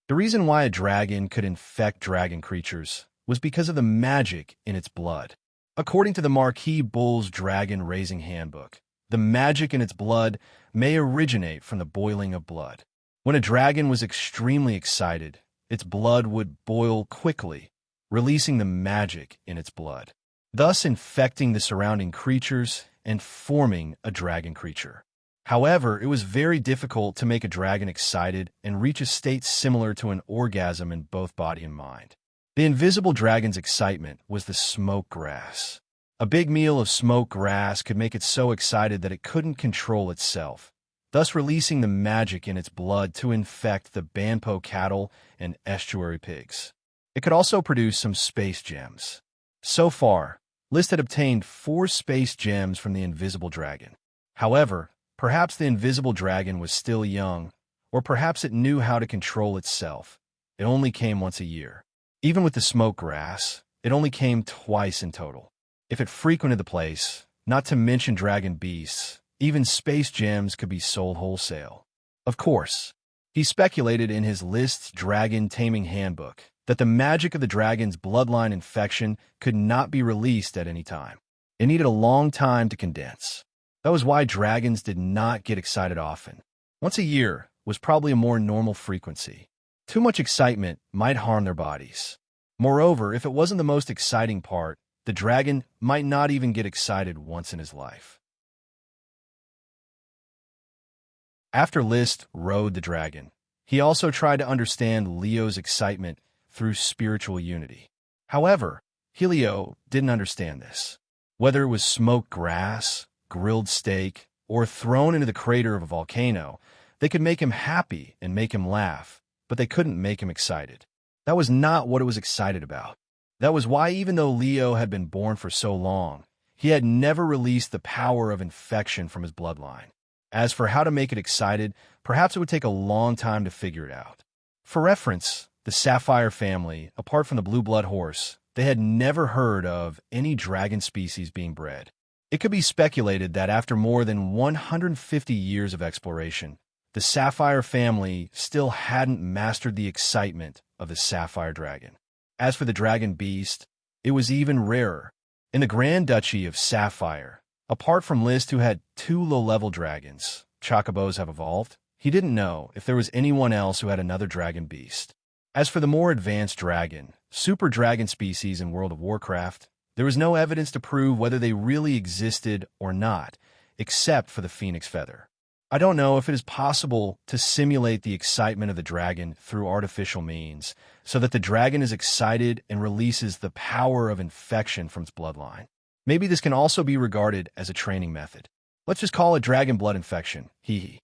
The reason why a dragon could infect dragon creatures was because of the magic in its blood. According to the Marquis Bull's Dragon Raising Handbook, the magic in its blood may originate from the boiling of blood. When a dragon was extremely excited, its blood would boil quickly, releasing the magic in its blood, thus infecting the surrounding creatures and forming a dragon creature. However, it was very difficult to make a dragon excited and reach a state similar to an orgasm in both body and mind. The invisible dragon's excitement was the smoke grass. A big meal of smoke grass could make it so excited that it couldn't control itself, thus releasing the magic in its blood to infect the Banpo cattle and estuary pigs. It could also produce some space gems. So far, List had obtained 4 space gems from the invisible dragon. However, perhaps the invisible dragon was still young, or perhaps it knew how to control itself. It only came once a year. Even with the smoke grass, it only came twice in total. If it frequented the place, not to mention dragon beasts, even space gems could be sold wholesale. Of course, he speculated in his List's Dragon Taming Handbook that the magic of the dragon's bloodline infection could not be released at any time. It needed a long time to condense. That was why dragons did not get excited often. Once a year was probably a more normal frequency. Too much excitement might harm their bodies. Moreover, if it wasn't the most exciting part, the dragon might not even get excited once in his life. After List rode the dragon, he also tried to understand Leo's excitement through spiritual unity. However, Helio didn't understand this. Whether it was smoked grass, grilled steak, or thrown into the crater of a volcano, they could make him happy and make him laugh, but they couldn't make him excited. That was not what it was excited about. That was why, even though Leo had been born for so long, he had never released the power of infection from his bloodline. As for how to make it excited, perhaps it would take a long time to figure it out. For reference, the Sapphire family, apart from the blue blood horse, they had never heard of any dragon species being bred. It could be speculated that after more than 150 years of exploration, the Sapphire family still hadn't mastered the excitement of the Sapphire dragon. As for the dragon beast, it was even rarer. In the Grand Duchy of Sapphire, apart from List, who had 2 low-level dragons, chocobos have evolved, he didn't know if there was anyone else who had another dragon beast. As for the more advanced dragon, super dragon species in World of Warcraft, there was no evidence to prove whether they really existed or not, except for the phoenix feather. I don't know if it is possible to simulate the excitement of the dragon through artificial means, so that the dragon is excited and releases the power of infection from its bloodline. Maybe this can also be regarded as a training method. Let's just call it dragon blood infection, hee.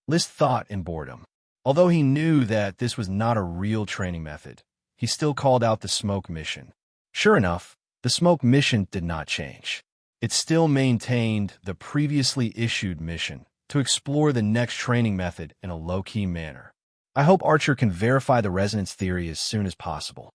List thought in boredom. Although he knew that this was not a real training method, he still called out the smoke mission. Sure enough, the smoke mission did not change. It still maintained the previously issued mission to explore the next training method in a low-key manner. I hope Archer can verify the resonance theory as soon as possible.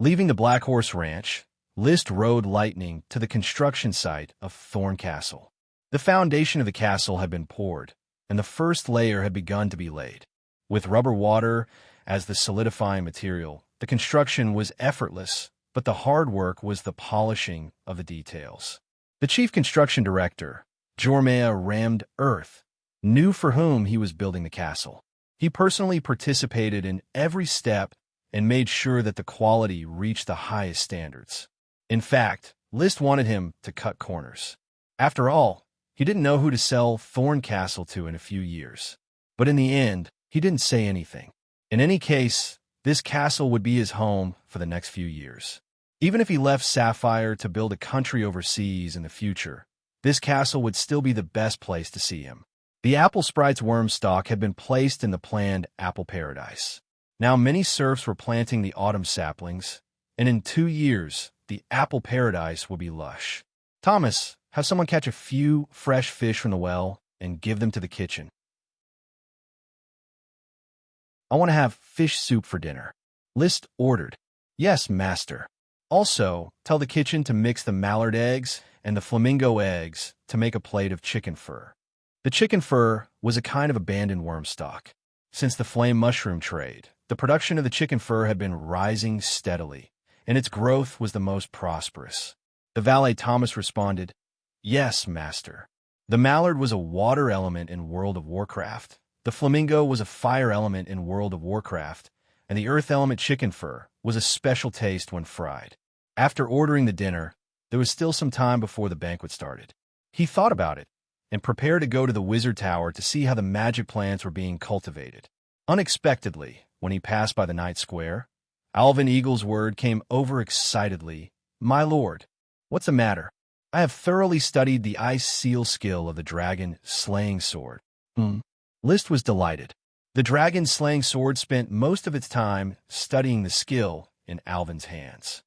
Leaving the Black Horse Ranch, List rode Lightning to the construction site of Thorn Castle. The foundation of the castle had been poured, and the first layer had begun to be laid. With rubber water as the solidifying material, the construction was effortless, but the hard work was the polishing of the details. The chief construction director, Jormea rammed earth, knew for whom he was building the castle. He personally participated in every step and made sure that the quality reached the highest standards. In fact, List wanted him to cut corners. After all, he didn't know who to sell Thorn Castle to in a few years. But in the end, he didn't say anything. In any case, this castle would be his home for the next few years. Even if he left Sapphire to build a country overseas in the future, this castle would still be the best place to see him. The apple sprite's worm stalk had been placed in the planned apple paradise. Now many serfs were planting the autumn saplings, and in 2 years, the apple paradise will be lush. Thomas, have someone catch a few fresh fish from the well and give them to the kitchen. I want to have fish soup for dinner. List ordered. Yes, master. Also, tell the kitchen to mix the mallard eggs and the flamingo eggs to make a plate of chicken fur. The chicken fur was a kind of abandoned worm stalk. Since the flame mushroom trade, the production of the chicken fur had been rising steadily, and its growth was the most prosperous. The valet Thomas responded, Yes, master. The mallard was a water element in World of Warcraft. The flamingo was a fire element in World of Warcraft, and the earth element chicken fur was a special taste when fried. After ordering the dinner, there was still some time before the banquet started. He thought about it and prepared to go to the wizard tower to see how the magic plants were being cultivated. Unexpectedly, when he passed by the night square, Alvin Eagle's word came overexcitedly, My lord, what's the matter? I have thoroughly studied the ice seal skill of the dragon slaying sword. List was delighted. The dragon slaying sword spent most of its time studying the skill in Alvin's hands.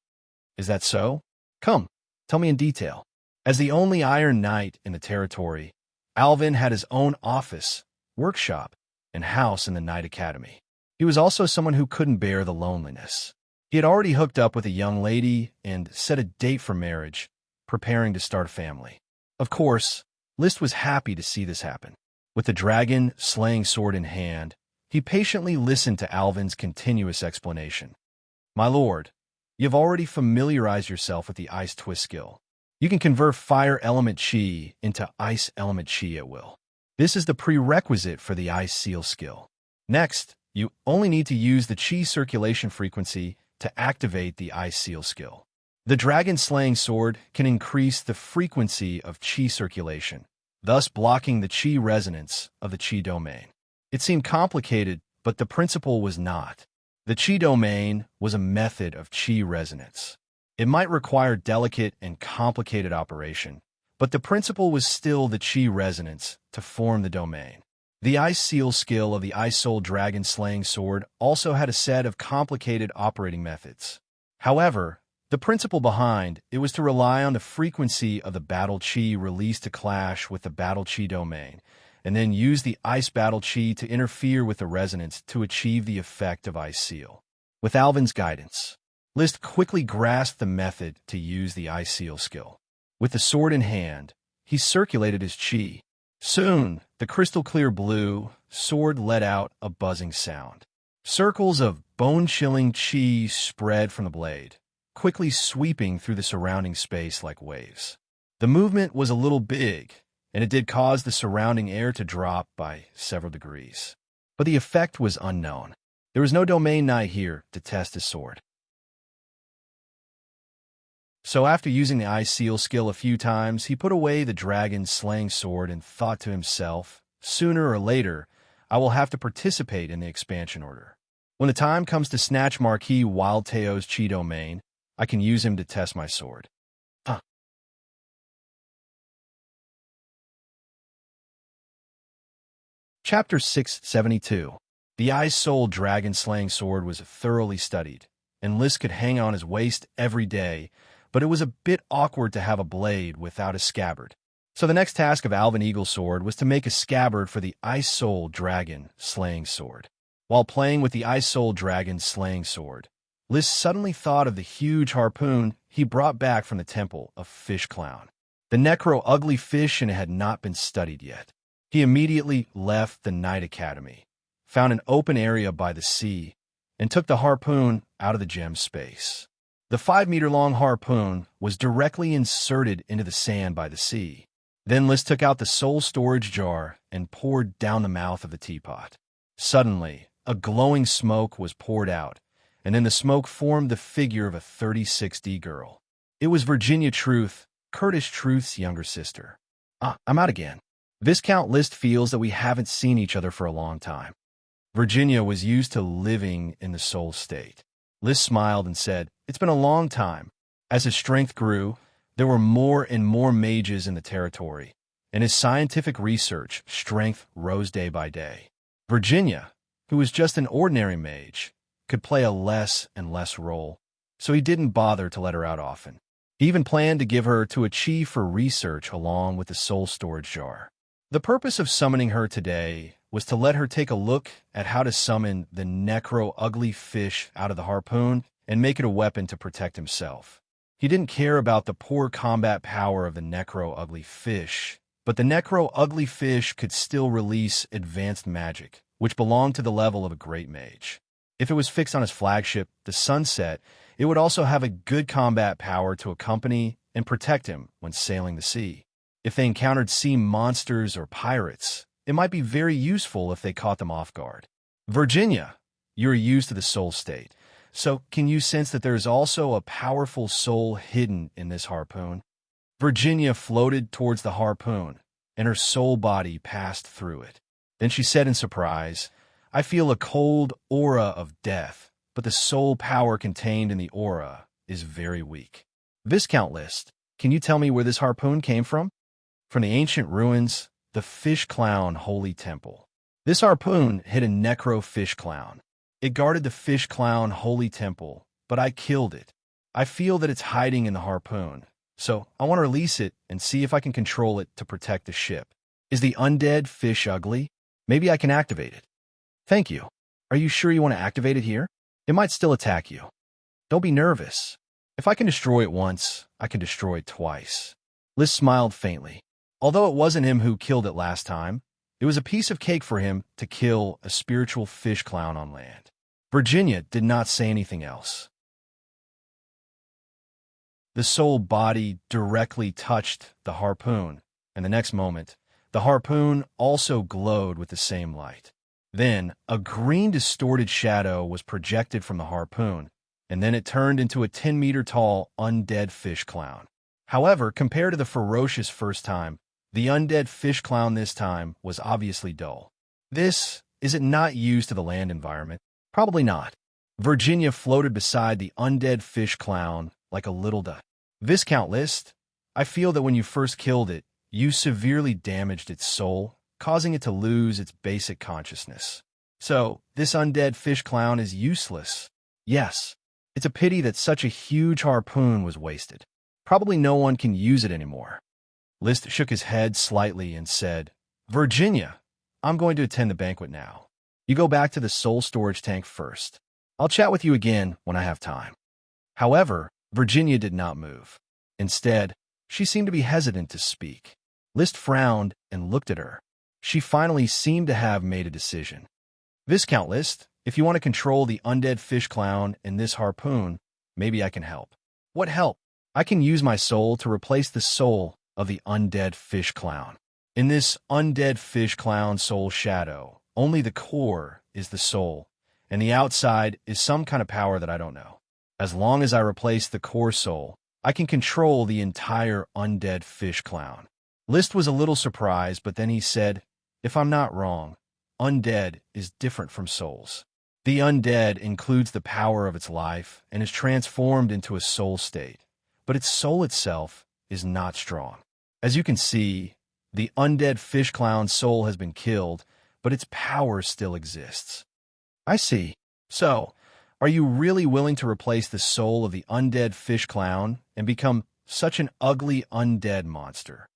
Is that so? Come, tell me in detail. As the only Iron Knight in the territory, Alvin had his own office, workshop, and house in the Knight Academy. He was also someone who couldn't bear the loneliness. He had already hooked up with a young lady and set a date for marriage, preparing to start a family. Of course, List was happy to see this happen. With the dragon slaying sword in hand, he patiently listened to Alvin's continuous explanation. My lord, you have already familiarized yourself with the ice twist skill. You can convert fire element chi into ice element chi at will. This is the prerequisite for the ice seal skill. Next, you only need to use the chi circulation frequency to activate the ice seal skill. The dragon slaying sword can increase the frequency of chi circulation, thus blocking the chi resonance of the chi domain. It seemed complicated, but the principle was not. The chi domain was a method of chi resonance. It might require delicate and complicated operation, but the principle was still the chi resonance to form the domain. The ice seal skill of the Ice Soul Dragon Slaying Sword also had a set of complicated operating methods. However, the principle behind it was to rely on the frequency of the battle chi released to clash with the battle chi domain, and then use the ice battle chi to interfere with the resonance to achieve the effect of ice seal. With Alvin's guidance, List quickly grasped the method to use the ice seal skill. With the sword in hand, he circulated his chi. Soon, the crystal-clear blue sword let out a buzzing sound. Circles of bone-chilling chi spread from the blade, quickly sweeping through the surrounding space like waves. The movement was a little big, and it did cause the surrounding air to drop by several degrees. But the effect was unknown. There was no domain knight here to test his sword. So after using the ice seal skill a few times, he put away the dragon's slaying sword and thought to himself, sooner or later, I will have to participate in the expansion order. When the time comes to snatch Marquis Wild Teo's chi domain, I can use him to test my sword. Chapter 672. The Ice Soul Dragon Slaying Sword was thoroughly studied, and List could hang on his waist every day, but it was a bit awkward to have a blade without a scabbard. So the next task of Alvin Eagle's sword was to make a scabbard for the Ice Soul Dragon Slaying Sword. While playing with the Ice Soul Dragon Slaying Sword, List suddenly thought of the huge harpoon he brought back from the temple of Fish Clown. The necro-ugly fish and it had not been studied yet. He immediately left the Knight Academy, found an open area by the sea, and took the harpoon out of the gem space. The 5-meter-long harpoon was directly inserted into the sand by the sea. Then List took out the soul storage jar and poured down the mouth of the teapot. Suddenly, a glowing smoke was poured out, and in the smoke formed the figure of a 36D girl. It was Virginia Truth, Curtis Truth's younger sister. I'm out again. Viscount List feels that we haven't seen each other for a long time. Virginia was used to living in the soul state. Liz smiled and said, "It's been a long time." As his strength grew, there were more and more mages in the territory, and his scientific research strength rose day by day. Virginia, who was just an ordinary mage, could play a less and less role, so he didn't bother to let her out often. He even planned to give her to a chief for research along with the soul storage jar. The purpose of summoning her today was to let her take a look at how to summon the necro-ugly fish out of the harpoon and make it a weapon to protect himself. He didn't care about the poor combat power of the necro-ugly fish, but the necro-ugly fish could still release advanced magic, which belonged to the level of a great mage. If it was fixed on his flagship, the Sunset, it would also have a good combat power to accompany and protect him when sailing the sea. If they encountered sea monsters or pirates, it might be very useful if they caught them off guard. Virginia, you're used to the soul state, so can you sense that there is also a powerful soul hidden in this harpoon? Virginia floated towards the harpoon, and her soul body passed through it. Then she said in surprise, "I feel a cold aura of death, but the soul power contained in the aura is very weak." Viscount List, can you tell me where this harpoon came from? From the ancient ruins, the Fish Clown Holy Temple. This harpoon hid a necro fish clown. It guarded the Fish Clown Holy Temple, but I killed it. I feel that it's hiding in the harpoon, so I want to release it and see if I can control it to protect the ship. Is the undead fish ugly? Maybe I can activate it. Thank you. Are you sure you want to activate it here? It might still attack you. Don't be nervous. If I can destroy it once, I can destroy it twice. Liz smiled faintly. Although it wasn't him who killed it last time, it was a piece of cake for him to kill a spiritual fish clown on land. Virginia did not say anything else. The soul body directly touched the harpoon, and the next moment, the harpoon also glowed with the same light. Then, a green distorted shadow was projected from the harpoon, and then it turned into a 10-meter-tall undead fish clown. However, compared to the ferocious first time, the undead fish clown this time was obviously dull. Is it not used to the land environment? Probably not. Virginia floated beside the undead fish clown like a little duck. Viscount List, I feel that when you first killed it, you severely damaged its soul, causing it to lose its basic consciousness. So, this undead fish clown is useless. Yes, it's a pity that such a huge harpoon was wasted. Probably no one can use it anymore. List shook his head slightly and said, "Virginia, I'm going to attend the banquet now. You go back to the soul storage tank first. I'll chat with you again when I have time." However, Virginia did not move. Instead, she seemed to be hesitant to speak. List frowned and looked at her. She finally seemed to have made a decision. "Viscount List, if you want to control the undead fish clown and this harpoon, maybe I can help." "What help?" "I can use my soul to replace the soul of the undead fish clown. In this undead fish clown soul shadow, only the core is the soul, and the outside is some kind of power that I don't know. As long as I replace the core soul, I can control the entire undead fish clown." List was a little surprised, but then he said, "If I'm not wrong, undead is different from souls. The undead includes the power of its life and is transformed into a soul state, but its soul itself is not strong. As you can see, the undead fish clown's soul has been killed, but its power still exists." "I see. So, are you really willing to replace the soul of the undead fish clown and become such an ugly undead monster?"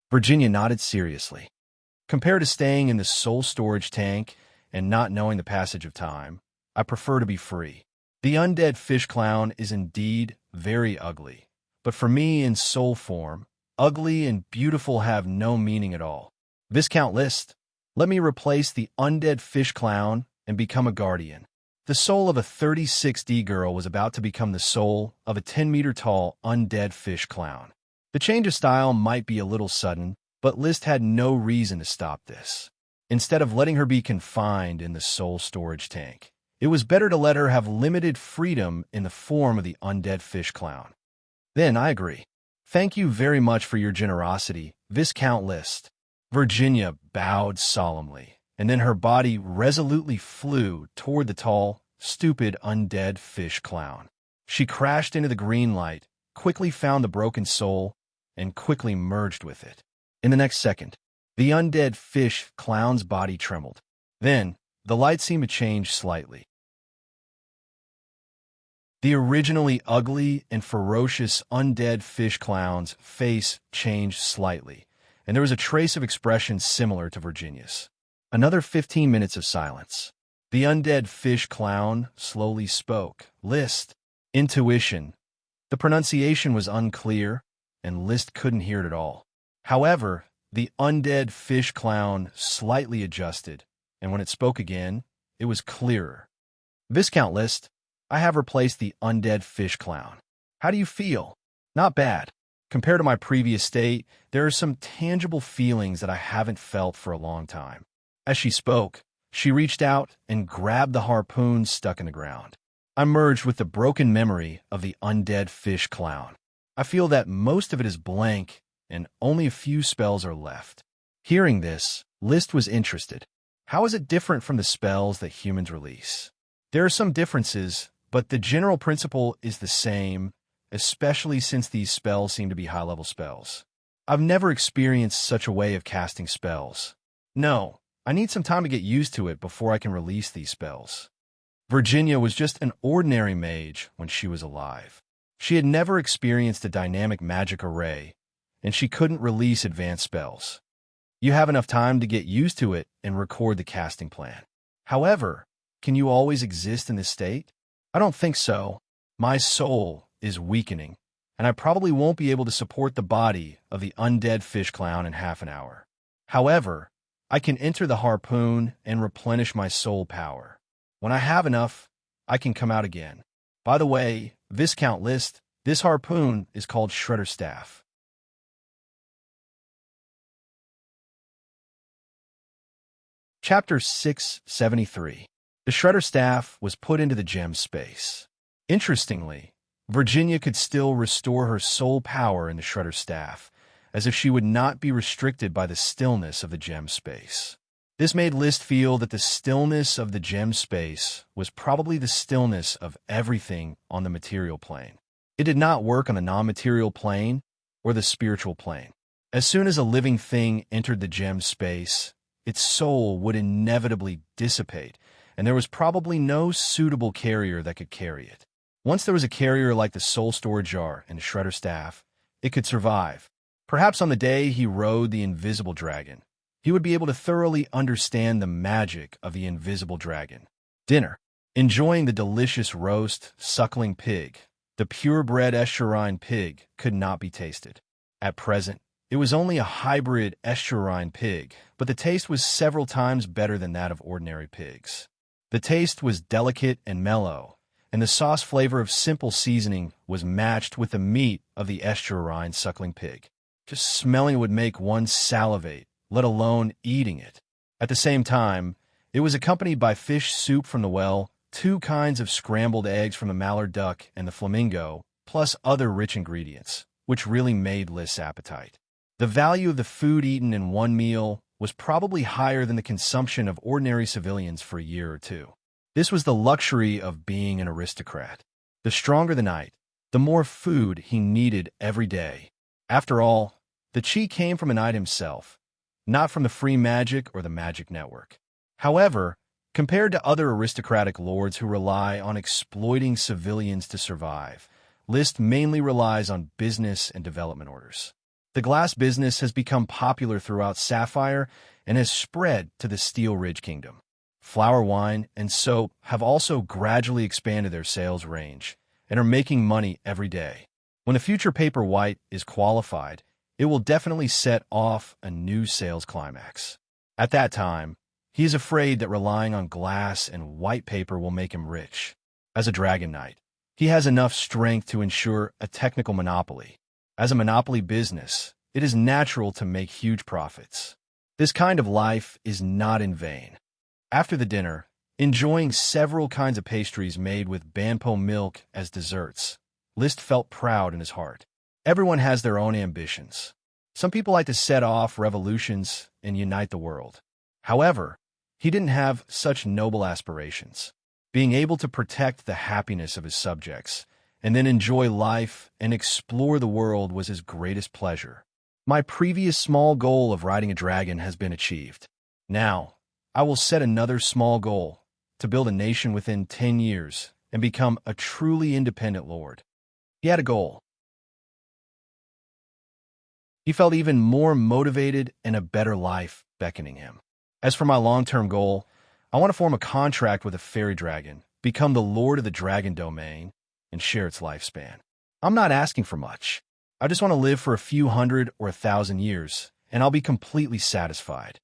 Virginia nodded seriously. "Compared to staying in the soul storage tank and not knowing the passage of time, I prefer to be free. The undead fish clown is indeed very ugly, but for me in soul form, ugly and beautiful have no meaning at all. Viscount List, let me replace the undead fish clown and become a guardian." The soul of a 36D girl was about to become the soul of a 10-meter-tall undead fish clown. The change of style might be a little sudden, but List had no reason to stop this. Instead of letting her be confined in the soul storage tank, it was better to let her have limited freedom in the form of the undead fish clown. "Then I agree. Thank you very much for your generosity, Viscount List." Virginia bowed solemnly, and then her body resolutely flew toward the tall, stupid, undead fish clown. She crashed into the green light, quickly found the broken soul, and quickly merged with it. In the next second, the undead fish clown's body trembled. Then, the light seemed to change slightly. The originally ugly and ferocious undead fish clown's face changed slightly, and there was a trace of expression similar to Virginia's. Another 15 minutes of silence. The undead fish clown slowly spoke. List. Intuition. The pronunciation was unclear, and List couldn't hear it at all. However, the undead fish clown slightly adjusted, and when it spoke again, it was clearer. Viscount List, I have replaced the undead fish clown. How do you feel? Not bad. Compared to my previous state, there are some tangible feelings that I haven't felt for a long time. As she spoke, she reached out and grabbed the harpoon stuck in the ground. I merged with the broken memory of the undead fish clown. I feel that most of it is blank and only a few spells are left. Hearing this, List was interested. How is it different from the spells that humans release? There are some differences, but the general principle is the same, especially since these spells seem to be high-level spells. I've never experienced such a way of casting spells. No, I need some time to get used to it before I can release these spells. Virginia was just an ordinary mage when she was alive. She had never experienced a dynamic magic array, and she couldn't release advanced spells. You have enough time to get used to it and record the casting plan. However, can you always exist in this state? I don't think so. My soul is weakening, and I probably won't be able to support the body of the undead fish clown in half an hour. However, I can enter the harpoon and replenish my soul power. When I have enough, I can come out again. By the way, Viscount List, this harpoon is called Shredder Staff. Chapter 673. The Shredder Staff was put into the gem space. Interestingly, Virginia could still restore her soul power in the Shredder Staff, as if she would not be restricted by the stillness of the gem space. This made List feel that the stillness of the gem space was probably the stillness of everything on the material plane. It did not work on the non-material plane or the spiritual plane. As soon as a living thing entered the gem space, its soul would inevitably dissipate, and there was probably no suitable carrier that could carry it. Once there was a carrier like the soul storage jar and the Shredder Staff, it could survive. Perhaps on the day he rode the invisible dragon, he would be able to thoroughly understand the magic of the invisible dragon. Dinner. Enjoying the delicious roast, suckling pig, the purebred estuarine pig could not be tasted. At present, it was only a hybrid estuarine pig, but the taste was several times better than that of ordinary pigs. The taste was delicate and mellow, and the sauce flavor of simple seasoning was matched with the meat of the estuarine suckling pig. Just smelling it would make one salivate, let alone eating it. At the same time, it was accompanied by fish soup from the well, 2 kinds of scrambled eggs from the mallard duck and the flamingo, plus other rich ingredients, which really made List's appetite. The value of the food eaten in one meal was probably higher than the consumption of ordinary civilians for a year or two. This was the luxury of being an aristocrat. The stronger the knight, the more food he needed every day. After all, the chi came from a knight himself, not from the free magic or the magic network. However, compared to other aristocratic lords who rely on exploiting civilians to survive, List mainly relies on business and development orders. The glass business has become popular throughout Sapphire and has spread to the Steel Ridge Kingdom. Flour, wine, and soap have also gradually expanded their sales range and are making money every day. When the future paper white is qualified, it will definitely set off a new sales climax. At that time, he is afraid that relying on glass and white paper will make him rich. As a Dragon Knight, he has enough strength to ensure a technical monopoly. As a monopoly business, it is natural to make huge profits. This kind of life is not in vain. After the dinner, enjoying several kinds of pastries made with banpo milk as desserts, List felt proud in his heart. Everyone has their own ambitions. Some people like to set off revolutions and unite the world. However, He didn't have such noble aspirations. Being able to protect the happiness of his subjects, and then enjoy life and explore the world was his greatest pleasure. My previous small goal of riding a dragon has been achieved. Now, I will set another small goal, to build a nation within 10 years and become a truly independent lord. He had a goal. He felt even more motivated and a better life beckoning him. As for my long-term goal, I want to form a contract with a fairy dragon, become the lord of the dragon domain, and share its lifespan. I'm not asking for much. I just want to live for a few hundred or 1,000 years, and I'll be completely satisfied.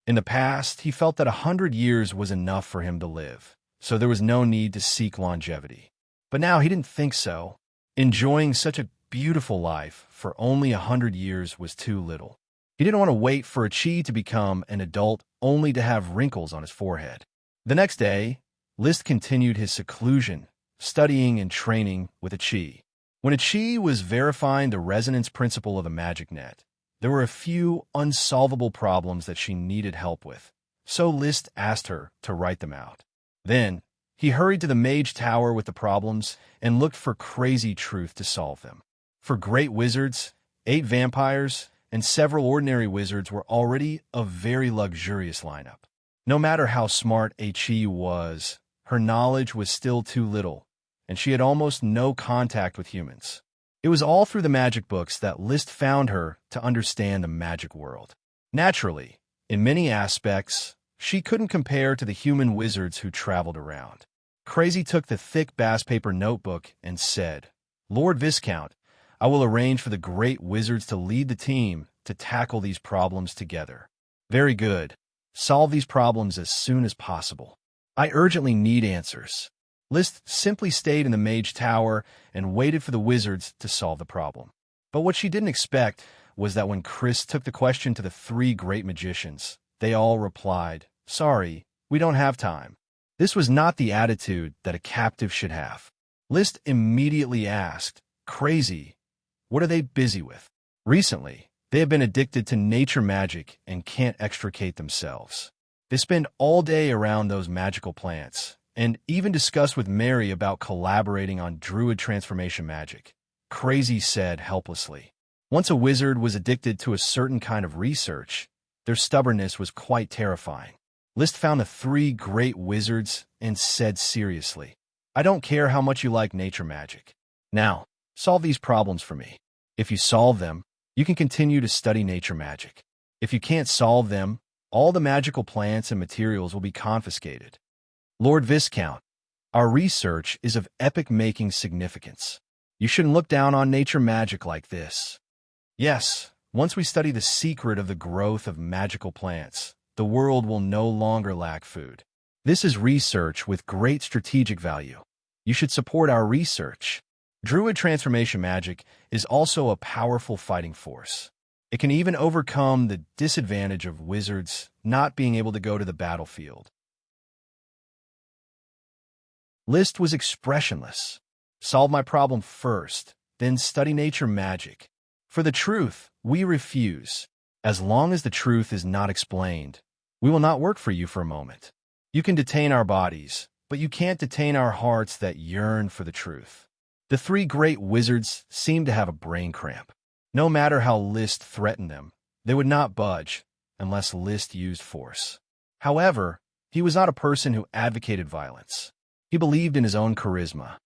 In the past, he felt that 100 years was enough for him to live, so there was no need to seek longevity. But now he didn't think so. Enjoying such a beautiful life for only 100 years was too little. He didn't want to wait for a Chi to become an adult only to have wrinkles on his forehead. The next day, Liszt continued his seclusion, studying and training with a Chi. When a Chi was verifying the resonance principle of the magic net, there were a few unsolvable problems that she needed help with, so Liszt asked her to write them out. Then, he hurried to the mage tower with the problems and looked for crazy truth to solve them. For great wizards, 8 vampires, and several ordinary wizards were already a very luxurious lineup. No matter how smart a Chi was, her knowledge was still too little, and she had almost no contact with humans. It was all through the magic books that Liszt found her to understand the magic world. Naturally, in many aspects, she couldn't compare to the human wizards who traveled around. Crazy took the thick bass paper notebook and said, "Lord Viscount, I will arrange for the great wizards to lead the team to tackle these problems together." "Very good. Solve these problems as soon as possible. I urgently need answers." Liszt simply stayed in the mage tower and waited for the wizards to solve the problem. But what she didn't expect was that when Chris took the question to the 3 great magicians, they all replied, "Sorry, we don't have time." This was not the attitude that a captive should have. Liszt immediately asked, "Crazy, what are they busy with?" Recently, they have been addicted to nature magic and can't extricate themselves. They spend all day around those magical plants, and even discuss with Mary about collaborating on druid transformation magic. Crazy said helplessly. Once a wizard was addicted to a certain kind of research, their stubbornness was quite terrifying. Liszt found the 3 great wizards and said seriously, "I don't care how much you like nature magic. Now, solve these problems for me. If you solve them, you can continue to study nature magic. If you can't solve them, all the magical plants and materials will be confiscated." "Lord Viscount, our research is of epoch-making significance. You shouldn't look down on nature magic like this." "Yes, once we study the secret of the growth of magical plants, the world will no longer lack food. This is research with great strategic value. You should support our research." Druid transformation magic is also a powerful fighting force. It can even overcome the disadvantage of wizards not being able to go to the battlefield. Liszt was expressionless. "Solve my problem first, then study nature magic. For the truth, we refuse. As long as the truth is not explained, we will not work for you for a moment. You can detain our bodies, but you can't detain our hearts that yearn for the truth." The 3 great wizards seemed to have a brain cramp. No matter how Liszt threatened them, they would not budge unless Liszt used force. However, he was not a person who advocated violence. He believed in his own charisma.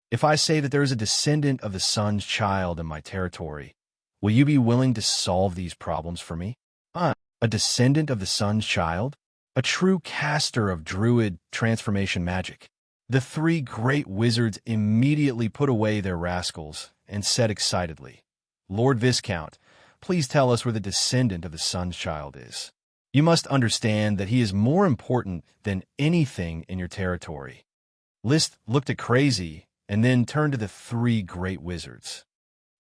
"If I say that there is a descendant of the sun's child in my territory, will you be willing to solve these problems for me?" A descendant of the sun's child? A true caster of druid transformation magic. The 3 great wizards immediately put away their rascals and said excitedly, "Lord Viscount, please tell us where the descendant of the sun's child is. You must understand that he is more important than anything in your territory." Liszt looked at Crazy and then turned to the 3 great wizards.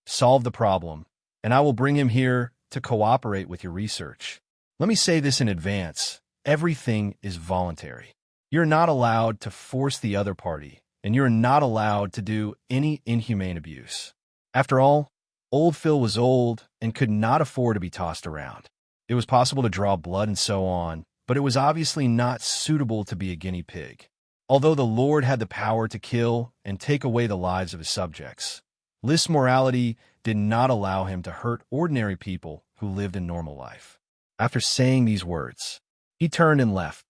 "Solve the problem, and I will bring him here to cooperate with your research. Let me say this in advance. Everything is voluntary. You're not allowed to force the other party, and you're not allowed to do any inhumane abuse. After all, old Phil was old and could not afford to be tossed around. It was possible to draw blood and so on, but it was obviously not suitable to be a guinea pig. Although the Lord had the power to kill and take away the lives of his subjects, List's morality did not allow him to hurt ordinary people who lived a normal life. After saying these words, he turned and left.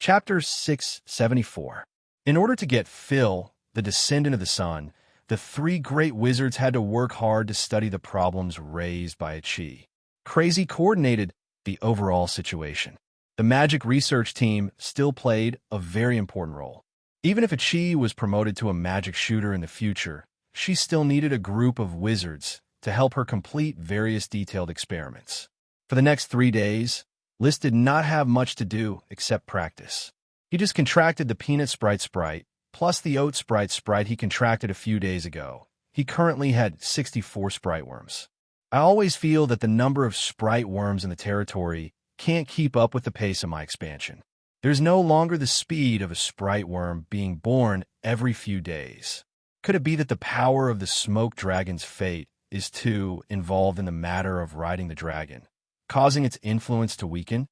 Chapter 674. In order to get Phil, the descendant of the sun, the three great wizards had to work hard to study the problems raised by a Qi. Crazy coordinated the overall situation. The magic research team still played a very important role. Even if a Qi was promoted to a magic shooter in the future, she still needed a group of wizards to help her complete various detailed experiments. For the next 3 days, List did not have much to do except practice. He just contracted the peanut sprite, plus the oat sprite he contracted a few days ago. He currently had 64 sprite worms. I always feel that the number of sprite worms in the territory can't keep up with the pace of my expansion. There's no longer the speed of a sprite worm being born every few days. Could it be that the power of the smoke dragon's fate is too involved in the matter of riding the dragon, causing its influence to weaken?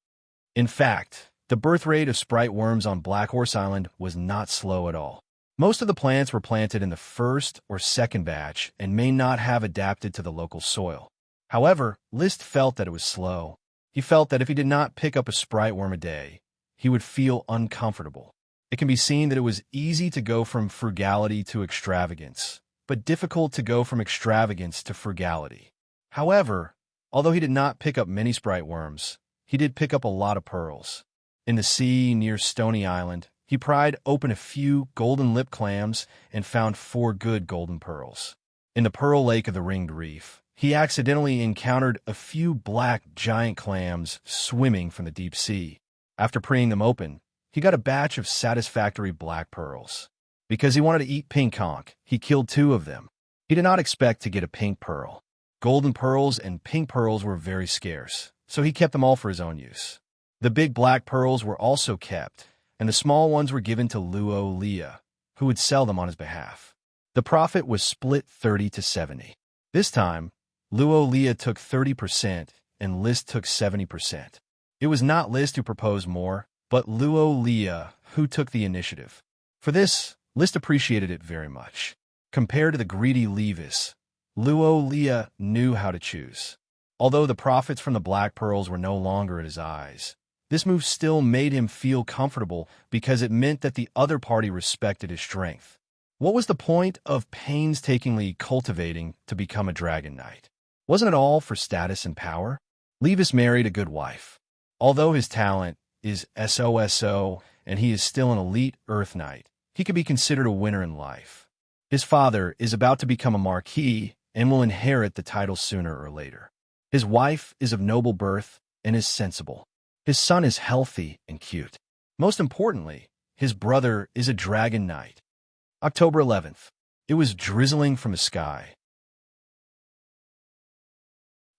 In fact, the birth rate of sprite worms on Black Horse Island was not slow at all. Most of the plants were planted in the first or second batch and may not have adapted to the local soil. However, List felt that it was slow. He felt that if he did not pick up a sprite worm a day, he would feel uncomfortable. It can be seen that it was easy to go from frugality to extravagance, but difficult to go from extravagance to frugality. However, although he did not pick up many sprite worms, he did pick up a lot of pearls. In the sea near Stony Island, he pried open a few golden lip clams and found 4 good golden pearls. In the Pearl Lake of the Ringed Reef, he accidentally encountered a few black giant clams swimming from the deep sea. After preening them open, he got a batch of satisfactory black pearls. Because he wanted to eat pink conch, he killed 2 of them. He did not expect to get a pink pearl. Golden pearls and pink pearls were very scarce, so he kept them all for his own use. The big black pearls were also kept, and the small ones were given to Luo Lia, who would sell them on his behalf. The profit was split 30-70. This time, Luo Lia took 30% and List took 70%. It was not List who proposed more, but Luo Lia who took the initiative. For this, List appreciated it very much. Compared to the greedy Levis, Luo Lia knew how to choose. Although the profits from the black pearls were no longer at his eyes, this move still made him feel comfortable because it meant that the other party respected his strength. What was the point of painstakingly cultivating to become a dragon knight? Wasn't it all for status and power? Levis married a good wife. Although his talent is SOSO and he is still an elite Earth Knight, he could be considered a winner in life. His father is about to become a marquis and will inherit the title sooner or later. His wife is of noble birth and is sensible. His son is healthy and cute. Most importantly, his brother is a dragon knight. October 11th. It was drizzling from the sky.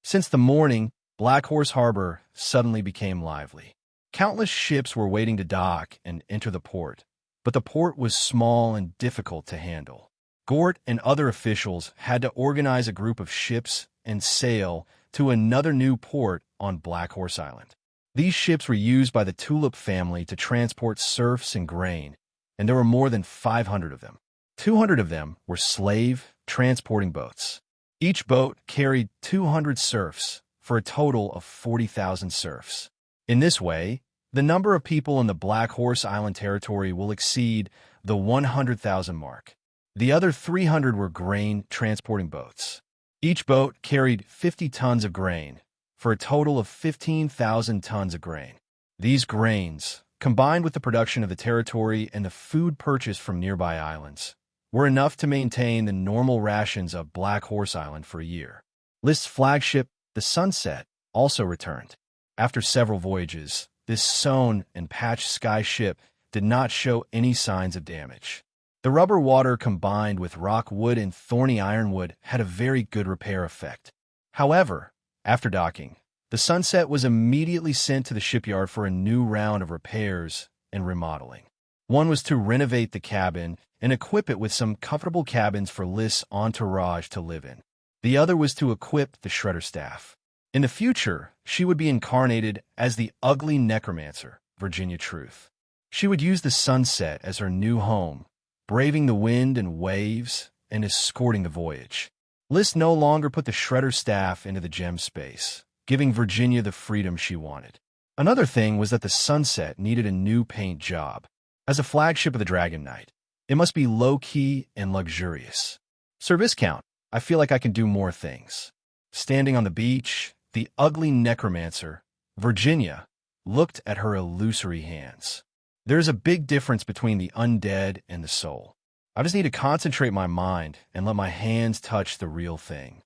Since the morning, Black Horse Harbor suddenly became lively. Countless ships were waiting to dock and enter the port, but the port was small and difficult to handle. Gort and other officials had to organize a group of ships and sail to another new port on Black Horse Island. These ships were used by the Tulip family to transport serfs and grain, and there were more than 500 of them. 200 of them were slave transporting boats. Each boat carried 200 serfs, for a total of 40,000 serfs. In this way, the number of people in the Black Horse Island territory will exceed the 100,000 mark. The other 300 were grain transporting boats. Each boat carried 50 tons of grain, for a total of 15,000 tons of grain. These grains, combined with the production of the territory and the food purchased from nearby islands, were enough to maintain the normal rations of Black Horse Island for a year. List's flagship, the Sunset, also returned. After several voyages, this sewn and patched sky ship did not show any signs of damage. The rubber water combined with rock wood and thorny ironwood had a very good repair effect. However, after docking, the Sunset was immediately sent to the shipyard for a new round of repairs and remodeling. One was to renovate the cabin and equip it with some comfortable cabins for List's entourage to live in. The other was to equip the Shredder staff. In the future, she would be incarnated as the ugly necromancer, Virginia Truth. She would use the sunset as her new home, braving the wind and waves and escorting the voyage. List no longer put the Shredder staff into the gem space, giving Virginia the freedom she wanted. Another thing was that the sunset needed a new paint job. As a flagship of the Dragon Knight, it must be low-key and luxurious. Sir Viscount, I feel like I can do more things. Standing on the beach, the ugly necromancer, Virginia, looked at her illusory hands. There's a big difference between the undead and the soul. I just need to concentrate my mind and let my hands touch the real thing,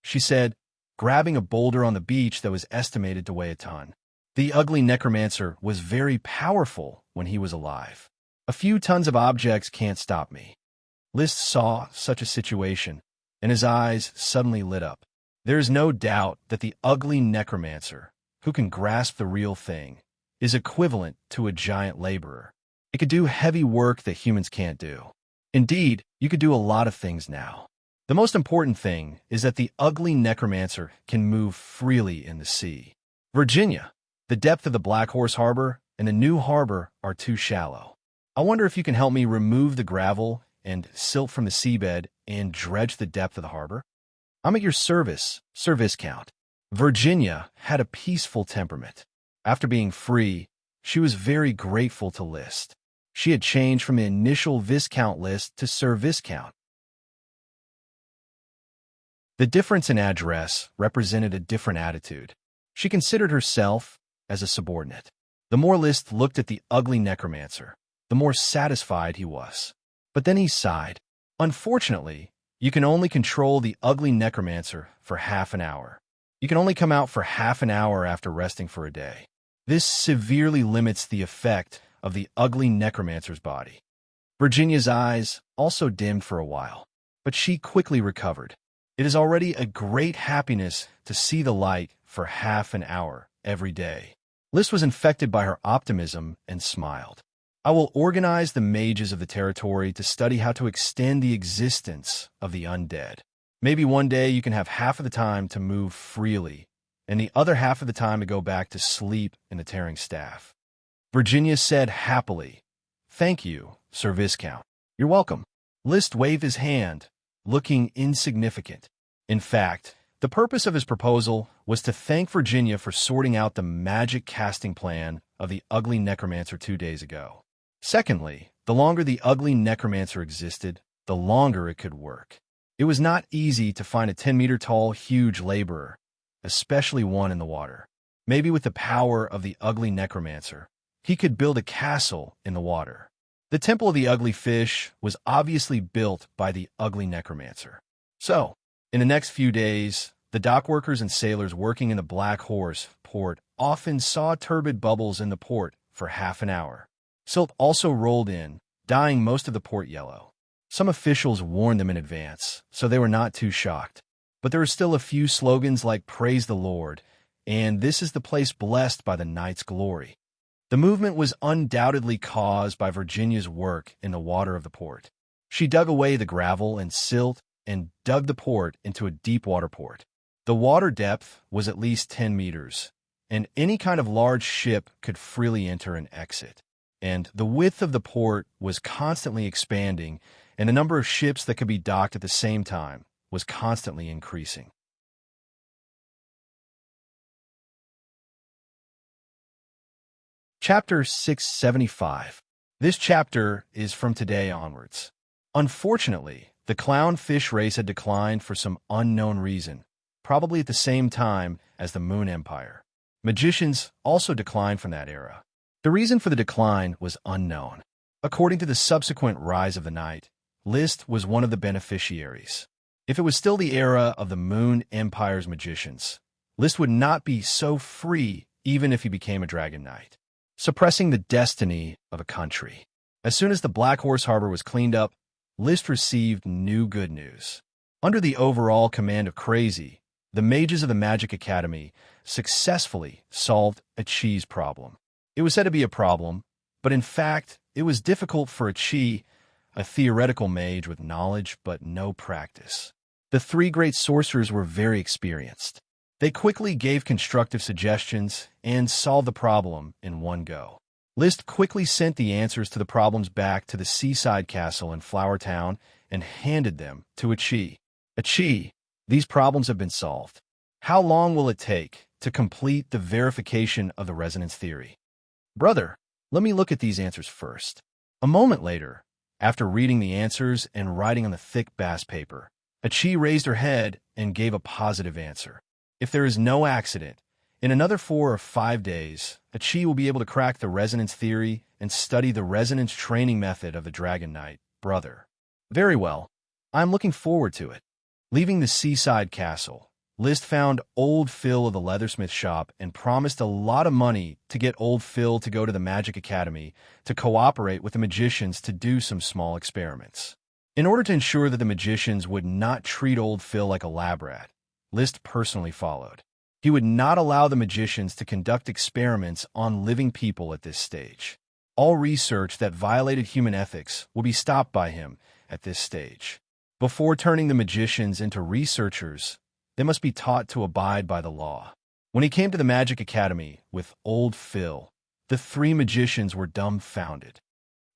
she said, grabbing a boulder on the beach that was estimated to weigh a ton. The ugly necromancer was very powerful when he was alive. A few tons of objects can't stop me. List saw such a situation, and his eyes suddenly lit up. There is no doubt that the ugly necromancer, who can grasp the real thing, is equivalent to a giant laborer. It could do heavy work that humans can't do. Indeed, you could do a lot of things now. The most important thing is that the ugly necromancer can move freely in the sea. Virginia, the depth of the Black Horse Harbor and the new harbor are too shallow. I wonder if you can help me remove the gravel and silt from the seabed and dredge the depth of the harbor? I'm at your service, Sir Viscount. Virginia had a peaceful temperament. After being free, she was very grateful to List. She had changed from the initial Viscount List to Sir Viscount. The difference in address represented a different attitude. She considered herself as a subordinate. The more List looked at the ugly necromancer, the more satisfied he was. But then he sighed. Unfortunately, you can only control the ugly necromancer for half an hour. You can only come out for half an hour after resting for a day. This severely limits the effect of the ugly necromancer's body. Virginia's eyes also dimmed for a while, but she quickly recovered. It is already a great happiness to see the light for half an hour every day. List was infected by her optimism and smiled. I will organize the mages of the territory to study how to extend the existence of the undead. Maybe one day you can have half of the time to move freely, and the other half of the time to go back to sleep in the tearing staff. Virginia said happily, "Thank you, Sir Viscount. You're welcome." List waved his hand, looking insignificant. In fact, the purpose of his proposal was to thank Virginia for sorting out the magic casting plan of the ugly necromancer 2 days ago. Secondly, the longer the ugly necromancer existed, the longer it could work. It was not easy to find a 10-meter-tall, huge laborer, especially one in the water. Maybe with the power of the ugly necromancer, he could build a castle in the water. The Temple of the Ugly Fish was obviously built by the ugly necromancer. So, in the next few days, the dockworkers and sailors working in the Black Horse port often saw turbid bubbles in the port for half an hour. Silt also rolled in, dyeing most of the port yellow. Some officials warned them in advance, so they were not too shocked. But there were still a few slogans like "Praise the Lord" and "This is the place blessed by the night's glory." The movement was undoubtedly caused by Virginia's work in the water of the port. She dug away the gravel and silt and dug the port into a deep water port. The water depth was at least 10 meters, and any kind of large ship could freely enter and exit. And the width of the port was constantly expanding, and the number of ships that could be docked at the same time was constantly increasing. Chapter 675. This chapter is from today onwards. Unfortunately, the clownfish race had declined for some unknown reason, probably at the same time as the Moon Empire. Magicians also declined from that era. The reason for the decline was unknown. According to the subsequent rise of the night, List was one of the beneficiaries. If it was still the era of the Moon Empire's magicians, List would not be so free even if he became a Dragon Knight, suppressing the destiny of a country. As soon as the Black Horse Harbor was cleaned up, List received new good news. Under the overall command of Crazy, the mages of the Magic Academy successfully solved a cheese problem. It was said to be a problem, but in fact, it was difficult for a theoretical mage with knowledge but no practice. The three great sorcerers were very experienced. They quickly gave constructive suggestions and solved the problem in one go. List quickly sent the answers to the problems back to the seaside castle in Flower Town and handed them to Achi. Achi, these problems have been solved. How long will it take to complete the verification of the resonance theory? Brother, let me look at these answers first. A moment later, after reading the answers and writing on the thick bass paper, Achi raised her head and gave a positive answer. If there is no accident, in another 4 or 5 days, Achi will be able to crack the resonance theory and study the resonance training method of the Dragon Knight, brother. Very well. I'm looking forward to it. Leaving the seaside castle, List found Old Phil of the leathersmith shop and promised a lot of money to get Old Phil to go to the Magic Academy to cooperate with the magicians to do some small experiments. In order to ensure that the magicians would not treat Old Phil like a lab rat, List personally followed. He would not allow the magicians to conduct experiments on living people at this stage. All research that violated human ethics will be stopped by him at this stage. Before turning the magicians into researchers, they must be taught to abide by the law. When he came to the Magic Academy with Old Phil, the three magicians were dumbfounded.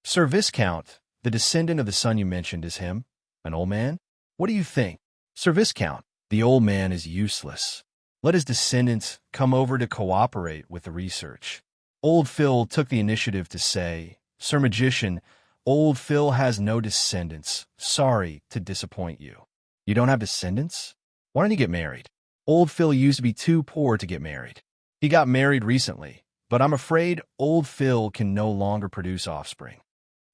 Sir Viscount, the descendant of the son you mentioned, is him? An old man? What do you think? Sir Viscount, the old man is useless. Let his descendants come over to cooperate with the research. Old Phil took the initiative to say, Sir Magician, Old Phil has no descendants. Sorry to disappoint you. You don't have descendants? Why don't you get married? Old Phil used to be too poor to get married. He got married recently, but I'm afraid Old Phil can no longer produce offspring.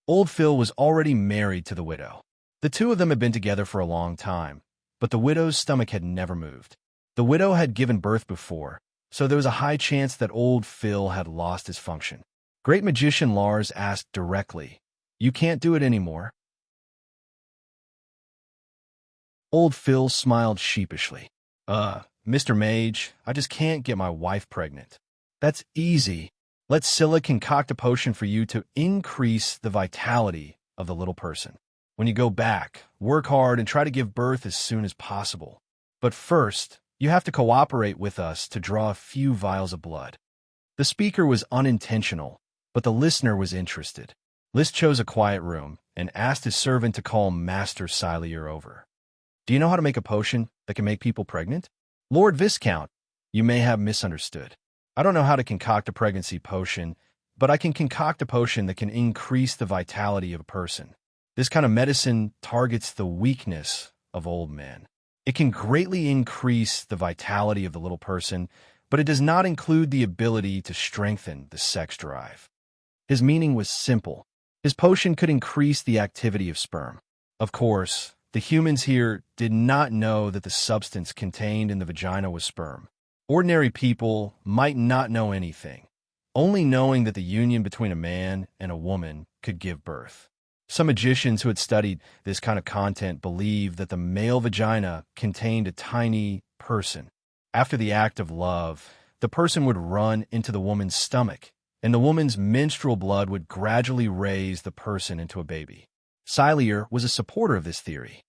Old Phil was already married to the widow. The two of them had been together for a long time, but the widow's stomach had never moved. The widow had given birth before, so there was a high chance that Old Phil had lost his function. Great Magician Lars asked directly, You can't do it anymore? Old Phil smiled sheepishly. Mr. Mage, I just can't get my wife pregnant. That's easy. Let Scylla concoct a potion for you to increase the vitality of the little person. When you go back, work hard and try to give birth as soon as possible. But first, you have to cooperate with us to draw a few vials of blood. The speaker was unintentional, but the listener was interested. List chose a quiet room and asked his servant to call Master Silier over. Do you know how to make a potion that can make people pregnant? Lord Viscount, you may have misunderstood. I don't know how to concoct a pregnancy potion, but I can concoct a potion that can increase the vitality of a person. This kind of medicine targets the weakness of old men. It can greatly increase the vitality of the little person, but it does not include the ability to strengthen the sex drive. His meaning was simple. His potion could increase the activity of sperm. Of course, the humans here did not know that the substance contained in the vagina was sperm. Ordinary people might not know anything, only knowing that the union between a man and a woman could give birth. Some magicians who had studied this kind of content believed that the male vagina contained a tiny person. After the act of love, the person would run into the woman's stomach, and the woman's menstrual blood would gradually raise the person into a baby. Silier was a supporter of this theory.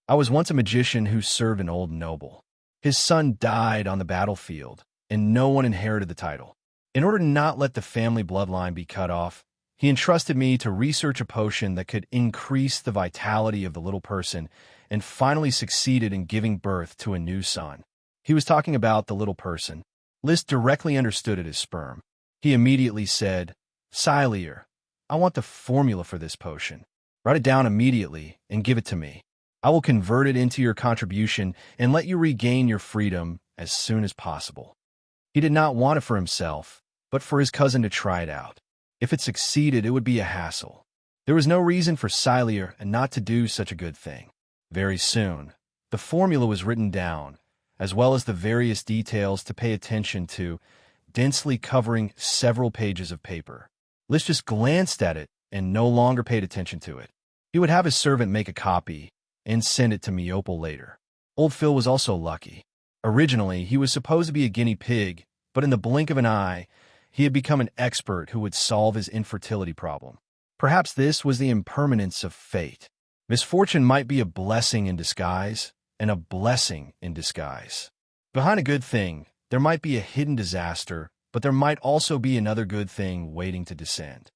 I was once a magician who served an old noble. His son died on the battlefield, and no one inherited the title. In order to not let the family bloodline be cut off, he entrusted me to research a potion that could increase the vitality of the little person and finally succeeded in giving birth to a new son. He was talking about the little person. List directly understood it as sperm. He immediately said, Silier, I want the formula for this potion. Write it down immediately and give it to me. I will convert it into your contribution and let you regain your freedom as soon as possible. He did not want it for himself, but for his cousin to try it out. If it succeeded, it would be a hassle. There was no reason for Silier not to do such a good thing. Very soon, the formula was written down, as well as the various details to pay attention to, densely covering several pages of paper. List just glanced at it and no longer paid attention to it. He would have his servant make a copy and send it to Meopal later. Old Phil was also lucky. Originally, he was supposed to be a guinea pig, but in the blink of an eye, he had become an expert who would solve his infertility problem. Perhaps this was the impermanence of fate. Misfortune might be a blessing in disguise, and a blessing in disguise. Behind a good thing, there might be a hidden disaster, but there might also be another good thing waiting to descend.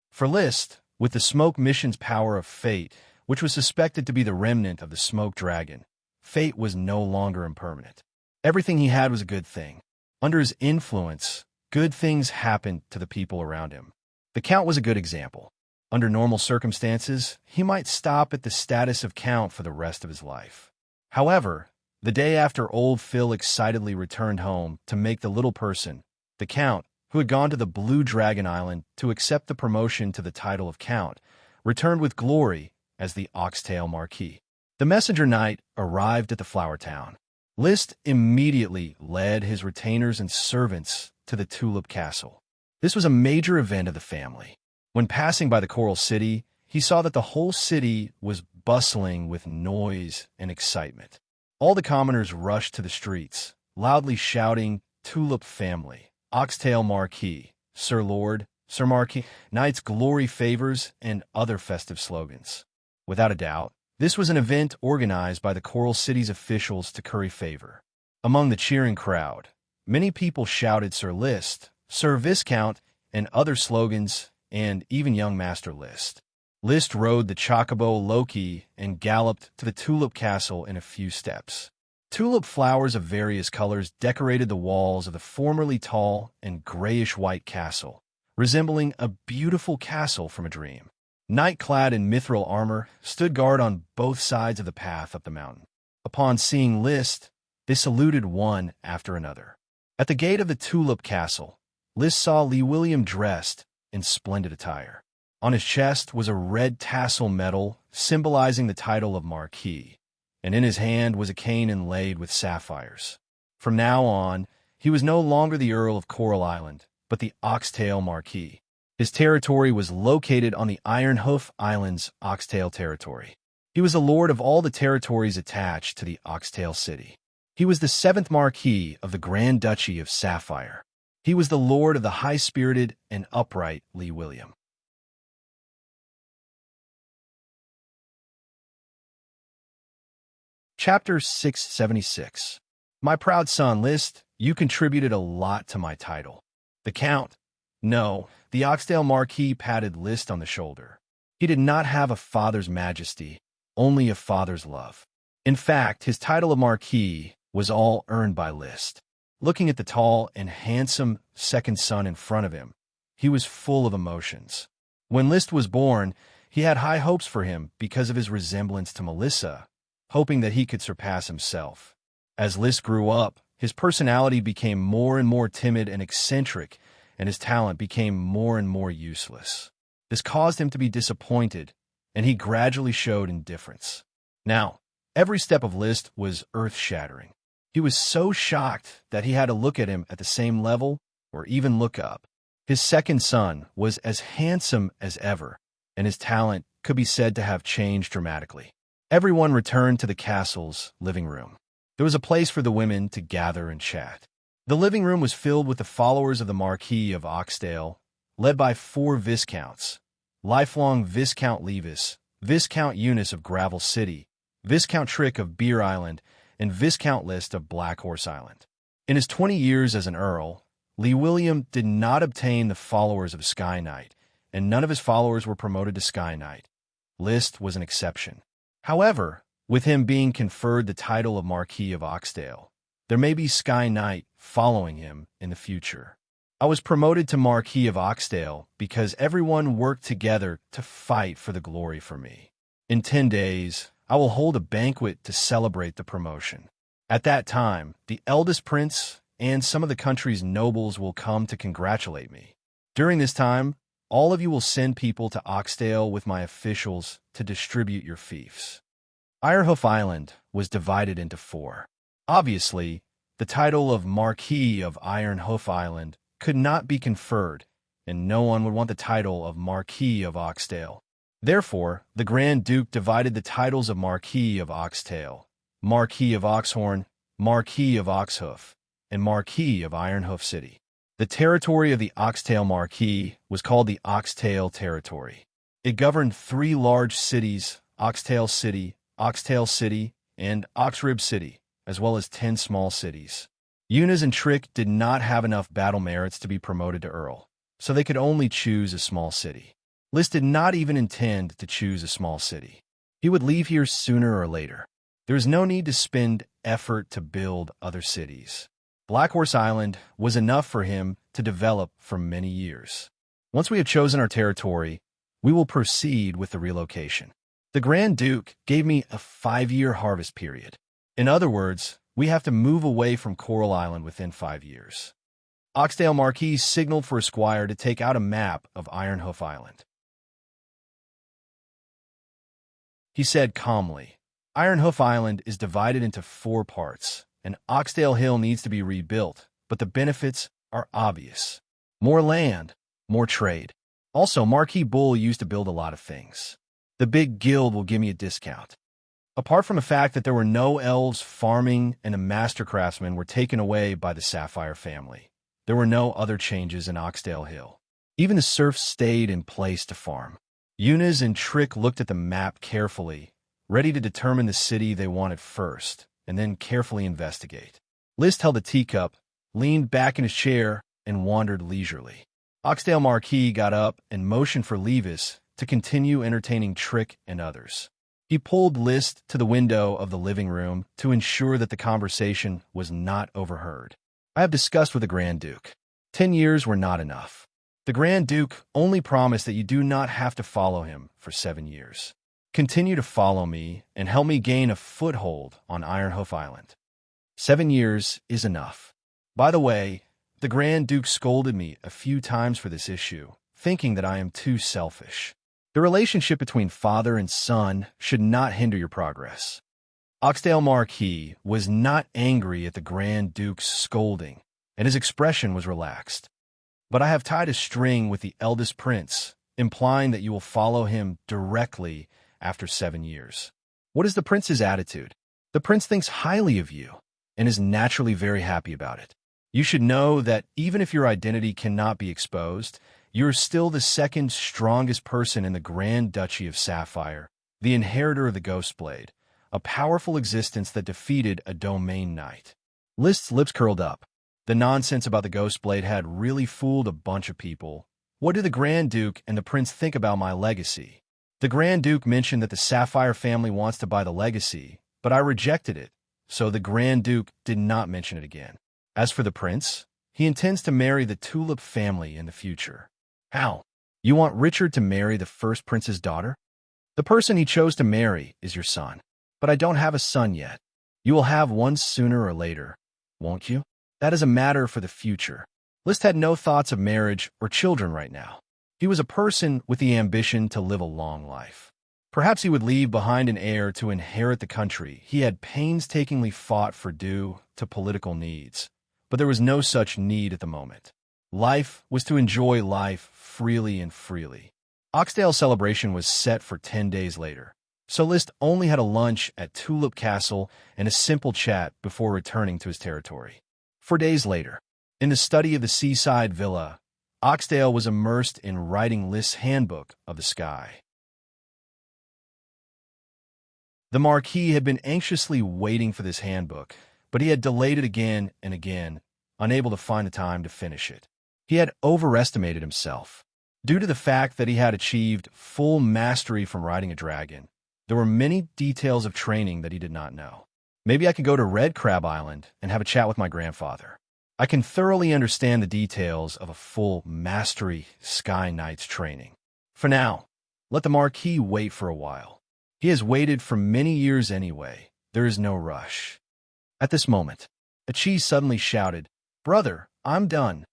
For List, with the Smoke Mission's power of fate, which was suspected to be the remnant of the Smoke Dragon, fate was no longer impermanent. Everything he had was a good thing. Under his influence, good things happened to the people around him. The Count was a good example. Under normal circumstances, he might stop at the status of Count for the rest of his life. However, the day after old Phil excitedly returned home to make the little person, the Count, who had gone to the Blue Dragon Island to accept the promotion to the title of Count, returned with glory as the Oxtail Marquis. The messenger knight arrived at the Flower Town. List immediately led his retainers and servants to the Tulip Castle. This was a major event of the family. When passing by the Coral City, he saw that the whole city was bustling with noise and excitement. All the commoners rushed to the streets, loudly shouting, "Tulip family, Oxtail Marquis, Sir Lord, Sir Marquis, Knight's glory favors," and other festive slogans. Without a doubt, this was an event organized by the Coral City's officials to curry favor. Among the cheering crowd, many people shouted Sir List, Sir Viscount, and other slogans, and even young Master List. List rode the Chocobo Loki and galloped to the Tulip Castle in a few steps. Tulip flowers of various colors decorated the walls of the formerly tall and grayish-white castle, resembling a beautiful castle from a dream. Knight clad in mithril armor stood guard on both sides of the path up the mountain. Upon seeing List, they saluted one after another. At the gate of the Tulip Castle, List saw Lee William dressed in splendid attire. On his chest was a red tassel medal symbolizing the title of Marquis, and in his hand was a cane inlaid with sapphires. From now on, he was no longer the Earl of Coral Island, but the Oxtail Marquis. His territory was located on the Ironhoof Islands Oxtail Territory. He was the lord of all the territories attached to the Oxtail City. He was the 7th Marquis of the Grand Duchy of Sapphire. He was the lord of the high-spirited and upright Lee William. Chapter 676. My proud son, List, you contributed a lot to my title. The Count. No, the Oxtail Marquis patted List on the shoulder. He did not have a father's majesty, only a father's love. In fact, his title of Marquis was all earned by List. Looking at the tall and handsome second son in front of him, he was full of emotions. When List was born, he had high hopes for him because of his resemblance to Melissa, hoping that he could surpass himself. As List grew up, his personality became more and more timid and eccentric, and his talent became more and more useless. This caused him to be disappointed, and he gradually showed indifference. Now, every step of List was earth-shattering. He was so shocked that he had to look at him at the same level or even look up. His second son was as handsome as ever, and his talent could be said to have changed dramatically. Everyone returned to the castle's living room. There was a place for the women to gather and chat. The living room was filled with the followers of the Marquis of Oxtail, led by 4 Viscounts: lifelong Viscount Levis, Viscount Eunice of Gravel City, Viscount Trick of Beer Island, and Viscount List of Black Horse Island. In his 20 years as an earl, Lee William did not obtain the followers of Sky Knight, and none of his followers were promoted to Sky Knight. List was an exception. However, with him being conferred the title of Marquis of Oxtail, there may be Sky Knight following him in the future. I was promoted to Marquis of Oxtail because everyone worked together to fight for the glory for me. In 10 days, I will hold a banquet to celebrate the promotion. At that time, the eldest prince and some of the country's nobles will come to congratulate me. During this time, all of you will send people to Oxtail with my officials to distribute your fiefs. Ironhoof Island was divided into 4. Obviously, the title of Marquis of Ironhoof Island could not be conferred, and no one would want the title of Marquis of Oxtail. Therefore, the Grand Duke divided the titles of Marquis of Oxtail, Marquis of Oxhorn, Marquis of Oxhoof, and Marquis of Ironhoof City. The territory of the Oxtail Marquis was called the Oxtail Territory. It governed 3 large cities Oxtail City, and Oxrib City, as well as 10 small cities. Yunus and Trick did not have enough battle merits to be promoted to Earl, so they could only choose a small city. List did not even intend to choose a small city. He would leave here sooner or later. There is no need to spend effort to build other cities. Black Horse Island was enough for him to develop for many years. Once we have chosen our territory, we will proceed with the relocation. The Grand Duke gave me a 5-year harvest period. In other words, we have to move away from Coral Island within 5 years. Oxdale Marquis signaled for a squire to take out a map of Iron Hoof Island. He said calmly, Iron Hoof Island is divided into 4 parts, and Oxdale Hill needs to be rebuilt, but the benefits are obvious. More land, more trade. Also, Marquis Bull used to build a lot of things. The big guild will give me a discount. Apart from the fact that there were no elves farming and the master craftsmen were taken away by the Sapphire family, there were no other changes in Oxdale Hill. Even the serfs stayed in place to farm. Yunus and Trick looked at the map carefully, ready to determine the city they wanted first, and then carefully investigate. List held a teacup, leaned back in his chair, and wandered leisurely. Oxdale Marquis got up and motioned for Levis to continue entertaining Trick and others. He pulled List to the window of the living room to ensure that the conversation was not overheard. I have discussed with the Grand Duke. 10 years were not enough. The Grand Duke only promised that you do not have to follow him for 7 years. Continue to follow me and help me gain a foothold on Iron Hoof Island. 7 years is enough. By the way, the Grand Duke scolded me a few times for this issue, thinking that I am too selfish. The relationship between father and son should not hinder your progress. Oxdale Marquis was not angry at the Grand Duke's scolding, and his expression was relaxed. But I have tied a string with the eldest prince, implying that you will follow him directly after 7 years. What is the prince's attitude? The prince thinks highly of you and is naturally very happy about it. You should know that even if your identity cannot be exposed, you are still the second strongest person in the Grand Duchy of Sapphire, the inheritor of the Ghost Blade, a powerful existence that defeated a domain knight. List's lips curled up. The nonsense about the Ghost Blade had really fooled a bunch of people. What do the Grand Duke and the Prince think about my legacy? The Grand Duke mentioned that the Sapphire family wants to buy the legacy, but I rejected it, so the Grand Duke did not mention it again. As for the Prince, he intends to marry the Tulip family in the future. How? You want Richard to marry the first prince's daughter? The person he chose to marry is your son. But I don't have a son yet. You will have one sooner or later, won't you? That is a matter for the future. List had no thoughts of marriage or children right now. He was a person with the ambition to live a long life. Perhaps he would leave behind an heir to inherit the country he had painstakingly fought for due to political needs. But there was no such need at the moment. Life was to enjoy life freely and freely. Oxdale's celebration was set for 10 days later, so List only had a lunch at Tulip Castle and a simple chat before returning to his territory. 4 days later, in the study of the seaside villa, Oxdale was immersed in writing List's handbook of the sky. The Marquis had been anxiously waiting for this handbook, but he had delayed it again and again, unable to find the time to finish it. He had overestimated himself. Due to the fact that he had achieved full mastery from riding a dragon, there were many details of training that he did not know. Maybe I could go to Red Crab Island and have a chat with my grandfather. I can thoroughly understand the details of a full mastery Sky Knight's training. For now, let the Marquis wait for a while. He has waited for many years anyway. There is no rush. At this moment, Achi suddenly shouted, "Brother, I'm done."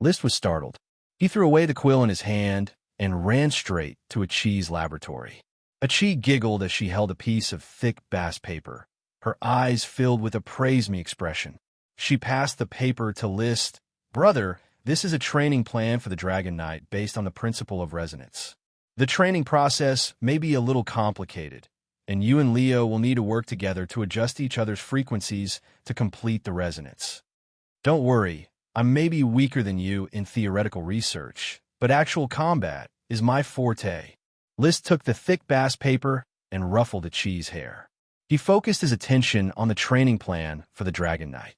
List was startled. He threw away the quill in his hand and ran straight to Achi's laboratory. Achi giggled as she held a piece of thick bass paper, her eyes filled with a praise-me expression. She passed the paper to List. "Brother, this is a training plan for the Dragon Knight based on the principle of resonance. The training process may be a little complicated, and you and Leo will need to work together to adjust each other's frequencies to complete the resonance. Don't worry, I may be weaker than you in theoretical research, but actual combat is my forte." List took the thick bass paper and ruffled Qi's hair. He focused his attention on the training plan for the Dragon Knight.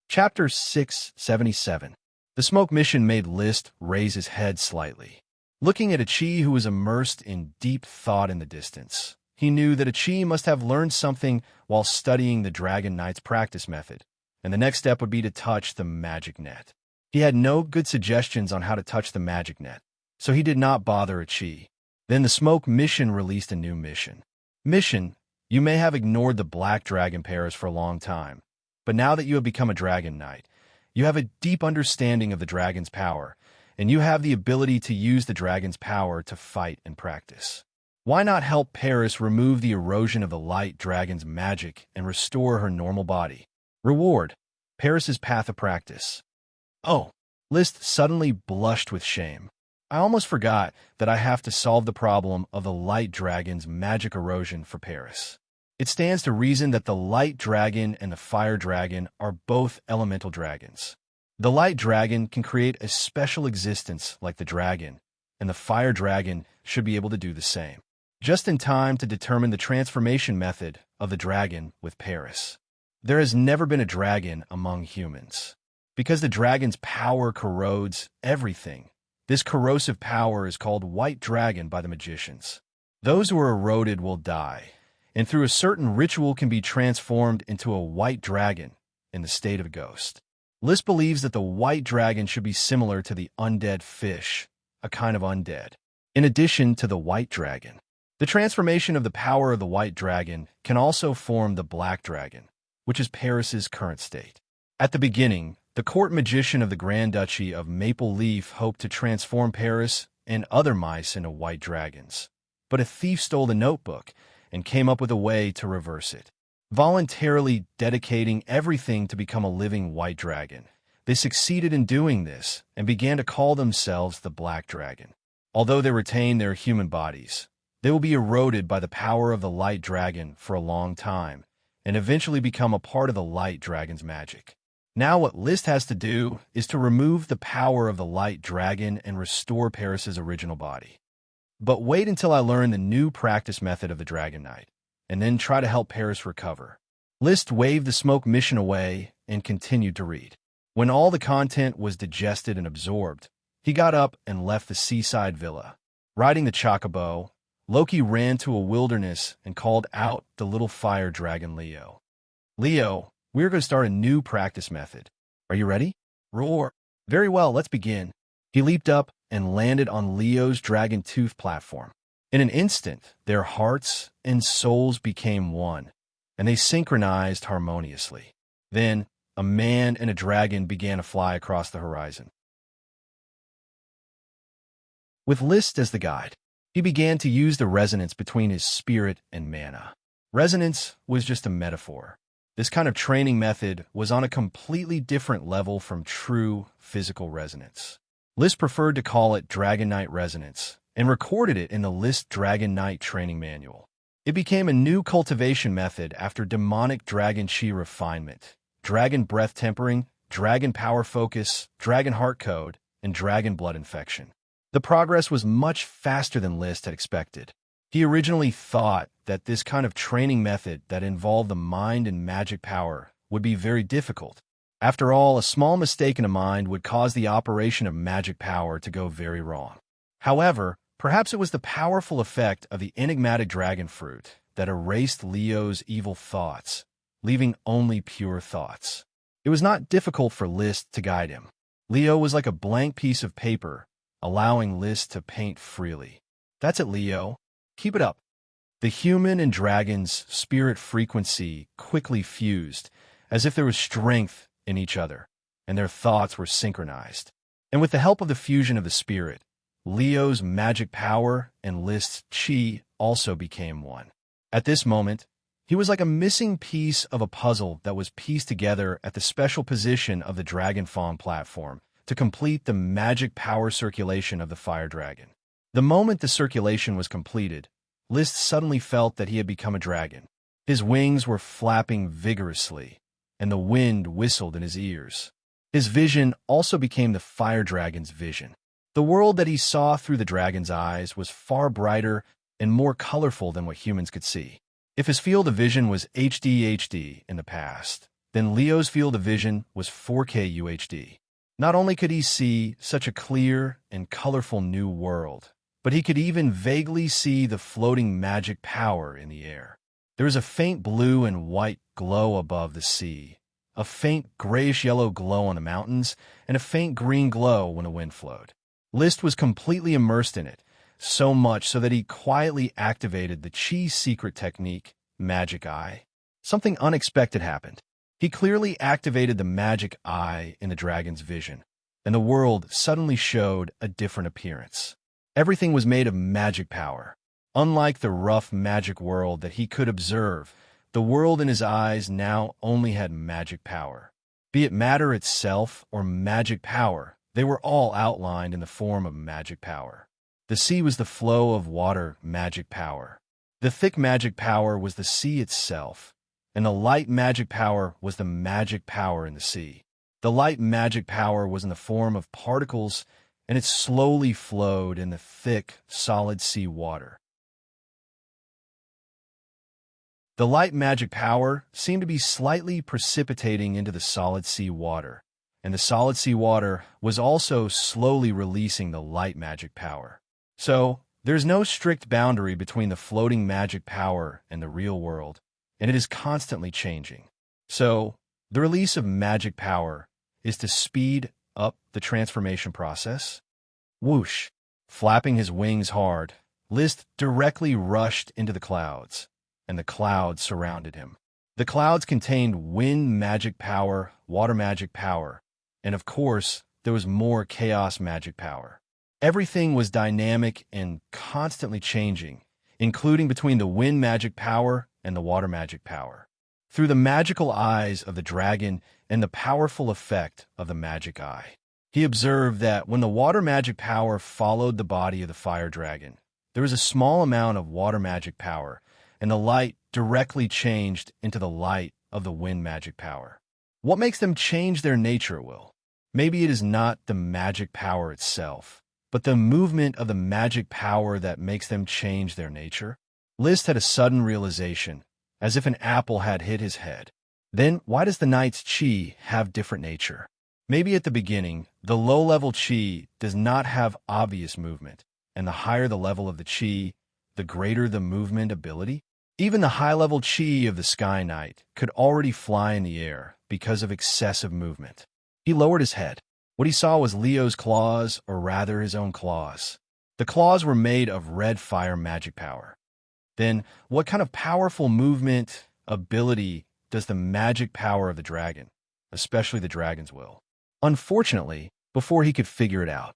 Chapter 677. The smoke mission made List raise his head slightly. Looking at Qi, who was immersed in deep thought in the distance, he knew that Qi must have learned something while studying the Dragon Knight's practice method, and the next step would be to touch the magic net. He had no good suggestions on how to touch the magic net, so he did not bother Qi. Then the smoke mission released a new mission. Mission: you may have ignored the black dragon pairs for a long time, but now that you have become a Dragon Knight, you have a deep understanding of the dragon's power, and you have the ability to use the dragon's power to fight and practice. Why not help Paris remove the erosion of the light dragon's magic and restore her normal body? Reward: Paris's path of practice. Oh, List suddenly blushed with shame. I almost forgot that I have to solve the problem of the light dragon's magic erosion for Paris. It stands to reason that the light dragon and the fire dragon are both elemental dragons. The light dragon can create a special existence like the dragon, and the fire dragon should be able to do the same. Just in time to determine the transformation method of the dragon with Paris. There has never been a dragon among humans. Because the dragon's power corrodes everything, this corrosive power is called white dragon by the magicians. Those who are eroded will die, and through a certain ritual can be transformed into a white dragon in the state of a ghost. List believes that the white dragon should be similar to the undead fish, a kind of undead. In addition to the white dragon, the transformation of the power of the white dragon can also form the black dragon, which is Paris's current state. At the beginning, the court magician of the Grand Duchy of Maple Leaf hoped to transform Paris and other mice into white dragons, but a thief stole the notebook and came up with a way to reverse it. Voluntarily dedicating everything to become a living white dragon, they succeeded in doing this and began to call themselves the Black Dragon. Although they retain their human bodies, they will be eroded by the power of the light dragon for a long time and eventually become a part of the light dragon's magic. Now what List has to do is to remove the power of the light dragon and restore Paris's original body. But wait until I learn the new practice method of the Dragon Knight, and then try to help Paris recover. List waved the smoke mission away and continued to read. When all the content was digested and absorbed, he got up and left the seaside villa. Riding the chocobo, Loki ran to a wilderness and called out the little fire dragon Leo. Leo, we're going to start a new practice method. Are you ready? Roar. Very well, let's begin. He leaped up and landed on Leo's dragon tooth platform. In an instant, their hearts and souls became one, and they synchronized harmoniously. Then, a man and a dragon began to fly across the horizon. With List as the guide, he began to use the resonance between his spirit and mana. Resonance was just a metaphor. This kind of training method was on a completely different level from true physical resonance. List preferred to call it Dragon Knight Resonance and recorded it in the List Dragon Knight training manual. It became a new cultivation method after demonic dragon chi refinement, dragon breath tempering, dragon power focus, dragon heart code, and dragon blood infection. The progress was much faster than List had expected. He originally thought that this kind of training method that involved the mind and magic power would be very difficult. After all, a small mistake in a mind would cause the operation of magic power to go very wrong. However, perhaps it was the powerful effect of the enigmatic dragon fruit that erased Leo's evil thoughts, leaving only pure thoughts. It was not difficult for List to guide him. Leo was like a blank piece of paper, allowing List to paint freely. That's it, Leo. Keep it up. The human and dragon's spirit frequency quickly fused, as if there was strength in each other, and their thoughts were synchronized. And with the help of the fusion of the spirit, Leo's magic power and List's chi also became one. At this moment, he was like a missing piece of a puzzle that was pieced together at the special position of the Dragon Fawn platform to complete the magic power circulation of the fire dragon. The moment the circulation was completed, List suddenly felt that he had become a dragon. His wings were flapping vigorously, and the wind whistled in his ears. His vision also became the fire dragon's vision. The world that he saw through the dragon's eyes was far brighter and more colorful than what humans could see. If his field of vision was HD in the past, then Leo's field of vision was 4K UHD. Not only could he see such a clear and colorful new world, but he could even vaguely see the floating magic power in the air. There was a faint blue and white glow above the sea, a faint grayish-yellow glow on the mountains, and a faint green glow when the wind flowed. List was completely immersed in it, so much so that he quietly activated the Chi's secret technique, Magic Eye. Something unexpected happened. He clearly activated the Magic Eye in the dragon's vision, and the world suddenly showed a different appearance. Everything was made of magic power. Unlike the rough magic world that he could observe, the world in his eyes now only had magic power. Be it matter itself or magic power, they were all outlined in the form of magic power. The sea was the flow of water, magic power. The thick magic power was the sea itself, and the light magic power was the magic power in the sea. The light magic power was in the form of particles, and it slowly flowed in the thick, solid sea water. The light magic power seemed to be slightly precipitating into the solid sea water, and the solid sea water was also slowly releasing the light magic power. So, there's no strict boundary between the floating magic power and the real world, and it is constantly changing. So, the release of magic power is to speed up the transformation process. Whoosh! Flapping his wings hard, List directly rushed into the clouds, and the clouds surrounded him. The clouds contained wind magic power, water magic power, and of course, there was more chaos magic power. Everything was dynamic and constantly changing, including between the wind magic power and the water magic power. Through the magical eyes of the dragon and the powerful effect of the magic eye, he observed that when the water magic power followed the body of the fire dragon, there was a small amount of water magic power, and the light directly changed into the light of the wind magic power. What makes them change their nature, Will? Maybe it is not the magic power itself, but the movement of the magic power that makes them change their nature? List had a sudden realization, as if an apple had hit his head. Then, why does the knight's chi have different nature? Maybe at the beginning, the low-level chi does not have obvious movement, and the higher the level of the chi, the greater the movement ability? Even the high-level chi of the Sky Knight could already fly in the air because of excessive movement. He lowered his head. What he saw was Leo's claws, or rather his own claws. The claws were made of red fire magic power. Then, what kind of powerful movement ability does the magic power of the dragon, especially the dragon's will? Unfortunately, before he could figure it out,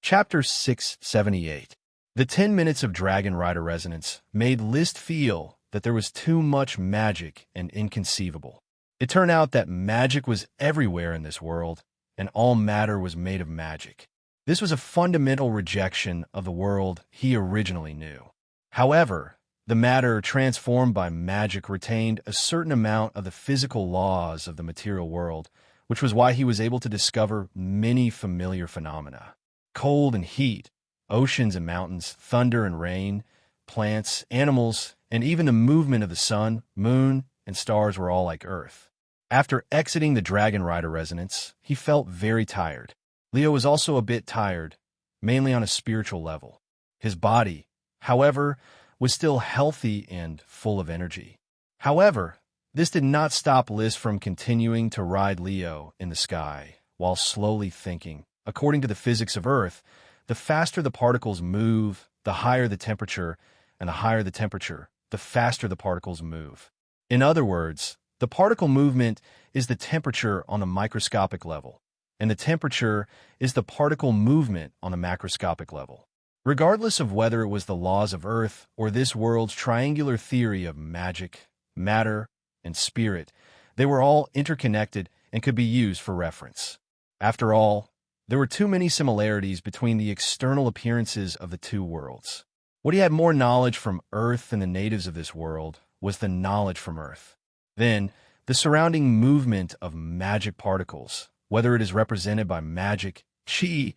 Chapter 678. The 10 minutes of Dragon Rider resonance made List feel that there was too much magic and inconceivable. It turned out that magic was everywhere in this world, and all matter was made of magic. This was a fundamental rejection of the world he originally knew. However, the matter transformed by magic retained a certain amount of the physical laws of the material world, which was why he was able to discover many familiar phenomena. Cold and heat, oceans and mountains, thunder and rain, plants, animals, and even the movement of the sun, moon, and stars were all like Earth. After exiting the Dragon Rider resonance, he felt very tired. Leo was also a bit tired, mainly on a spiritual level. His body, however, was still healthy and full of energy. However, this did not stop Liz from continuing to ride Leo in the sky, while slowly thinking. According to the physics of Earth, the faster the particles move, the higher the temperature, and the higher the temperature, the faster the particles move. In other words, the particle movement is the temperature on a microscopic level, and the temperature is the particle movement on a macroscopic level. Regardless of whether it was the laws of Earth or this world's triangular theory of magic, matter, and spirit, they were all interconnected and could be used for reference. After all, there were too many similarities between the external appearances of the two worlds. What he had more knowledge from Earth than the natives of this world was the knowledge from Earth. Then, the surrounding movement of magic particles, whether it is represented by magic, qi,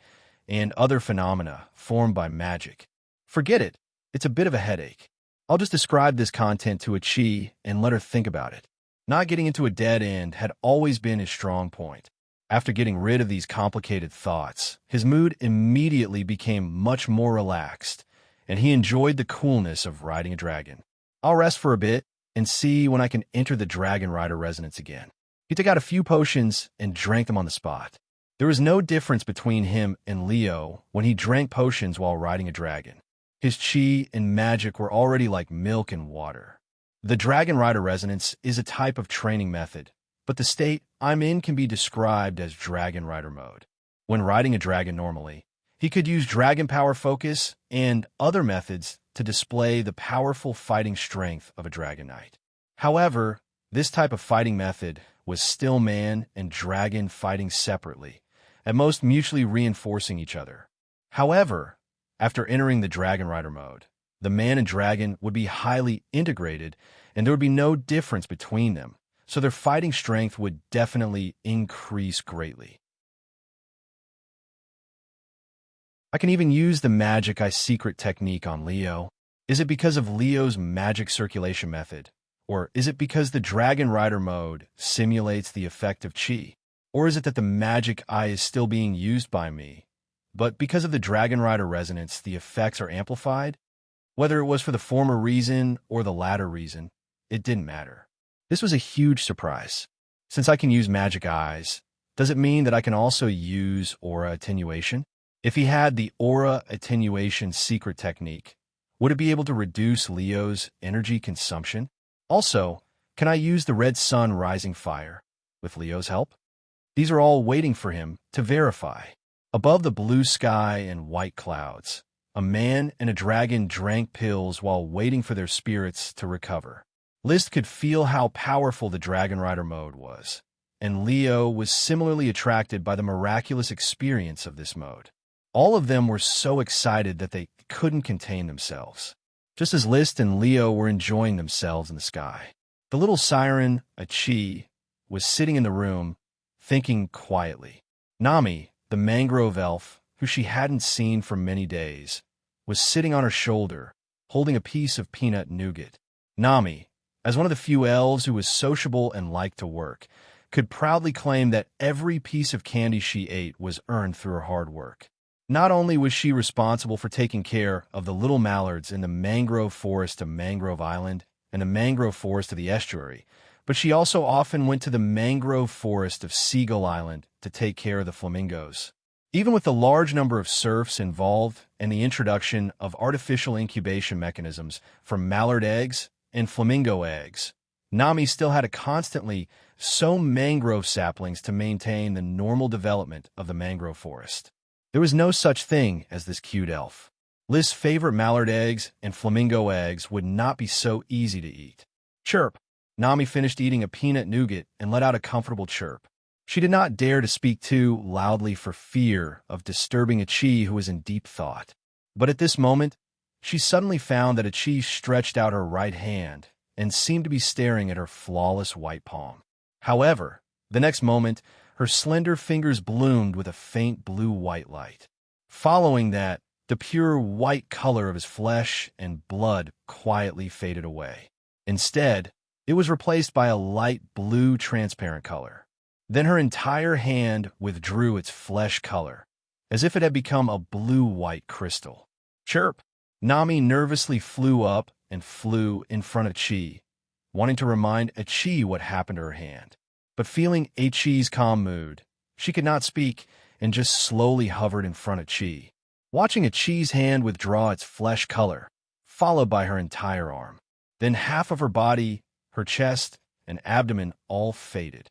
and other phenomena formed by magic. Forget it. It's a bit of a headache. I'll just describe this content to a qi and let her think about it. Not getting into a dead end had always been his strong point. After getting rid of these complicated thoughts, his mood immediately became much more relaxed, and he enjoyed the coolness of riding a dragon. I'll rest for a bit and see when I can enter the Dragon Rider resonance again. He took out a few potions and drank them on the spot. There was no difference between him and Leo when he drank potions while riding a dragon. His chi and magic were already like milk and water. The Dragon Rider resonance is a type of training method, but the state I'm in can be described as Dragon Rider mode. When riding a dragon normally, he could use dragon power focus and other methods to display the powerful fighting strength of a dragon knight. However, this type of fighting method was still man and dragon fighting separately, at most mutually reinforcing each other. However, after entering the Dragon Rider mode, the man and dragon would be highly integrated and there would be no difference between them, so their fighting strength would definitely increase greatly. I can even use the Magic Eye secret technique on Leo. Is it because of Leo's magic circulation method? Or is it because the Dragon Rider mode simulates the effect of Qi? Or is it that the Magic Eye is still being used by me, but because of the Dragon Rider resonance, the effects are amplified? Whether it was for the former reason or the latter reason, it didn't matter. This was a huge surprise. Since I can use Magic Eyes, does it mean that I can also use Aura Attenuation? If he had the Aura Attenuation secret technique, would it be able to reduce Leo's energy consumption? Also, can I use the Red Sun Rising Fire with Leo's help? These are all waiting for him to verify. Above the blue sky and white clouds, a man and a dragon drank pills while waiting for their spirits to recover. List could feel how powerful the Dragon Rider mode was, and Leo was similarly attracted by the miraculous experience of this mode. All of them were so excited that they couldn't contain themselves, just as List and Leo were enjoying themselves in the sky. The little siren, a Chi, was sitting in the room, thinking quietly. Nami, the mangrove elf, who she hadn't seen for many days, was sitting on her shoulder, holding a piece of peanut nougat. Nami, as one of the few elves who was sociable and liked to work, could proudly claim that every piece of candy she ate was earned through her hard work. Not only was she responsible for taking care of the little mallards in the mangrove forest of Mangrove Island and the mangrove forest of the estuary, but she also often went to the mangrove forest of Seagull Island to take care of the flamingos. Even with the large number of serfs involved and the introduction of artificial incubation mechanisms for mallard eggs and flamingo eggs, Nami still had to constantly sow mangrove saplings to maintain the normal development of the mangrove forest. There was no such thing as this cute elf. Liz's favorite mallard eggs and flamingo eggs would not be so easy to eat. Chirp! Nami finished eating a peanut nougat and let out a comfortable chirp. She did not dare to speak too loudly for fear of disturbing a Chi who was in deep thought. But at this moment, she suddenly found that a Chi stretched out her right hand and seemed to be staring at her flawless white palm. However, the next moment, her slender fingers bloomed with a faint blue-white light. Following that, the pure white color of his flesh and blood quietly faded away. Instead, it was replaced by a light blue transparent color. Then her entire hand withdrew its flesh color, as if it had become a blue-white crystal. Chirp! Nami nervously flew up and flew in front of Chi, wanting to remind a Chi what happened to her hand. But feeling a Chi's calm mood, she could not speak and just slowly hovered in front of Chi, watching a Chi's hand withdraw its flesh color, followed by her entire arm. Then half of her body, her chest, and abdomen all faded.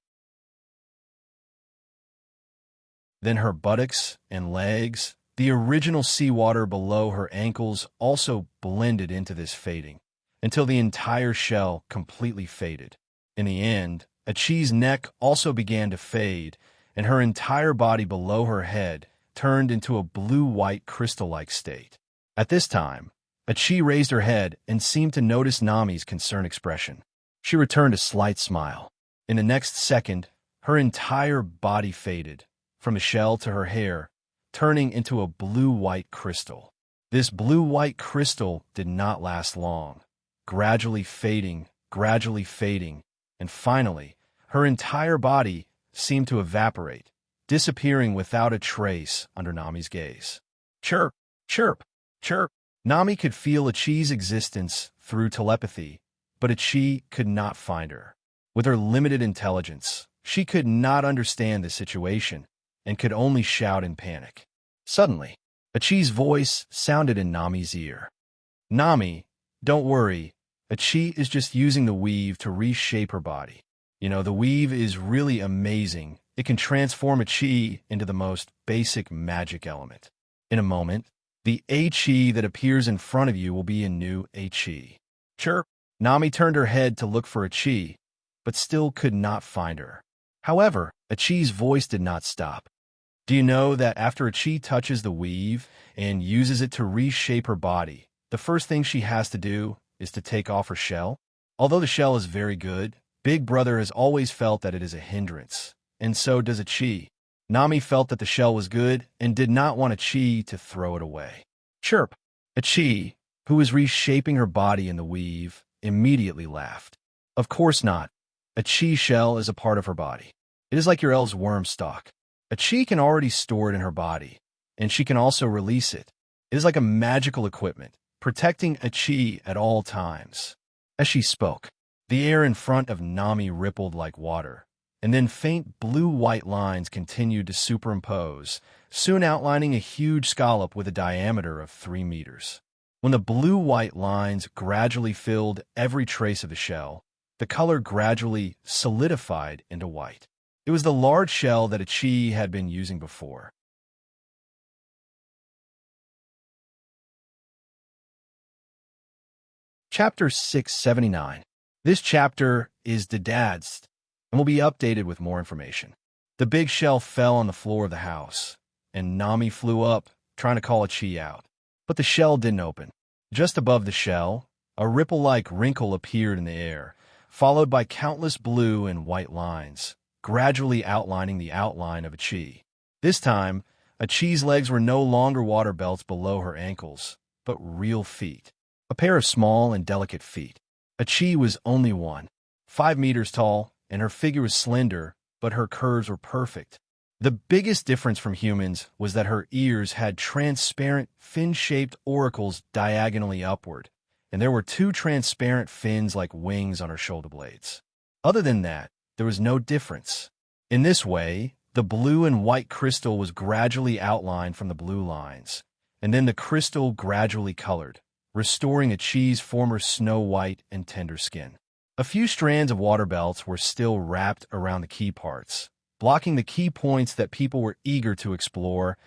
Then her buttocks and legs, the original seawater below her ankles also blended into this fading, until the entire shell completely faded. In the end, a Chi's neck also began to fade, and her entire body below her head turned into a blue-white crystal-like state. At this time, a Chi raised her head and seemed to notice Nami's concerned expression. She returned a slight smile. In the next second, her entire body faded, from the shell to her hair, turning into a blue-white crystal. This blue-white crystal did not last long, gradually fading, and finally, her entire body seemed to evaporate, disappearing without a trace under Nami's gaze. Chirp, chirp, chirp. Nami could feel Achi's existence through telepathy, but Achi could not find her. With her limited intelligence, she could not understand the situation and could only shout in panic. Suddenly, Achi's voice sounded in Nami's ear. Nami, don't worry. Achi is just using the weave to reshape her body. You know, the weave is really amazing. It can transform Achi into the most basic magic element. In a moment, the Achi that appears in front of you will be a new Achi. Chirp. Nami turned her head to look for Achi, but still could not find her. However, Achi's voice did not stop. Do you know that after Achi touches the weave and uses it to reshape her body, the first thing she has to do is to take off her shell? Although the shell is very good, Big Brother has always felt that it is a hindrance, and so does Achi. Nami felt that the shell was good and did not want Achi to throw it away. Chirp. Achi, who was reshaping her body in the weave, immediately laughed. Of course not. Achi's shell is a part of her body. It is like your L's worm stalk. Achi can already store it in her body, and she can also release it. It is like a magical equipment, protecting Achi at all times. As she spoke, the air in front of Nami rippled like water, and then faint blue-white lines continued to superimpose, soon outlining a huge scallop with a diameter of 3 meters. When the blue-white lines gradually filled every trace of the shell, the color gradually solidified into white. It was the large shell that Achi had been using before. Chapter 679. This chapter is dedadzed and will be updated with more information. The big shell fell on the floor of the house, and Nami flew up, trying to call Achi out. But the shell didn't open. Just above the shell, a ripple-like wrinkle appeared in the air, followed by countless blue and white lines, gradually outlining the outline of Achi. This time, Achi's legs were no longer water belts below her ankles, but real feet. A pair of small and delicate feet. Achi was only 5 meters tall, and her figure was slender, but her curves were perfect. The biggest difference from humans was that her ears had transparent, fin-shaped auricles diagonally upward, and there were 2 transparent fins like wings on her shoulder blades. Other than that, there was no difference. In this way, the blue and white crystal was gradually outlined from the blue lines, and then the crystal gradually colored, restoring Achi's former snow-white and tender skin. A few strands of water belts were still wrapped around the key parts, blocking the key points that people were eager to explore,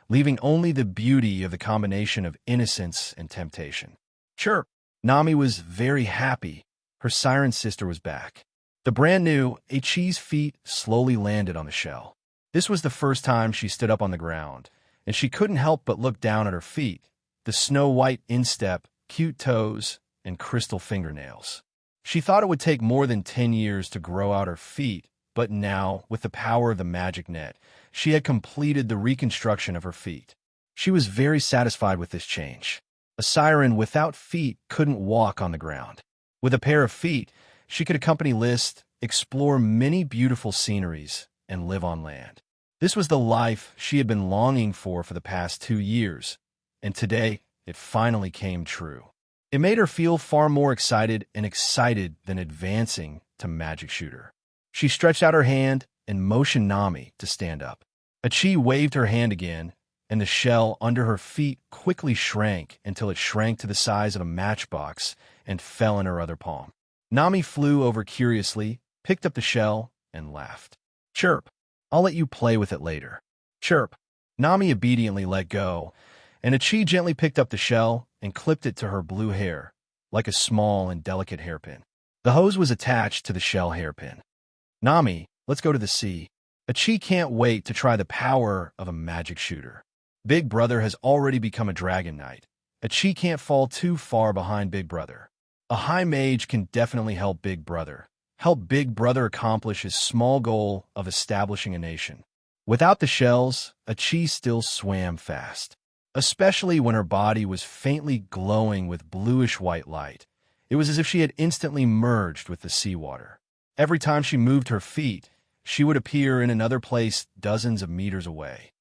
leaving only the beauty of the combination of innocence and temptation. Chirp! Nami was very happy. Her siren sister was back. The brand new Achi's feet slowly landed on the shell. This was the first time she stood up on the ground, and she couldn't help but look down at her feet, the snow-white instep, cute toes, and crystal fingernails. She thought it would take more than 10 years to grow out her feet, but now, with the power of the magic net, she had completed the reconstruction of her feet. She was very satisfied with this change. A siren without feet couldn't walk on the ground. With a pair of feet, she could accompany List, explore many beautiful sceneries, and live on land. This was the life she had been longing for the past 2 years, and today it finally came true. It made her feel far more excited than advancing to Magic Shooter. She stretched out her hand and motioned Nami to stand up. Achi waved her hand again, and the shell under her feet quickly shrank until it shrank to the size of a matchbox and fell in her other palm. Nami flew over curiously, picked up the shell, and laughed. Chirp! I'll let you play with it later. Chirp! Nami obediently let go, and Achi gently picked up the shell and clipped it to her blue hair, like a small and delicate hairpin. The hose was attached to the shell hairpin. Nami, let's go to the sea. Achi can't wait to try the power of a magic shooter. Big Brother has already become a dragon knight. Achi can't fall too far behind Big Brother. A high mage can definitely help Big Brother, helped Big Brother accomplish his small goal of establishing a nation. Without the shells, Ichi still swam fast, especially when her body was faintly glowing with bluish-white light. It was as if she had instantly merged with the seawater. Every time she moved her feet, she would appear in another place dozens of meters away.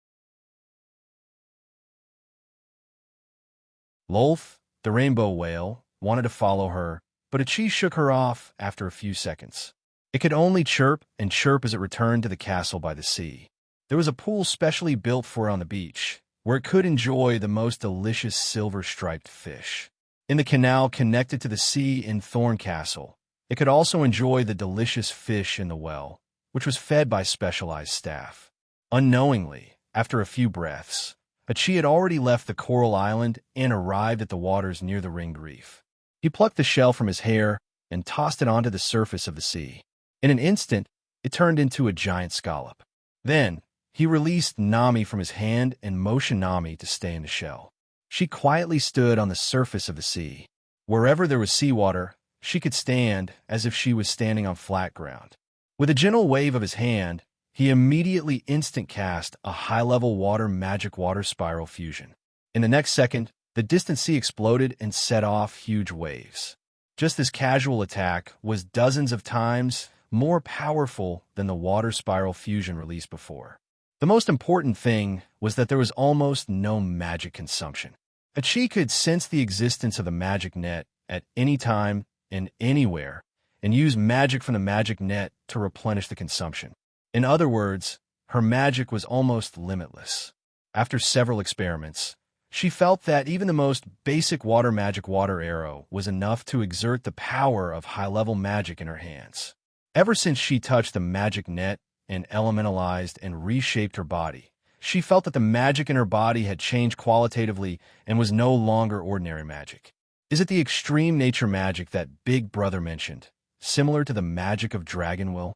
Lolth, the rainbow whale, wanted to follow her, but Ichi shook her off after a few seconds. It could only chirp and chirp as it returned to the castle by the sea. There was a pool specially built for it on the beach, where it could enjoy the most delicious silver-striped fish. In the canal connected to the sea in Thorn Castle, it could also enjoy the delicious fish in the well, which was fed by specialized staff. Unknowingly, after a few breaths, Ichi had already left the coral island and arrived at the waters near the ringed reef. He plucked the shell from his hair and tossed it onto the surface of the sea. In an instant, it turned into a giant scallop. Then, he released Nami from his hand and motioned Nami to stay in the shell. She quietly stood on the surface of the sea. Wherever there was seawater, she could stand as if she was standing on flat ground. With a gentle wave of his hand, he immediately instant cast a high-level water magic water spiral fusion. In the next second, the distant sea exploded and set off huge waves. Just this casual attack was dozens of times more powerful than the water spiral fusion released before. The most important thing was that there was almost no magic consumption. Ichi could sense the existence of the magic net at any time and anywhere, and use magic from the magic net to replenish the consumption. In other words, her magic was almost limitless. After several experiments, she felt that even the most basic water magic water arrow was enough to exert the power of high-level magic in her hands. Ever since she touched the magic net and elementalized and reshaped her body, she felt that the magic in her body had changed qualitatively and was no longer ordinary magic. Is it the extreme nature magic that Big Brother mentioned, similar to the magic of dragon will?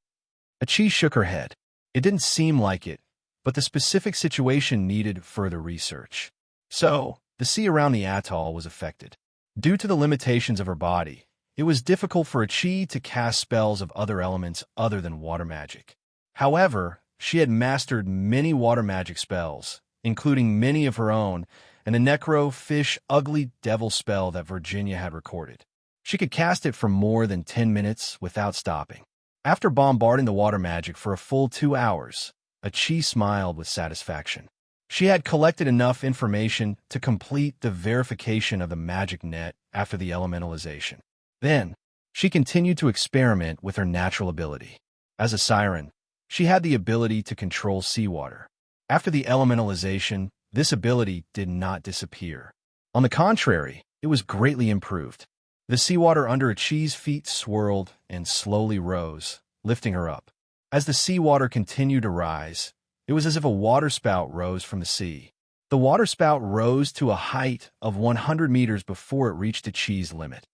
Ichi shook her head. It didn't seem like it, but the specific situation needed further research. So, the sea around the atoll was affected. Due to the limitations of her body, it was difficult for Ichi to cast spells of other elements other than water magic. However, she had mastered many water magic spells, including many of her own, and the Necro Fish Ugly Devil spell that Virginia had recorded. She could cast it for more than 10 minutes without stopping. After bombarding the water magic for a full 2 hours, Ichi smiled with satisfaction. She had collected enough information to complete the verification of the magic net after the elementalization. Then, she continued to experiment with her natural ability. As a siren, she had the ability to control seawater. After the elementalization, this ability did not disappear. On the contrary, it was greatly improved. The seawater under Ichi's feet swirled and slowly rose, lifting her up. As the seawater continued to rise, it was as if a waterspout rose from the sea. The waterspout rose to a height of 100 meters before it reached Ichi's limit.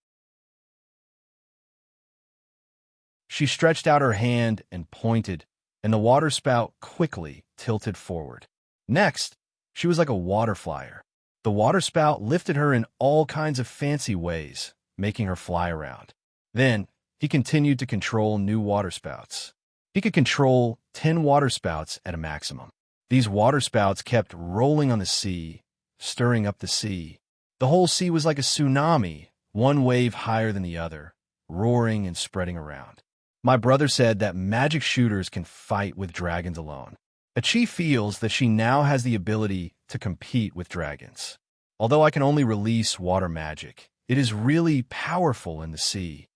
She stretched out her hand and pointed, and the waterspout quickly tilted forward. Next, she was like a water flyer. The waterspout lifted her in all kinds of fancy ways, making her fly around. Then, he continued to control new waterspouts. He could control 10 waterspouts at a maximum. These waterspouts kept rolling on the sea, stirring up the sea. The whole sea was like a tsunami, one wave higher than the other, roaring and spreading around. My brother said that magic shooters can fight with dragons alone. Ichi feels that she now has the ability to compete with dragons. Although I can only release water magic, it is really powerful in the sea.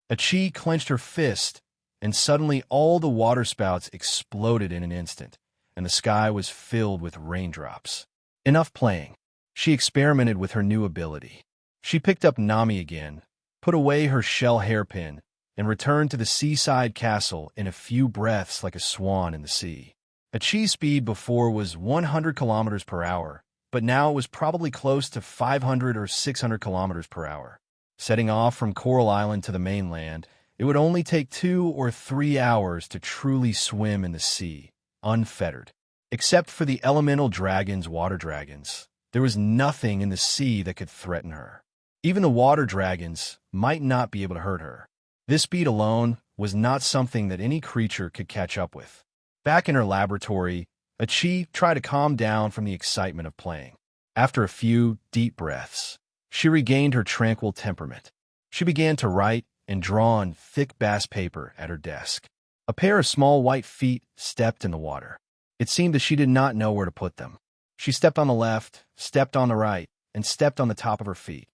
Ichi clenched her fist, and suddenly all the waterspouts exploded in an instant, and the sky was filled with raindrops. Enough playing. She experimented with her new ability. She picked up Nami again, put away her shell hairpin, and returned to the seaside castle in a few breaths like a swan in the sea. Ichi's speed before was 100 kilometers per hour, but now it was probably close to 500 or 600 kilometers per hour. Setting off from Coral Island to the mainland, it would only take 2 or 3 hours to truly swim in the sea, unfettered. Except for the elemental dragons, water dragons, there was nothing in the sea that could threaten her. Even the water dragons might not be able to hurt her. This speed alone was not something that any creature could catch up with. Back in her laboratory, Chi tried to calm down from the excitement of playing. After a few deep breaths, she regained her tranquil temperament. She began to write and draw on thick bass paper at her desk. A pair of small white feet stepped in the water. It seemed that she did not know where to put them. She stepped on the left, stepped on the right, and stepped on the top of her feet.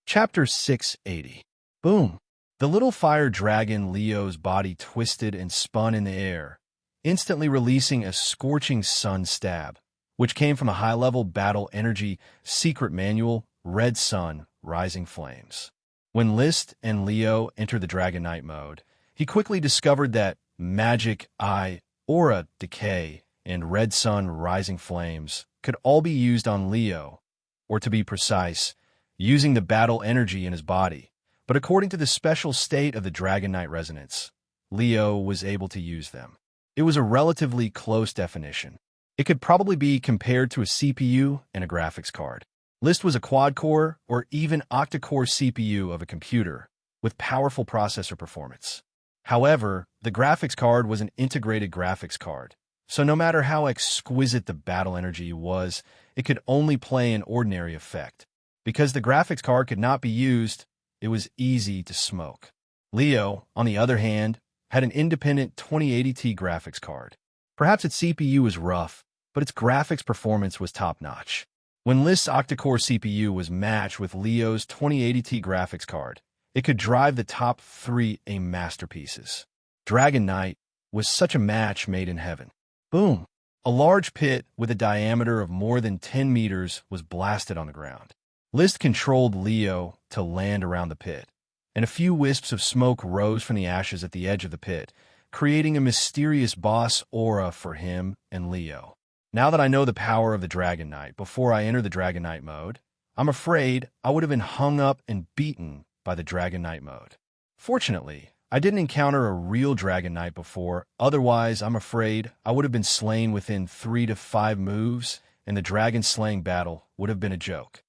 Chapter 680. Boom! The little fire dragon Leo's body twisted and spun in the air, instantly releasing a scorching sun stab, which came from a high-level battle energy secret manual, Red Sun, Rising Flames. When List and Leo entered the Dragon Knight mode, he quickly discovered that Magic Eye, Aura Decay, and Red Sun, Rising Flames could all be used on Leo, or to be precise, using the battle energy in his body. But according to the special state of the Dragon Knight resonance, Leo was able to use them. It was a relatively close definition. It could probably be compared to a CPU and a graphics card. List was a quad-core or even octa-core CPU of a computer with powerful processor performance. However, the graphics card was an integrated graphics card, so no matter how exquisite the battle energy was, it could only play an ordinary effect. Because the graphics card could not be used, it was easy to smoke. Leo, on the other hand, had an independent 2080Ti graphics card. Perhaps its CPU was rough, but its graphics performance was top-notch. When List's octa-core CPU was matched with Leo's 2080Ti graphics card, it could drive the top 3 masterpieces. Dragon Knight was such a match made in heaven. Boom! A large pit with a diameter of more than 10 meters was blasted on the ground. List controlled Leo to land around the pit, and a few wisps of smoke rose from the ashes at the edge of the pit, creating a mysterious boss aura for him and Leo. Now that I know the power of the Dragon Knight before I enter the Dragon Knight mode, I'm afraid I would have been hung up and beaten by the Dragon Knight mode. Fortunately, I didn't encounter a real Dragon Knight before, otherwise I'm afraid I would have been slain within 3 to 5 moves, and the dragon slaying battle would have been a joke.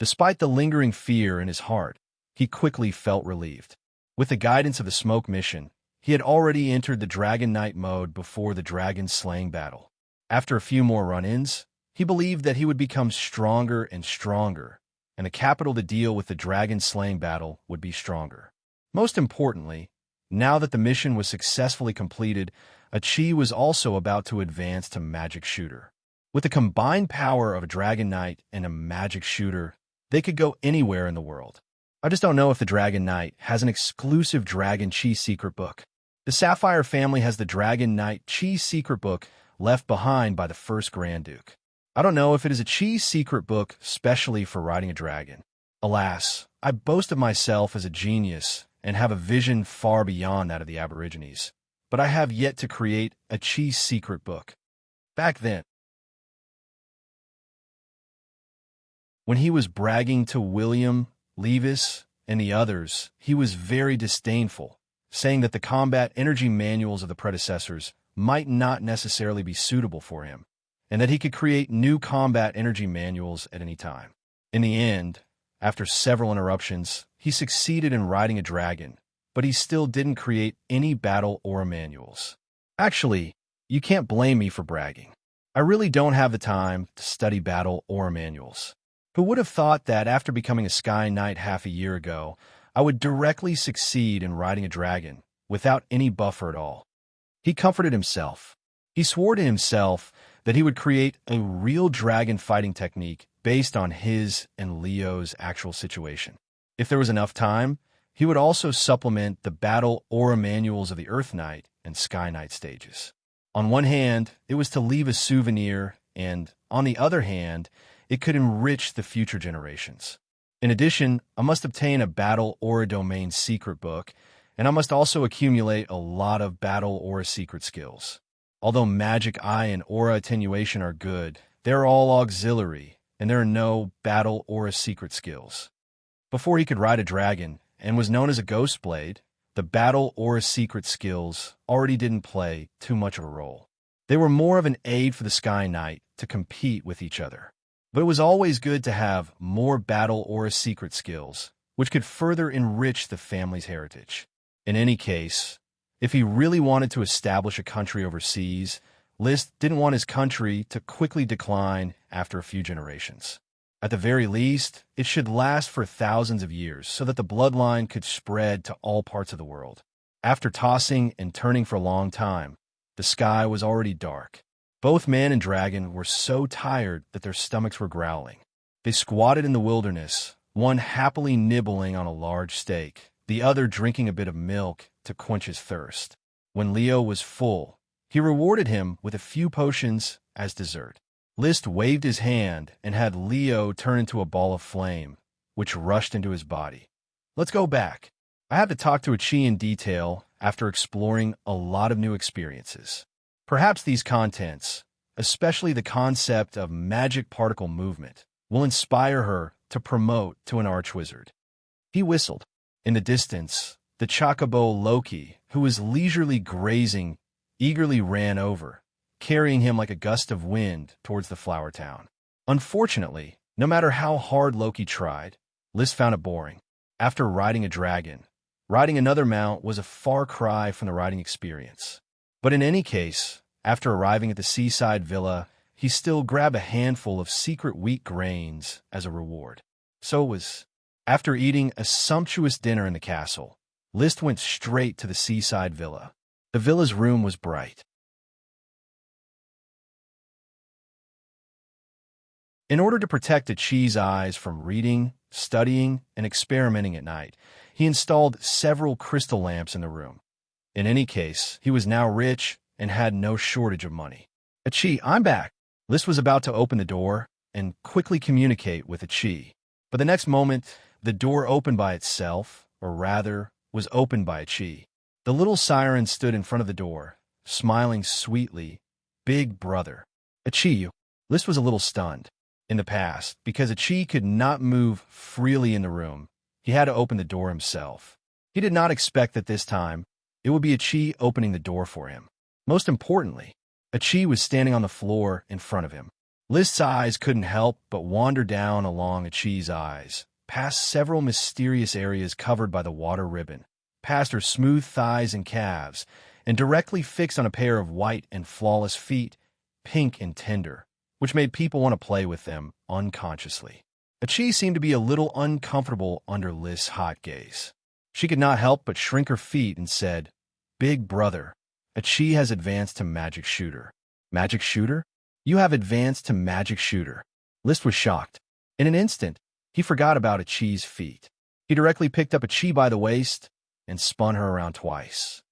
Despite the lingering fear in his heart, he quickly felt relieved. With the guidance of the smoke mission, he had already entered the Dragon Knight mode before the dragon slaying battle. After a few more run-ins, he believed that he would become stronger and stronger, and the capital to deal with the dragon slaying battle would be stronger. Most importantly, now that the mission was successfully completed, Chi was also about to advance to Magic Shooter. With the combined power of a Dragon Knight and a Magic Shooter, they could go anywhere in the world. I just don't know if the Dragon Knight has an exclusive Dragon Chi secret book. The Sapphire family has the Dragon Knight Chi secret book left behind by the first Grand Duke. I don't know if it is a Chi secret book specially for riding a dragon. Alas, I boast of myself as a genius and have a vision far beyond that of the Aborigines, but I have yet to create a Chi secret book. Back then, when he was bragging to William, Levis, and the others, he was very disdainful, saying that the combat energy manuals of the predecessors might not necessarily be suitable for him, and that he could create new combat energy manuals at any time. In the end, after several interruptions, he succeeded in riding a dragon, but he still didn't create any battle aura manuals. Actually, you can't blame me for bragging. I really don't have the time to study battle aura manuals. Who would have thought that after becoming a Sky Knight half a year ago, I would directly succeed in riding a dragon without any buffer at all? He comforted himself. He swore to himself that he would create a real dragon fighting technique based on his and Leo's actual situation. If there was enough time, he would also supplement the battle aura manuals of the Earth Knight and Sky Knight stages. On one hand, it was to leave a souvenir, and on the other hand, it could enrich the future generations. In addition, I must obtain a Battle Aura Domain secret book, and I must also accumulate a lot of Battle Aura secret skills. Although Magic Eye and Aura Attenuation are good, they're all auxiliary, and there are no Battle Aura secret skills. Before he could ride a dragon, and was known as a Ghost Blade, the Battle Aura secret skills already didn't play too much of a role. They were more of an aid for the Sky Knight to compete with each other. But it was always good to have more battle or secret skills, which could further enrich the family's heritage. In any case, if he really wanted to establish a country overseas, List didn't want his country to quickly decline after a few generations. At the very least, it should last for thousands of years so that the bloodline could spread to all parts of the world. After tossing and turning for a long time, the sky was already dark. Both man and dragon were so tired that their stomachs were growling. They squatted in the wilderness, one happily nibbling on a large steak, the other drinking a bit of milk to quench his thirst. When Leo was full, he rewarded him with a few potions as dessert. List waved his hand and had Leo turn into a ball of flame, which rushed into his body. Let's go back. I have to talk to Qi in detail after exploring a lot of new experiences. Perhaps these contents, especially the concept of magic particle movement, will inspire her to promote to an archwizard. He whistled. In the distance, the chocobo Loki, who was leisurely grazing, eagerly ran over, carrying him like a gust of wind towards the flower town. Unfortunately, no matter how hard Loki tried, List found it boring. After riding a dragon, riding another mount was a far cry from the riding experience. But in any case, after arriving at the seaside villa, he still grabbed a handful of secret wheat grains as a reward. So it was. After eating a sumptuous dinner in the castle, List went straight to the seaside villa. The villa's room was bright. In order to protect Qi's eyes from reading, studying, and experimenting at night, he installed several crystal lamps in the room. In any case, he was now rich and had no shortage of money. Qi, I'm back. List was about to open the door and quickly communicate with Qi. But the next moment, the door opened by itself, or rather, was opened by Qi. The little siren stood in front of the door, smiling sweetly. Big brother. Qi. List was a little stunned. In the past, because Qi could not move freely in the room, he had to open the door himself. He did not expect that this time, it would be Qi opening the door for him. Most importantly, Qi was standing on the floor in front of him. List's eyes couldn't help but wander down along Qi's eyes, past several mysterious areas covered by the water ribbon, past her smooth thighs and calves, and directly fixed on a pair of white and flawless feet, pink and tender, which made people want to play with them unconsciously. Qi seemed to be a little uncomfortable under List's hot gaze. She could not help but shrink her feet and said, "Big brother, Qi has advanced to Magic Shooter." Magic Shooter? You have advanced to Magic Shooter. List was shocked. In an instant, he forgot about Qi's feet. He directly picked up Qi by the waist and spun her around twice.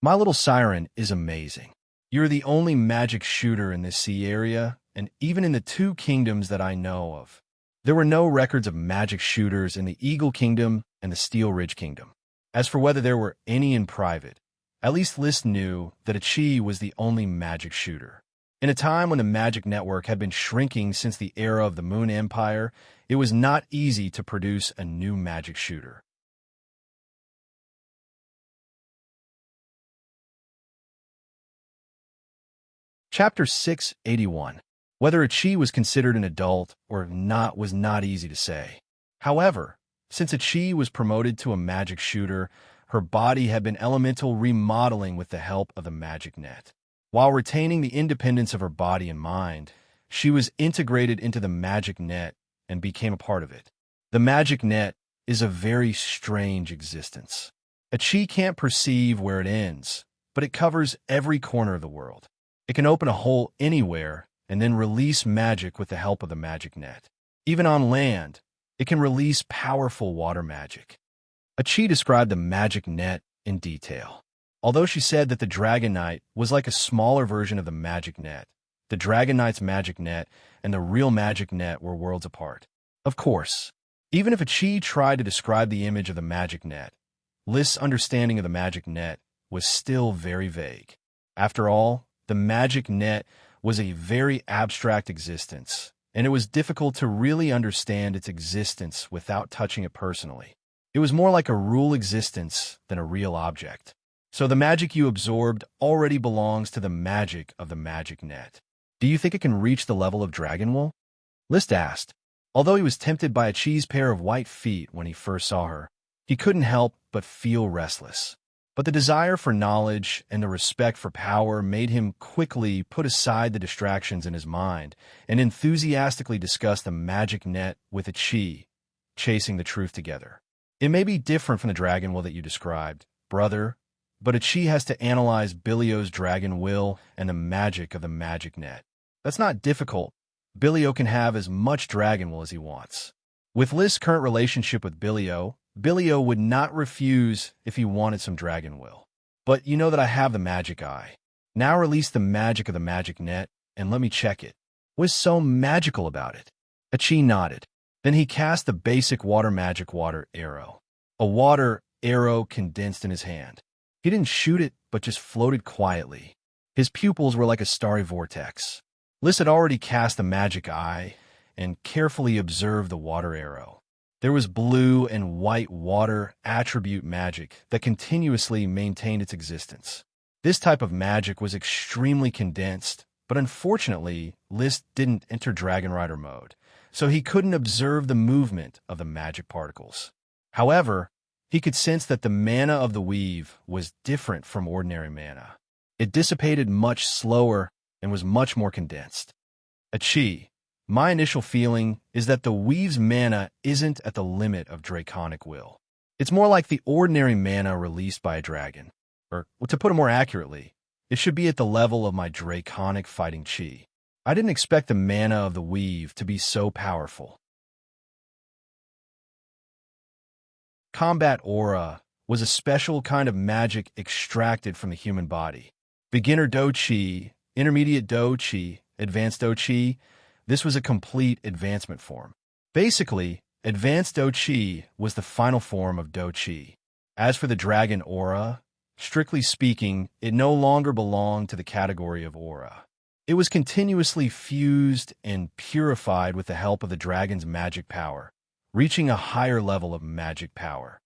My little siren is amazing. You're the only magic shooter in this sea area, and even in the 2 kingdoms that I know of. There were no records of magic shooters in the Eagle Kingdom and the Steel Ridge Kingdom. As for whether there were any in private, at least List knew that Qi was the only magic shooter. In a time when the magic network had been shrinking since the era of the Moon Empire, it was not easy to produce a new magic shooter. Chapter 681. Whether Qi was considered an adult or not was not easy to say. However, since Qi was promoted to a magic shooter, her body had been elemental remodeling with the help of the magic net. While retaining the independence of her body and mind, she was integrated into the magic net and became a part of it. The magic net is a very strange existence. Qi can't perceive where it ends, but it covers every corner of the world. It can open a hole anywhere and then release magic with the help of the magic net. Even on land, it can release powerful water magic. Qi described the magic net in detail. Although she said that the Dragon Knight was like a smaller version of the magic net, the Dragon Knight's magic net and the real magic net were worlds apart. Of course, even if Qi tried to describe the image of the magic net, List's understanding of the magic net was still very vague. After all, the magic net was a very abstract existence, and it was difficult to really understand its existence without touching it personally. It was more like a rule existence than a real object. So the magic you absorbed already belongs to the magic of the magic net. Do you think it can reach the level of Dragon Wool? List asked. Although he was tempted by a cheese pair of white feet when he first saw her, he couldn't help but feel restless. But the desire for knowledge and the respect for power made him quickly put aside the distractions in his mind and enthusiastically discuss the magic net with a chi, chasing the truth together. It may be different from the dragon will that you described, brother, but a chi has to analyze Bilio's dragon will and the magic of the magic net. That's not difficult. Bilio can have as much dragon will as he wants. With List's current relationship with Bilio, Bilio would not refuse if he wanted some dragon will. But you know that I have the magic eye. Now release the magic of the magic net and let me check it. What's so magical about it? Achi nodded. Then he cast the basic water magic water arrow. A water arrow condensed in his hand. He didn't shoot it, but just floated quietly. His pupils were like a starry vortex. List had already cast the magic eye and carefully observed the water arrow. There was blue and white water attribute magic that continuously maintained its existence. This type of magic was extremely condensed, but unfortunately, List didn't enter Dragon Rider mode, so he couldn't observe the movement of the magic particles. However, he could sense that the mana of the weave was different from ordinary mana. It dissipated much slower and was much more condensed. Achi. My initial feeling is that the weave's mana isn't at the limit of draconic will. It's more like the ordinary mana released by a dragon. Or, to put it more accurately, it should be at the level of my draconic fighting chi. I didn't expect the mana of the weave to be so powerful. Combat aura was a special kind of magic extracted from the human body. Beginner Do Chi, Intermediate Do Chi, Advanced Do Chi. This was a complete advancement form. Basically, Advanced Do Chi was the final form of Do Chi. As for the dragon aura, strictly speaking, it no longer belonged to the category of aura. It was continuously fused and purified with the help of the dragon's magic power, reaching a higher level of magic power.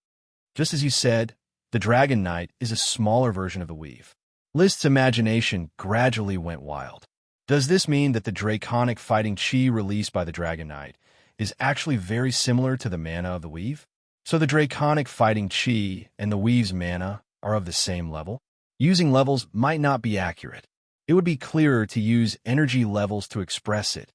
Just as you said, the Dragon Knight is a smaller version of the weave. List's imagination gradually went wild. Does this mean that the draconic fighting chi released by the Dragon Knight is actually very similar to the mana of the weave? So the draconic fighting chi and the weave's mana are of the same level? Using levels might not be accurate. It would be clearer to use energy levels to express it.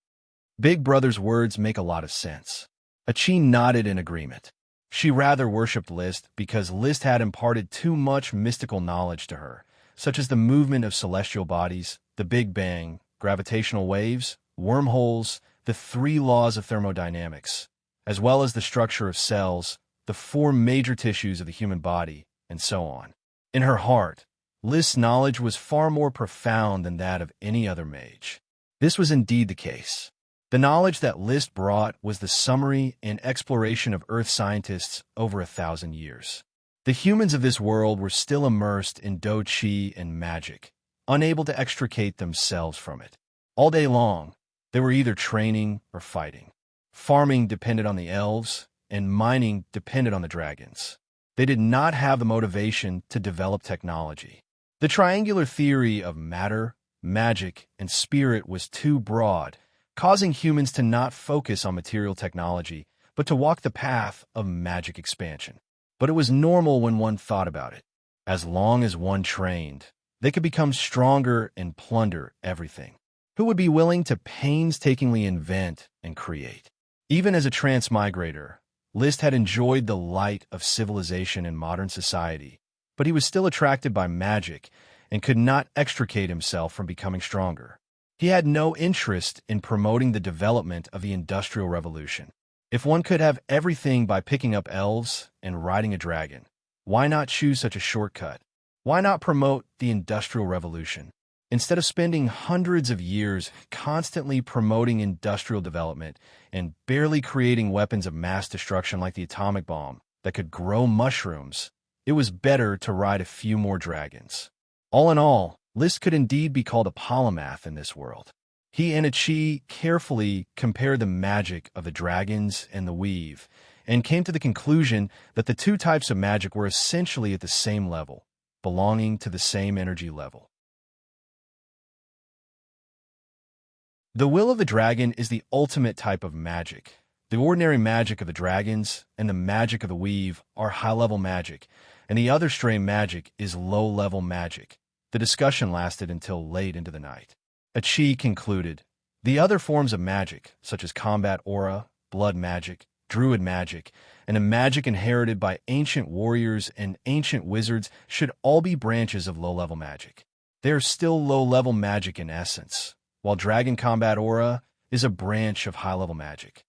Big Brother's words make a lot of sense. Achi nodded in agreement. She rather worshipped List because List had imparted too much mystical knowledge to her, such as the movement of celestial bodies, the Big Bang, gravitational waves, wormholes, the 3 laws of thermodynamics, as well as the structure of cells, the 4 major tissues of the human body, and so on. In her heart, List's knowledge was far more profound than that of any other mage. This was indeed the case. The knowledge that List brought was the summary and exploration of Earth scientists over 1,000 years. The humans of this world were still immersed in Do Chi and magic, unable to extricate themselves from it. All day long, they were either training or fighting. Farming depended on the elves, and mining depended on the dragons. They did not have the motivation to develop technology. The triangular theory of matter, magic, and spirit was too broad, causing humans to not focus on material technology, but to walk the path of magic expansion. But it was normal when one thought about it. As long as one trained, they could become stronger and plunder everything. Who would be willing to painstakingly invent and create? Even as a transmigrator, List had enjoyed the light of civilization in modern society, but he was still attracted by magic and could not extricate himself from becoming stronger. He had no interest in promoting the development of the Industrial Revolution. If one could have everything by picking up elves and riding a dragon, why not choose such a shortcut? Why not promote the Industrial Revolution? Instead of spending hundreds of years constantly promoting industrial development and barely creating weapons of mass destruction like the atomic bomb that could grow mushrooms, it was better to ride a few more dragons. All in all, List could indeed be called a polymath in this world. He and Achi carefully compared the magic of the dragons and the weave, and came to the conclusion that the 2 types of magic were essentially at the same level, belonging to the same energy level. The will of the dragon is the ultimate type of magic. The ordinary magic of the dragons and the magic of the weave are high-level magic, and the other stray magic is low-level magic. The discussion lasted until late into the night. Achi concluded, the other forms of magic, such as combat aura, blood magic, druid magic, and a magic inherited by ancient warriors and ancient wizards should all be branches of low-level magic. They are still low-level magic in essence, while dragon combat aura is a branch of high-level magic.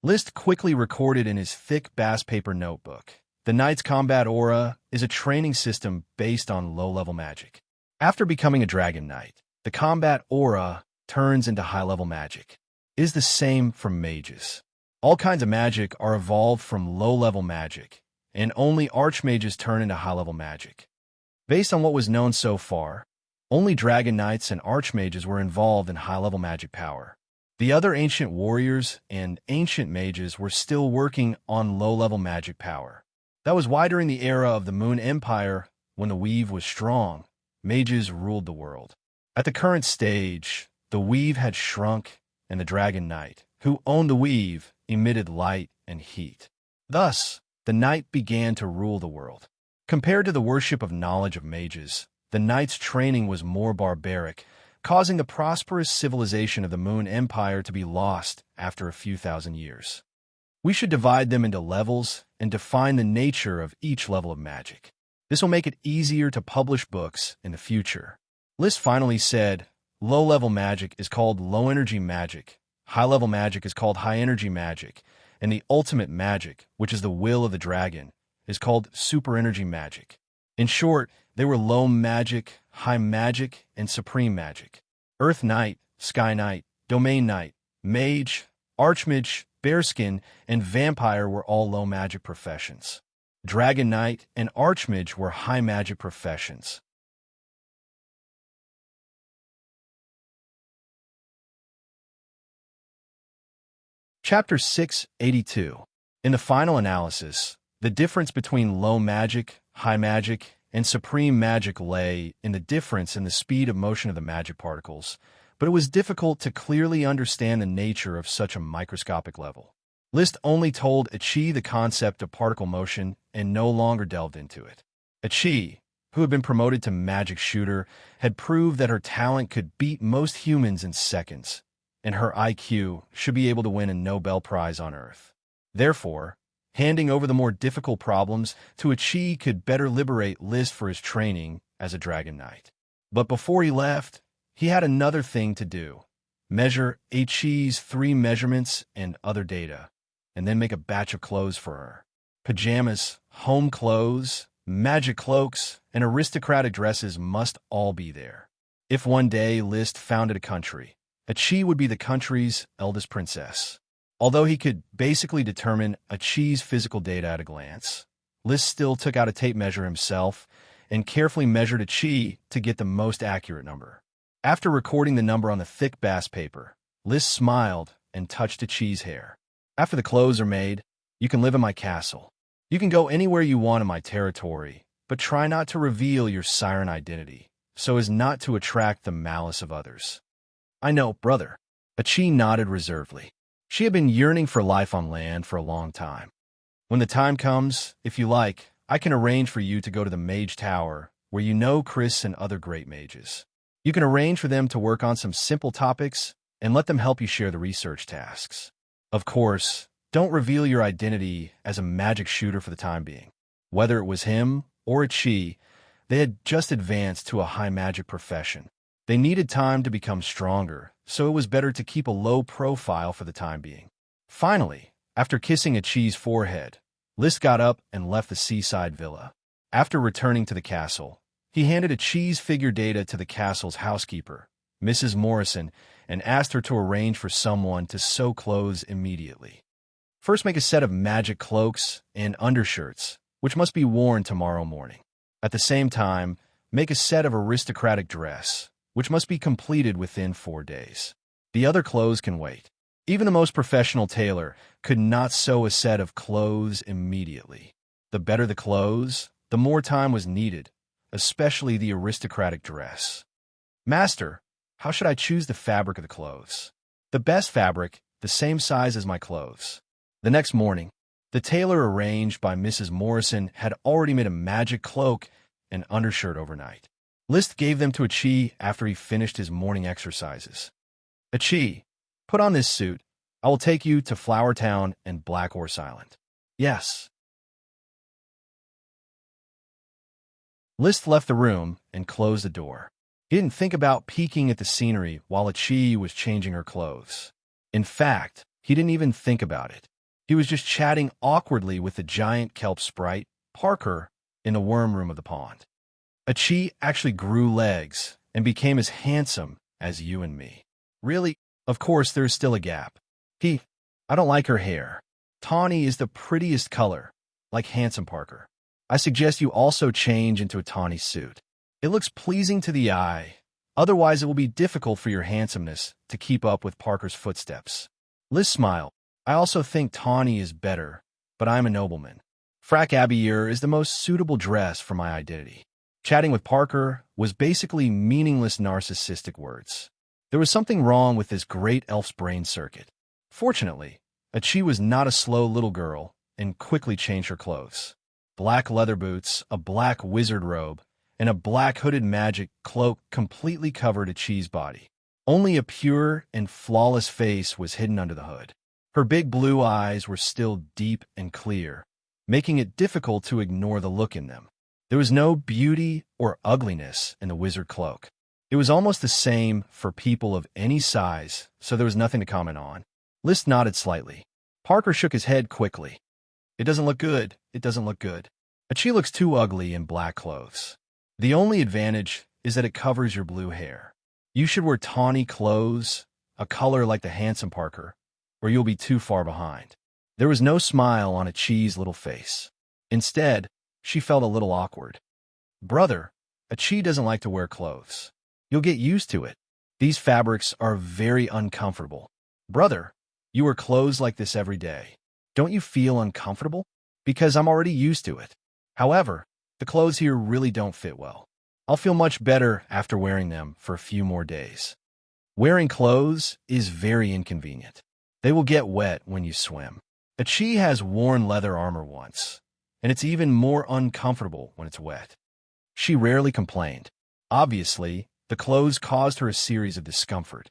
List quickly recorded in his thick bass paper notebook. The knight's combat aura is a training system based on low-level magic. After becoming a dragon knight, the combat aura turns into high-level magic. It is the same for mages. All kinds of magic are evolved from low-level magic, and only archmages turn into high-level magic. Based on what was known so far, only dragon knights and archmages were involved in high-level magic power. The other ancient warriors and ancient mages were still working on low-level magic power. That was why during the era of the Moon Empire, when the weave was strong, mages ruled the world. At the current stage, the weave had shrunk, and the dragon knight, who owned the weave, emitted light and heat. Thus, the knight began to rule the world. Compared to the worship of knowledge of mages, the knight's training was more barbaric, causing the prosperous civilization of the Moon Empire to be lost after a few thousand years. We should divide them into levels and define the nature of each level of magic. This will make it easier to publish books in the future. List finally said, low-level magic is called low-energy magic, high-level magic is called high-energy magic, and the ultimate magic, which is the will of the dragon, is called super-energy magic. In short, they were low magic, high magic, and supreme magic. Earth Knight, Sky Knight, Domain Knight, Mage, Archmage, Bearskin, and Vampire were all low magic professions. Dragon Knight and Archmage were high magic professions. Chapter 682. In the final analysis, the difference between low magic, high magic, and supreme magic lay in the difference in the speed of motion of the magic particles, but it was difficult to clearly understand the nature of such a microscopic level. List only told Achi the concept of particle motion and no longer delved into it. Achi, who had been promoted to magic shooter, had proved that her talent could beat most humans in seconds, and her IQ should be able to win a Nobel Prize on Earth. Therefore, handing over the more difficult problems to Achi could better liberate List for his training as a Dragon Knight. But before he left, he had another thing to do. Measure Achi's 3 measurements and other data, and then make a batch of clothes for her. Pajamas, home clothes, magic cloaks, and aristocratic dresses must all be there. If one day List founded a country, Achi would be the country's eldest princess. Although he could basically determine Achi's physical data at a glance, List still took out a tape measure himself and carefully measured Achi to get the most accurate number. After recording the number on the thick bass paper, List smiled and touched Achi's hair. After the clothes are made, you can live in my castle. You can go anywhere you want in my territory, but try not to reveal your siren identity, so as not to attract the malice of others. I know, brother. Achi nodded reservedly. She had been yearning for life on land for a long time. When the time comes, if you like, I can arrange for you to go to the Mage Tower, where you know Chris and other great mages. You can arrange for them to work on some simple topics and let them help you share the research tasks. Of course, don't reveal your identity as a magic shooter for the time being. Whether it was him or Achi, they had just advanced to a high magic profession. They needed time to become stronger, so it was better to keep a low profile for the time being. Finally, after kissing Achi's forehead, List got up and left the seaside villa. After returning to the castle, he handed Achi's figure data to the castle's housekeeper, Mrs. Morrison, and asked her to arrange for someone to sew clothes immediately. First, make a set of magic cloaks and undershirts, which must be worn tomorrow morning. At the same time, make a set of aristocratic dress, which must be completed within 4 days. The other clothes can wait. Even the most professional tailor could not sew a set of clothes immediately. The better the clothes, the more time was needed, especially the aristocratic dress. Master, how should I choose the fabric of the clothes? The best fabric, the same size as my clothes. The next morning, the tailor arranged by Mrs. Morrison had already made a magic cloak and undershirt overnight. List gave them to Achi after he finished his morning exercises. Achi, put on this suit. I will take you to Flower Town and Black Horse Island. Yes. List left the room and closed the door. He didn't think about peeking at the scenery while Achi was changing her clothes. In fact, he didn't even think about it. He was just chatting awkwardly with the giant kelp sprite, Parker, in the worm room of the pond. Achi actually grew legs and became as handsome as you and me. Really? Of course, there's still a gap. I don't like her hair. Tawny is the prettiest color, like handsome Parker. I suggest you also change into a tawny suit. It looks pleasing to the eye. Otherwise, it will be difficult for your handsomeness to keep up with Parker's footsteps. Liz smiled. I also think tawny is better, but I'm a nobleman. Frack Abier is the most suitable dress for my identity. Chatting with Parker was basically meaningless narcissistic words. There was something wrong with this great elf's brain circuit. Fortunately, Achi was not a slow little girl and quickly changed her clothes. Black leather boots, a black wizard robe, and a black hooded magic cloak completely covered Achi's body. Only a pure and flawless face was hidden under the hood. Her big blue eyes were still deep and clear, making it difficult to ignore the look in them. There was no beauty or ugliness in the wizard cloak. It was almost the same for people of any size, so there was nothing to comment on. List nodded slightly. Parker shook his head quickly. It doesn't look good. It doesn't look good. Achi looks too ugly in black clothes. The only advantage is that it covers your blue hair. You should wear tawny clothes, a color like the handsome Parker, or you'll be too far behind. There was no smile on Achi's little face. Instead, she felt a little awkward. Brother, Achi doesn't like to wear clothes. You'll get used to it. These fabrics are very uncomfortable. Brother, you wear clothes like this every day. Don't you feel uncomfortable? Because I'm already used to it. However, the clothes here really don't fit well. I'll feel much better after wearing them for a few more days. Wearing clothes is very inconvenient. They will get wet when you swim. Achi has worn leather armor once, and it's even more uncomfortable when it's wet. She rarely complained. Obviously, the clothes caused her a series of discomfort.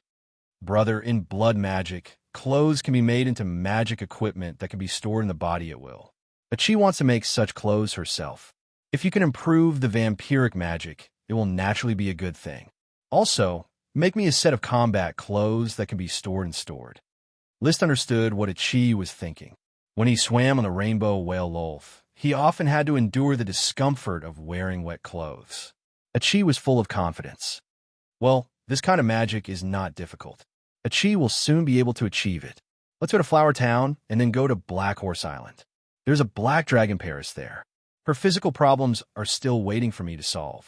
Brother, in blood magic, clothes can be made into magic equipment that can be stored in the body at will. Achi wants to make such clothes herself. If you can improve the vampiric magic, it will naturally be a good thing. Also, make me a set of combat clothes that can be stored and stored. List understood what Achi was thinking. When he swam on the rainbow whale Lolth, he often had to endure the discomfort of wearing wet clothes. Achi was full of confidence. Well, this kind of magic is not difficult. Achi will soon be able to achieve it. Let's go to Flower Town and then go to Black Horse Island. There's a black dragon Paris there. Her physical problems are still waiting for me to solve.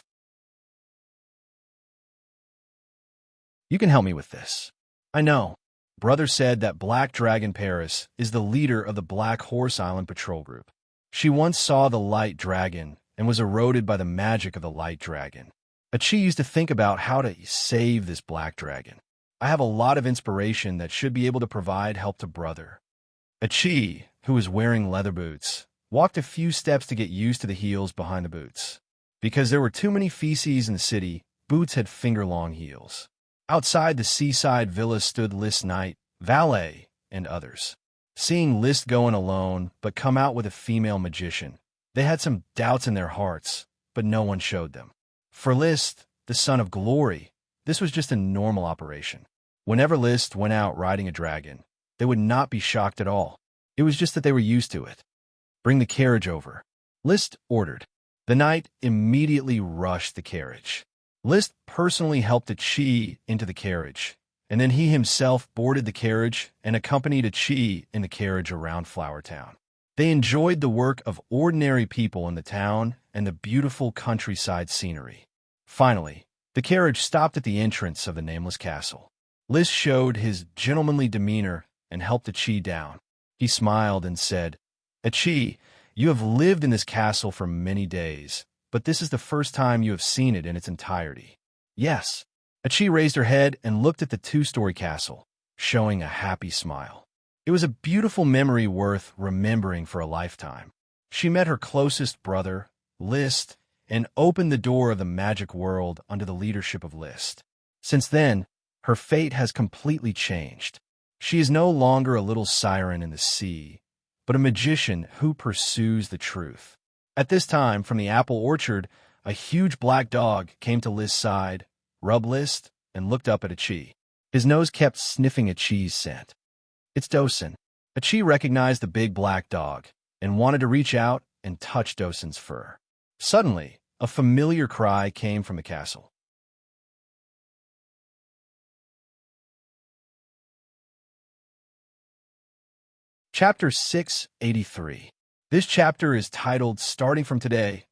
You can help me with this. I know. Brother said that Black Dragon Paris is the leader of the Black Horse Island Patrol Group. She once saw the Light Dragon and was eroded by the magic of the Light Dragon. Achi used to think about how to save this Black Dragon. I have a lot of inspiration that should be able to provide help to Brother. Achi, who was wearing leather boots, walked a few steps to get used to the heels behind the boots. Because there were too many feces in the city, boots had finger-long heels. Outside the seaside villa stood List Knight, Valet, and others. Seeing List go in alone, but come out with a female magician, they had some doubts in their hearts, but no one showed them. For List, the son of glory, this was just a normal operation. Whenever List went out riding a dragon, they would not be shocked at all. It was just that they were used to it. Bring the carriage over. List ordered. The knight immediately rushed the carriage. List personally helped Achi into the carriage, and then he himself boarded the carriage and accompanied Achi in the carriage around Flower Town. They enjoyed the work of ordinary people in the town and the beautiful countryside scenery. Finally, the carriage stopped at the entrance of the nameless castle. List showed his gentlemanly demeanor and helped Achi down. He smiled and said, Achi, you have lived in this castle for many days, but this is the first time you have seen it in its entirety. Yes. Achi raised her head and looked at the two-story castle. showing a happy smile. It was a beautiful memory worth remembering for a lifetime. She met her closest brother, List, and opened the door of the magic world under the leadership of List. Since then, her fate has completely changed. She is no longer a little siren in the sea, but a magician who pursues the truth. At this time, from the apple orchard, a huge black dog came to List's side, rubbed List, and looked up at Achi. His nose kept sniffing Achi's scent. It's Dosen. Achi recognized the big black dog and wanted to reach out and touch Dosen's fur. Suddenly, a familiar cry came from the castle. Chapter 683. This chapter is titled Starting from Today,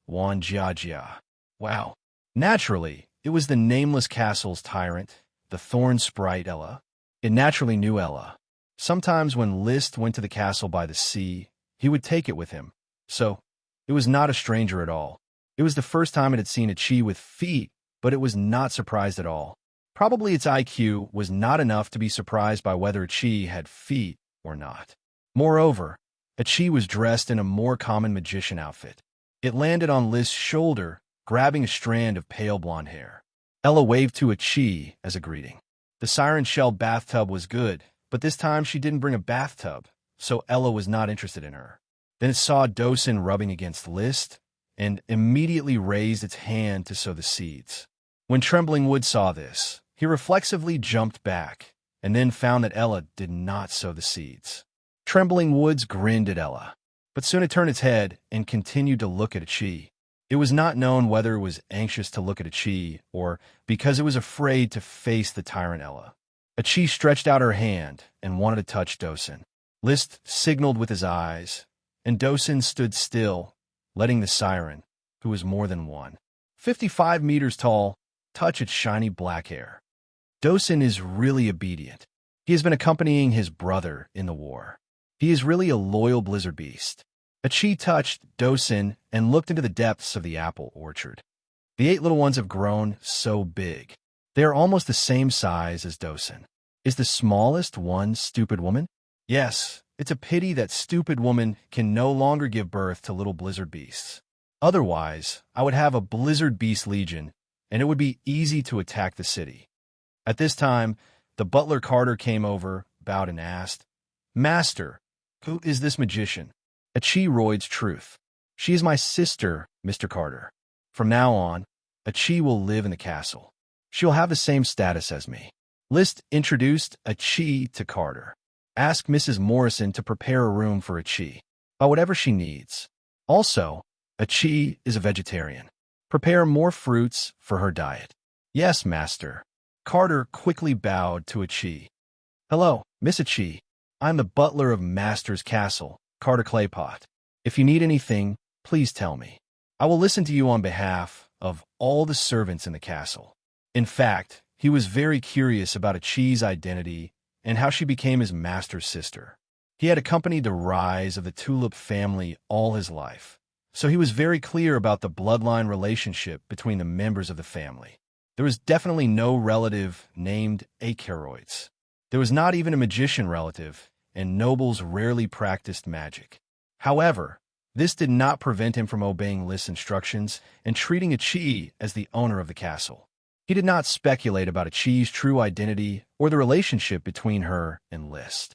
Xianxia. Wow. Naturally, it was the nameless castle's tyrant, the thorn sprite Ella. It naturally knew Ella. Sometimes when List went to the castle by the sea, he would take it with him. So, it was not a stranger at all. It was the first time it had seen Achi with feet, but it was not surprised at all. Probably its IQ was not enough to be surprised by whether Achi had feet or not. Moreover, Achi was dressed in a more common magician outfit. It landed on List's shoulder, grabbing a strand of pale blonde hair. Ella waved to Achi as a greeting. The siren shell bathtub was good, but this time she didn't bring a bathtub, so Ella was not interested in her. Then it saw Dosen rubbing against List, and immediately raised its hand to sow the seeds. When Trembling Wood saw this, he reflexively jumped back, and then found that Ella did not sow the seeds. Trembling Woods grinned at Ella, but soon it turned its head and continued to look at Achi. It was not known whether it was anxious to look at Achi or because it was afraid to face the tyrant Ella. Achi stretched out her hand and wanted to touch Dosen. List signaled with his eyes, and Dosen stood still, letting the siren, who was more than 55 meters tall, touch its shiny black hair. Dosen is really obedient. He has been accompanying his brother in the war. He is really a loyal blizzard beast. Achi touched Dosen and looked into the depths of the apple orchard. The 8 little ones have grown so big. They are almost the same size as Dosen. Is the smallest one Stupid Woman? Yes, it's a pity that Stupid Woman can no longer give birth to little blizzard beasts. Otherwise, I would have a blizzard beast legion, and it would be easy to attack the city. At this time, the butler Carter came over, bowed and asked, "Master, who is this magician?" Achi Royd's truth. She is my sister, Mr. Carter. From now on, Achi will live in the castle. She will have the same status as me. List introduced Achi to Carter. Ask Mrs. Morrison to prepare a room for Achi, by whatever she needs. Also, Achi is a vegetarian. Prepare more fruits for her diet. Yes, master. Carter quickly bowed to Achi. Hello, Miss Achi. I'm the butler of Master's Castle, Carter Claypot. If you need anything, please tell me. I will listen to you on behalf of all the servants in the castle. In fact, he was very curious about Achi's identity and how she became his master's sister. He had accompanied the rise of the Tulip family all his life, so he was very clear about the bloodline relationship between the members of the family. There was definitely no relative named Acheroids. There was not even a magician relative, and nobles rarely practiced magic. However, this did not prevent him from obeying List's instructions and treating Achi as the owner of the castle. He did not speculate about Achi's true identity or the relationship between her and List.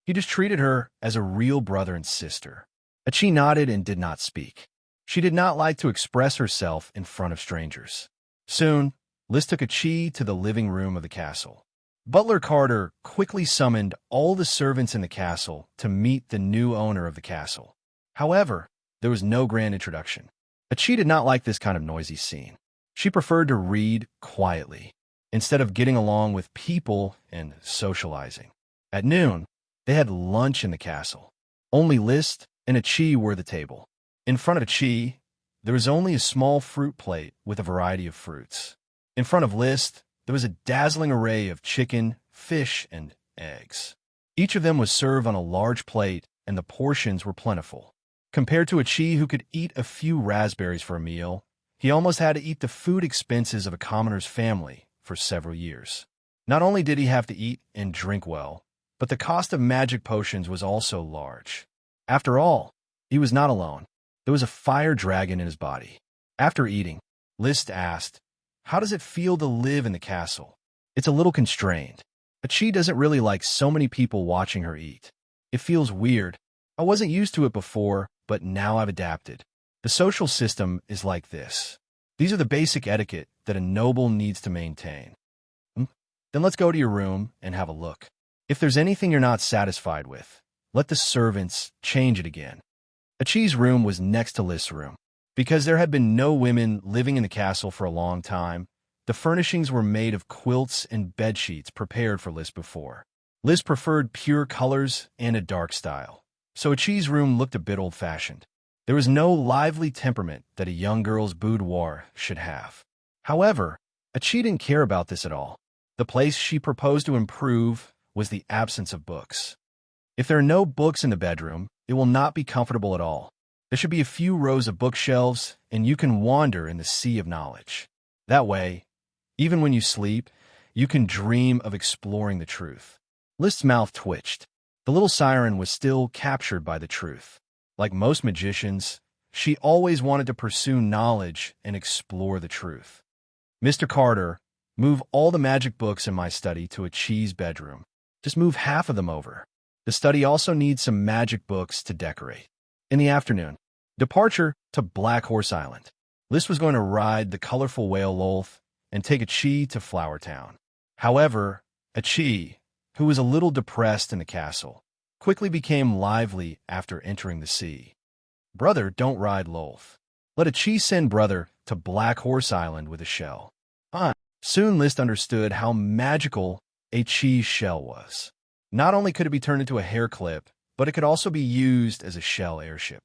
He just treated her as a real brother and sister. Achi nodded and did not speak. She did not like to express herself in front of strangers. Soon, List took Achi to the living room of the castle. Butler Carter quickly summoned all the servants in the castle to meet the new owner of the castle. However, there was no grand introduction. Achi did not like this kind of noisy scene. She preferred to read quietly, instead of getting along with people and socializing. At noon, they had lunch in the castle. Only List and Achi were at the table. In front of Achi, there was only a small fruit plate with a variety of fruits. In front of List, there was a dazzling array of chicken, fish, and eggs. Each of them was served on a large plate, and the portions were plentiful. Compared to Achi, who could eat a few raspberries for a meal, He almost had to eat the food expenses of a commoner's family for several years. Not only did he have to eat and drink well, but the cost of magic potions was also large. After all, he was not alone. There was a fire dragon in his body. After eating, List asked, "How does it feel to live in the castle?" "It's a little constrained. Achi doesn't really like so many people watching her eat. It feels weird. I wasn't used to it before, but now I've adapted. The social system is like this. These are the basic etiquette that a noble needs to maintain." Then let's go to your room and have a look. If there's anything you're not satisfied with, let the servants change it again. Achi's room was next to List's room. Because there had been no women living in the castle for a long time, the furnishings were made of quilts and bedsheets prepared for List before. List preferred pure colors and a dark style, so Achi's room looked a bit old-fashioned. There was no lively temperament that a young girl's boudoir should have. However, Achi didn't care about this at all. The place she proposed to improve was the absence of books. If there are no books in the bedroom, it will not be comfortable at all. There should be a few rows of bookshelves, and you can wander in the sea of knowledge. That way, even when you sleep, you can dream of exploring the truth. List's mouth twitched. The little siren was still captured by the truth. Like most magicians, she always wanted to pursue knowledge and explore the truth. "Mr. Carter, move all the magic books in my study to Achi's bedroom. Just move half of them over. The study also needs some magic books to decorate." In the afternoon, departure to Black Horse Island. List was going to ride the colorful whale Lolth and take Achi to Flower Town. However, Achi, who was a little depressed in the castle, quickly became lively after entering the sea. "Brother, don't ride Lolth. Let Achi send brother to Black Horse Island with a shell." Soon List understood how magical Achi's shell was. Not only could it be turned into a hair clip, but it could also be used as a shell airship.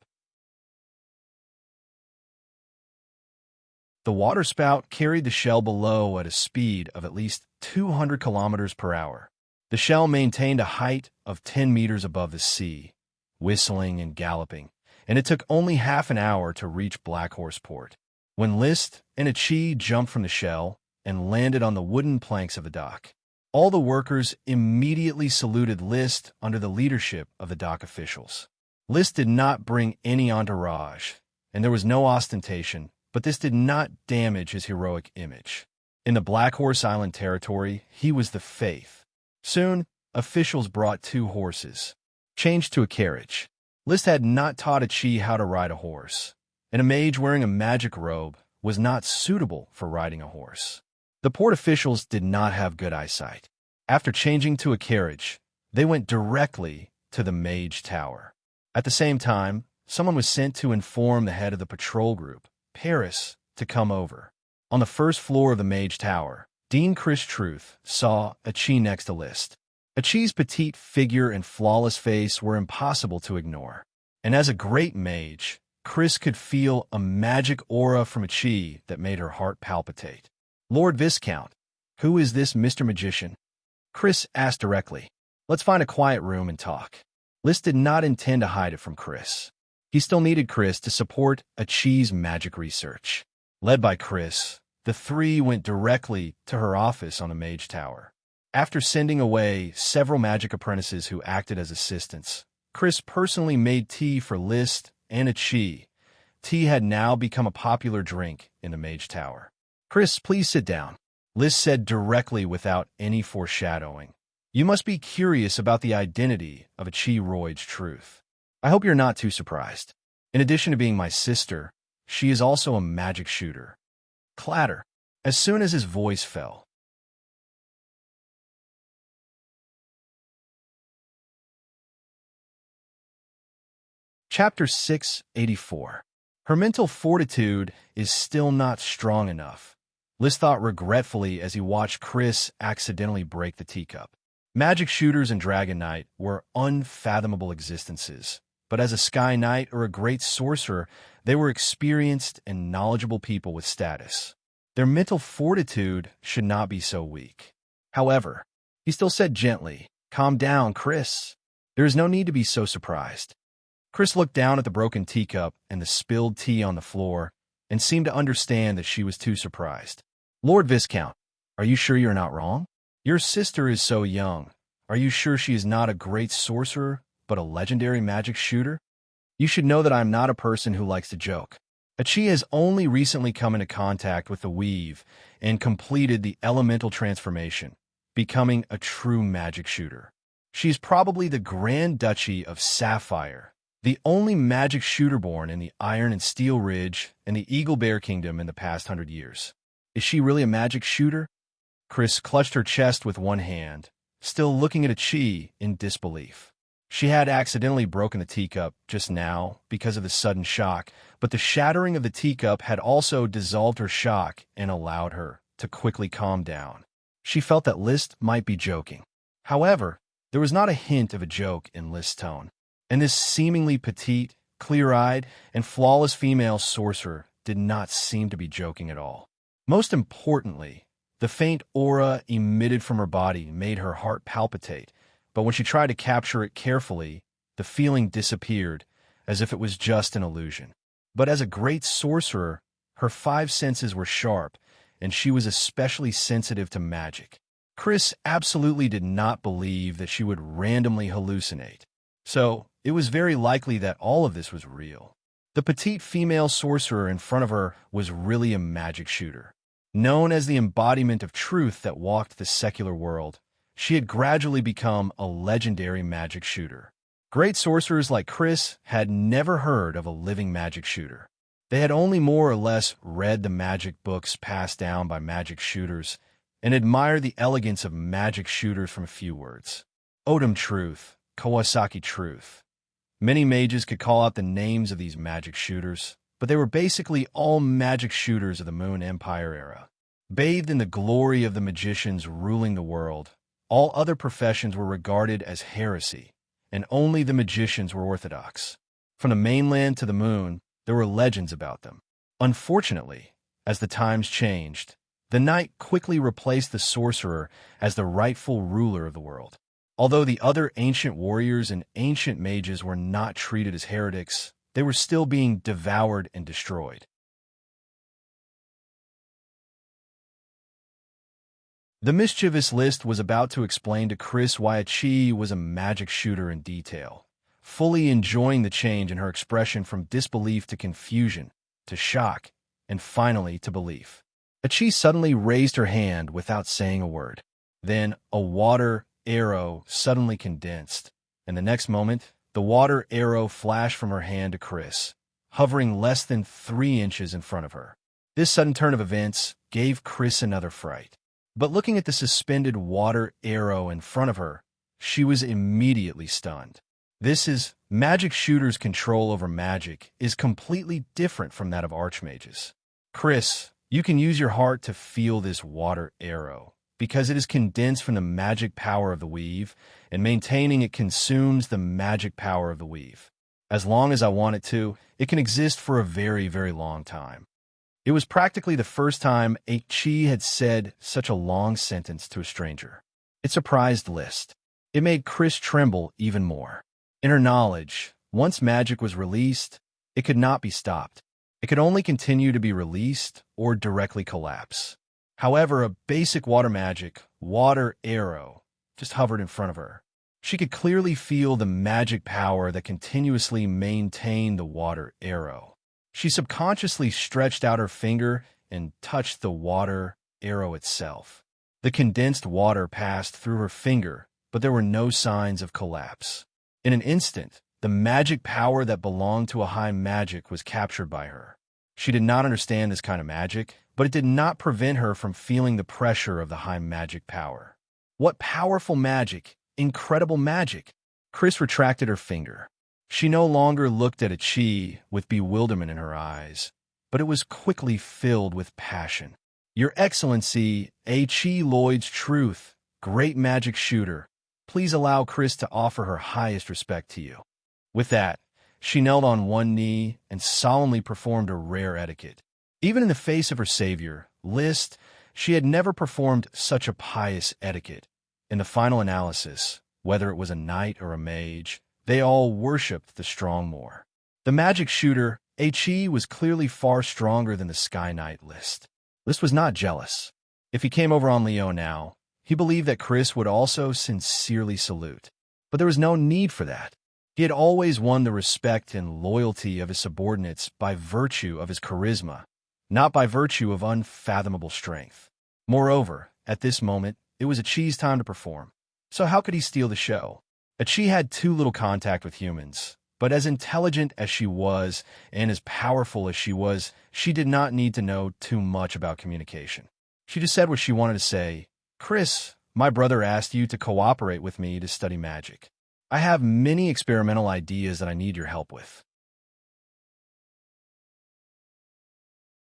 The waterspout carried the shell below at a speed of at least 200 kilometers per hour. The shell maintained a height of 10 meters above the sea, whistling and galloping, and it took only half an hour to reach Black Horse Port. When List and Achi jumped from the shell and landed on the wooden planks of the dock, all the workers immediately saluted List under the leadership of the dock officials. List did not bring any entourage, and there was no ostentation, but this did not damage his heroic image. In the Black Horse Island territory, he was the faith. Soon, officials brought 2 horses, changed to a carriage. List had not taught Achi how to ride a horse, and a mage wearing a magic robe was not suitable for riding a horse. The port officials did not have good eyesight. After changing to a carriage, they went directly to the Mage Tower. At the same time, someone was sent to inform the head of the patrol group, Paris, to come over. On the first floor of the Mage Tower, Dean Chris Truth saw Achi next to List. Achi's petite figure and flawless face were impossible to ignore. And as a great mage, Chris could feel a magic aura from Achi that made her heart palpitate. "Lord Viscount, who is this Mr. Magician?" Chris asked directly. "Let's find a quiet room and talk." List did not intend to hide it from Chris. He still needed Chris to support Achi's magic research. Led by Chris, the 3 went directly to her office on the Mage Tower. After sending away several magic apprentices who acted as assistants, Chris personally made tea for List and Achi. Tea had now become a popular drink in the Mage Tower. "Chris, please sit down," List said directly without any foreshadowing. "You must be curious about the identity of Achi Royd's truth. I hope you're not too surprised. In addition to being my sister, she is also a magic shooter." Clatter. As soon as his voice fell, Chapter 684. Her mental fortitude is still not strong enough, List thought regretfully as he watched Chris accidentally break the teacup. Magic shooters and Dragon Knight were unfathomable existences, but as a Sky Knight or a great sorcerer, they were experienced and knowledgeable people with status. Their mental fortitude should not be so weak. However, he still said gently, "Calm down, Chris. There is no need to be so surprised." Chris looked down at the broken teacup and the spilled tea on the floor, and seemed to understand that she was too surprised. "Lord Viscount, are you sure you're not wrong? Your sister is so young. Are you sure she is not a great sorcerer, but a legendary magic shooter? You should know that I am not a person who likes to joke." Achi has only recently come into contact with the weave and completed the elemental transformation, becoming a true magic shooter. She's probably the Grand Duchy of Sapphire, the only magic shooter born in the Iron and Steel Ridge and the Eagle Bear Kingdom in the past 100 years. Is she really a magic shooter? Chris clutched her chest with one hand, still looking at Achi in disbelief. She had accidentally broken the teacup just now because of the sudden shock, but the shattering of the teacup had also dissolved her shock and allowed her to quickly calm down. She felt that List might be joking. However, there was not a hint of a joke in List's tone, and this seemingly petite, clear-eyed, and flawless female sorcerer did not seem to be joking at all. Most importantly, the faint aura emitted from her body made her heart palpitate, but when she tried to capture it carefully, the feeling disappeared, as if it was just an illusion. But as a great sorcerer, her 5 senses were sharp, and she was especially sensitive to magic. Chris absolutely did not believe that she would randomly hallucinate, so it was very likely that all of this was real. The petite female sorcerer in front of her was really a magic shooter. Known as the embodiment of truth that walked the secular world, she had gradually become a legendary magic shooter. Great sorcerers like Chris had never heard of a living magic shooter. They had only more or less read the magic books passed down by magic shooters and admired the elegance of magic shooters from a few words. Odom Truth, Kawasaki Truth. Many mages could call out the names of these magic shooters, but they were basically all magic shooters of the Moon Empire era. Bathed in the glory of the magicians ruling the world, all other professions were regarded as heresy, and only the magicians were orthodox. From the mainland to the moon, there were legends about them. Unfortunately, as the times changed, the knight quickly replaced the sorcerer as the rightful ruler of the world. Although the other ancient warriors and ancient mages were not treated as heretics, they were still being devoured and destroyed. The mischievous List was about to explain to Chris why Achi was a magic shooter in detail, fully enjoying the change in her expression from disbelief to confusion, to shock, and finally to belief. Achi suddenly raised her hand without saying a word. Then a water arrow suddenly condensed, and the next moment, the water arrow flashed from her hand to Chris, hovering less than 3 inches in front of her. This sudden turn of events gave Chris another fright. But looking at the suspended water arrow in front of her, she was immediately stunned. Magic shooters' control over magic is completely different from that of archmages. Chris, you can use your heart to feel this water arrow, because it is condensed from the magic power of the weave, and maintaining it consumes the magic power of the weave. As long as I want it to, it can exist for a very, very long time. It was practically the first time Achi had said such a long sentence to a stranger. It surprised List. It made Chris tremble even more. In her knowledge, once magic was released, it could not be stopped. It could only continue to be released or directly collapse. However, a basic water magic, water arrow, just hovered in front of her. She could clearly feel the magic power that continuously maintained the water arrow. She subconsciously stretched out her finger and touched the water arrow itself. The condensed water passed through her finger, but there were no signs of collapse. In an instant, the magic power that belonged to a high magic was captured by her. She did not understand this kind of magic, but it did not prevent her from feeling the pressure of the high magic power. What powerful magic! Incredible magic! Chris retracted her finger. She no longer looked at Achi with bewilderment in her eyes, but it was quickly filled with passion. Your Excellency, Achi Lloyd's Truth, great magic shooter, please allow Chris to offer her highest respect to you. With that, she knelt on one knee and solemnly performed a rare etiquette. Even in the face of her savior, List, she had never performed such a pious etiquette. In the final analysis, whether it was a knight or a mage, they all worshipped the strong more. The magic shooter Chi was clearly far stronger than the Sky Knight List. List was not jealous. If he came over on Leo now, he believed that Chris would also sincerely salute. But there was no need for that. He had always won the respect and loyalty of his subordinates by virtue of his charisma, not by virtue of unfathomable strength. Moreover, at this moment, it was Chi's time to perform. So how could he steal the show? Chi had too little contact with humans, but as intelligent as she was and as powerful as she was, she did not need to know too much about communication. She just said what she wanted to say. Chris, my brother asked you to cooperate with me to study magic. I have many experimental ideas that I need your help with.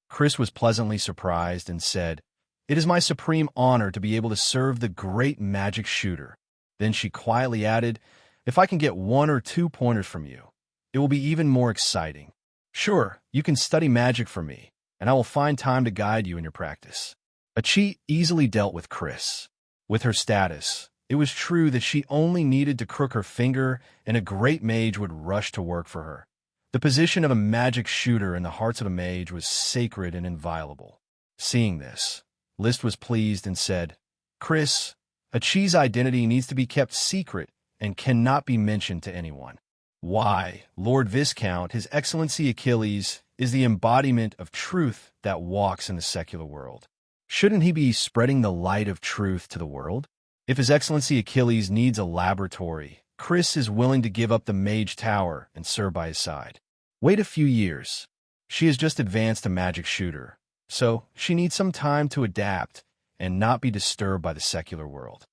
Chris was pleasantly surprised and said, "It is my supreme honor to be able to serve the great magic shooter." Then she quietly added, "If I can get 1 or 2 pointers from you, it will be even more exciting. Sure, you can study magic for me, and I will find time to guide you in your practice." Chi easily dealt with Chris. With her status, it was true that she only needed to crook her finger and a great mage would rush to work for her. The position of a magic shooter in the hearts of a mage was sacred and inviolable. Seeing this, List was pleased and said, "Chris, Chi's identity needs to be kept secret and cannot be mentioned to anyone. Why, Lord Viscount, His Excellency Achilles, is the embodiment of truth that walks in the secular world. Shouldn't he be spreading the light of truth to the world? If His Excellency Achilles needs a laboratory, Chris is willing to give up the Mage Tower and serve by his side. Wait a few years. She has just advanced to magic shooter, so she needs some time to adapt and not be disturbed by the secular world."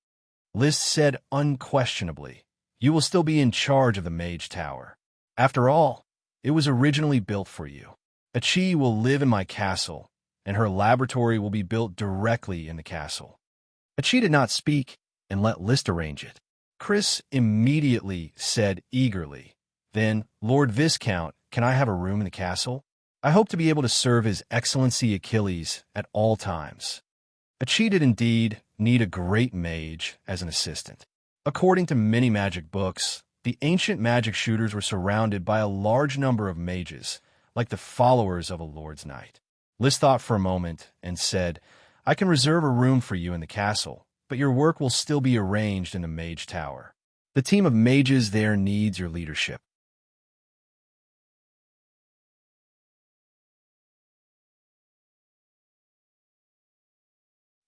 List said unquestionably, "You will still be in charge of the Mage Tower. After all, it was originally built for you. Chi will live in my castle, and her laboratory will be built directly in the castle." Chi did not speak and let List arrange it. Chris immediately said eagerly, "Then, Lord Viscount, can I have a room in the castle? I hope to be able to serve His Excellency Achilles at all times." Chi did indeed need a great mage as an assistant. According to many magic books, the ancient magic shooters were surrounded by a large number of mages, like the followers of a Lord's Knight. List thought for a moment and said, "I can reserve a room for you in the castle, but your work will still be arranged in the Mage Tower. The team of mages there needs your leadership."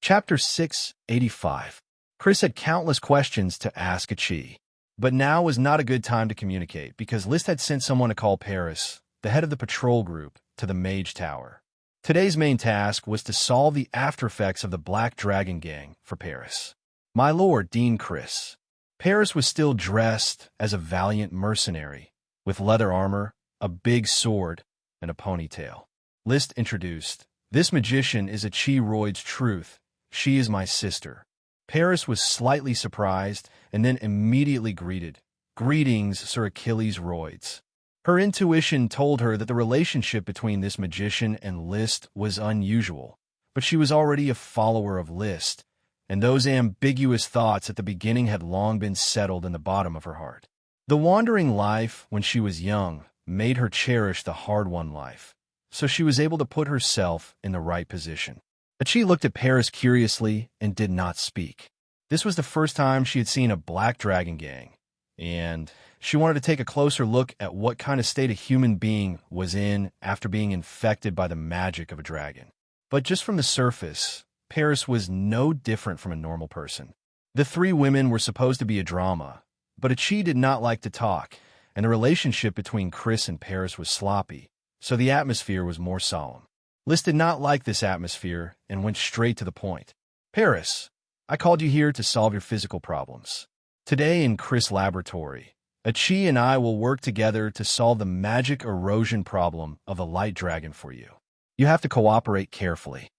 Chapter 685. Chris had countless questions to ask Chi, but now was not a good time to communicate because List had sent someone to call Paris, the head of the patrol group, to the Mage Tower. Today's main task was to solve the aftereffects of the Black Dragon Gang for Paris. "My lord, Dean Chris." Paris was still dressed as a valiant mercenary, with leather armor, a big sword, and a ponytail. List introduced, "This magician is a Chi-roid's truth. She is my sister." Paris was slightly surprised and then immediately greeted, "Greetings, Sir Achilles Roids." Her intuition told her that the relationship between this magician and List was unusual, but she was already a follower of List, and those ambiguous thoughts at the beginning had long been settled in the bottom of her heart. The wandering life when she was young made her cherish the hard-won life, so she was able to put herself in the right position. Chi looked at Paris curiously and did not speak. This was the first time she had seen a Black Dragon Gang, and she wanted to take a closer look at what kind of state a human being was in after being infected by the magic of a dragon. But just from the surface, Paris was no different from a normal person. The three women were supposed to be a drama, but Chi did not like to talk, and the relationship between Chris and Paris was sloppy, so the atmosphere was more solemn. List did not like this atmosphere and went straight to the point. "Paris, I called you here to solve your physical problems. Today in Chris' laboratory, Chi and I will work together to solve the magic erosion problem of the light dragon for you. You have to cooperate carefully."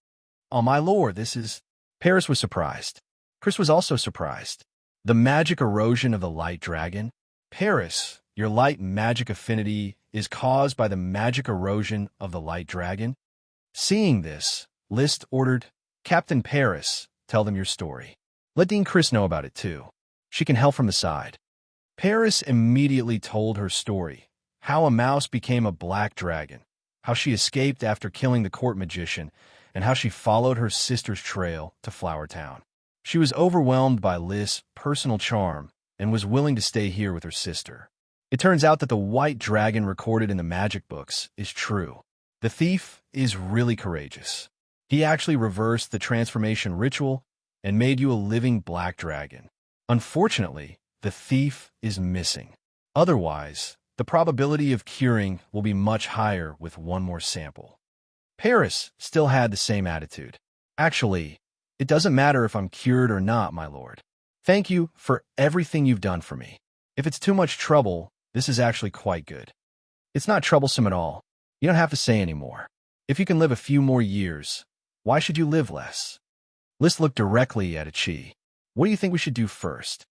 "Oh, my lord, this is..." Paris was surprised. Chris was also surprised. "The magic erosion of the light dragon? Paris, your light magic affinity is caused by the magic erosion of the light dragon?" Seeing this, List ordered, "Captain Paris, tell them your story. Let Dean Chris know about it too. She can help from the side." Paris immediately told her story, how a mouse became a black dragon, how she escaped after killing the court magician, and how she followed her sister's trail to Flower Town. She was overwhelmed by Lys' personal charm and was willing to stay here with her sister. It turns out that the white dragon recorded in the magic books is true. The thief is really courageous. He actually reversed the transformation ritual and made you a living black dragon. Unfortunately, the thief is missing. Otherwise, the probability of curing will be much higher with one more sample. Paris still had the same attitude. Actually, it doesn't matter if I'm cured or not, my lord. Thank you for everything you've done for me. If it's too much trouble, this is actually quite good. It's not troublesome at all. You don't have to say any more. If you can live a few more years, why should you live less? Lys looked directly at Qi. What do you think we should do first?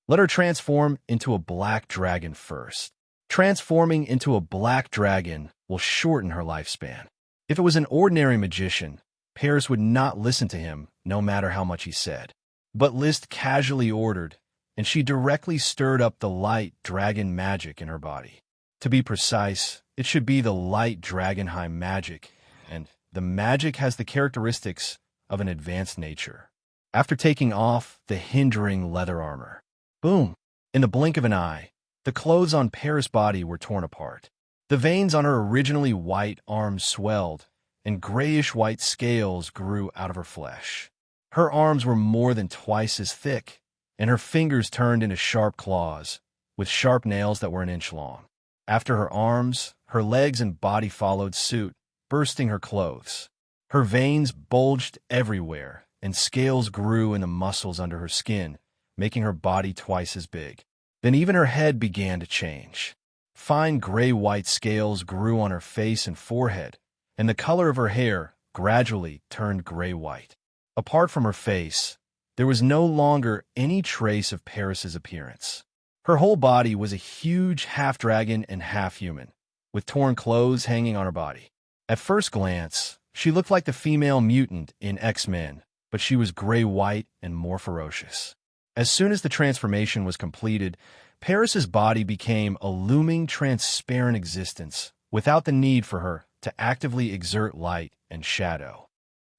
Let her transform into a black dragon first. Transforming into a black dragon will shorten her lifespan. If it was an ordinary magician, Paris would not listen to him, no matter how much he said. But Lys casually ordered, and she directly stirred up the light dragon magic in her body. To be precise, it should be the light dragonheim magic, and the magic has the characteristics of an advanced nature. After taking off the hindering leather armor, boom! In the blink of an eye, the clothes on Paris' body were torn apart. The veins on her originally white arms swelled, and grayish-white scales grew out of her flesh. Her arms were more than twice as thick, and her fingers turned into sharp claws, with sharp nails that were an inch long. After her arms, her legs and body followed suit, bursting her clothes. Her veins bulged everywhere, and scales grew in the muscles under her skin, making her body twice as big. Then even her head began to change. Fine gray-white scales grew on her face and forehead, and the color of her hair gradually turned gray-white. Apart from her face, there was no longer any trace of Paris's appearance. Her whole body was a huge half-dragon and half-human, with torn clothes hanging on her body. At first glance, she looked like the female mutant in X-Men, but she was gray-white and more ferocious. As soon as the transformation was completed, Paris's body became a looming, transparent existence without the need for her to actively exert light and shadow.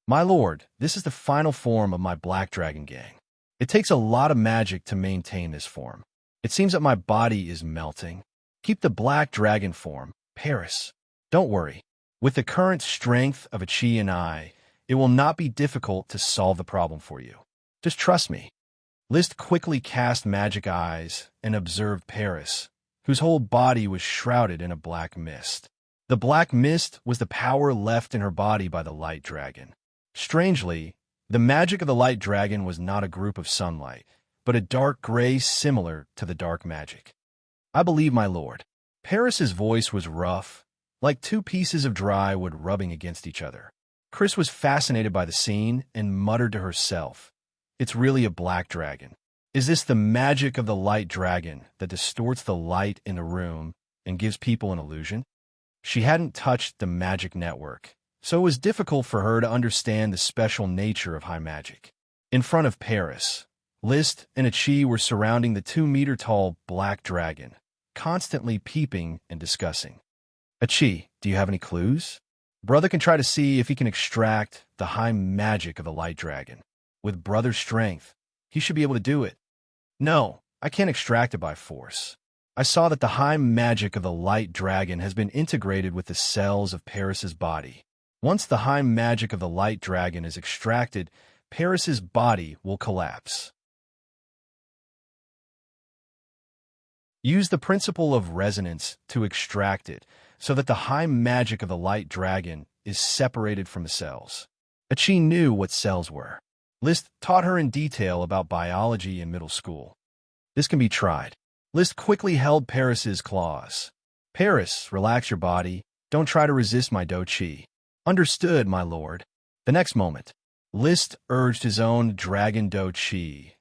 My lord, this is the final form of my Black Dragon Gang. It takes a lot of magic to maintain this form. It seems that my body is melting. Keep the Black Dragon form, Paris. Don't worry. With the current strength of Qi and I, it will not be difficult to solve the problem for you. Just trust me. Lys quickly cast magic eyes and observed Paris, whose whole body was shrouded in a black mist. The black mist was the power left in her body by the light dragon. Strangely, the magic of the light dragon was not a group of sunlight, but a dark gray similar to the dark magic. I believe, my lord. Paris's voice was rough, like two pieces of dry wood rubbing against each other. Chris was fascinated by the scene and muttered to herself, "It's really a black dragon. Is this the magic of the light dragon that distorts the light in the room and gives people an illusion?" She hadn't touched the magic network, so it was difficult for her to understand the special nature of high magic. In front of Paris, Lys and Qi were surrounding the 2-meter-tall black dragon, constantly peeping and discussing. Qi, do you have any clues? Brother can try to see if he can extract the high magic of the light dragon. With brother's strength, he should be able to do it. No, I can't extract it by force. I saw that the high magic of the light dragon has been integrated with the cells of Paris's body. Once the high magic of the light dragon is extracted, Paris's body will collapse. Use the principle of resonance to extract it, so that the high magic of the light dragon is separated from the cells. Qi knew what cells were. Lys taught her in detail about biology in middle school. This can be tried. Lys quickly held Paris's claws. Paris, relax your body. Don't try to resist my Qi. Understood, my lord. The next moment, Lys urged his own dragon Qi,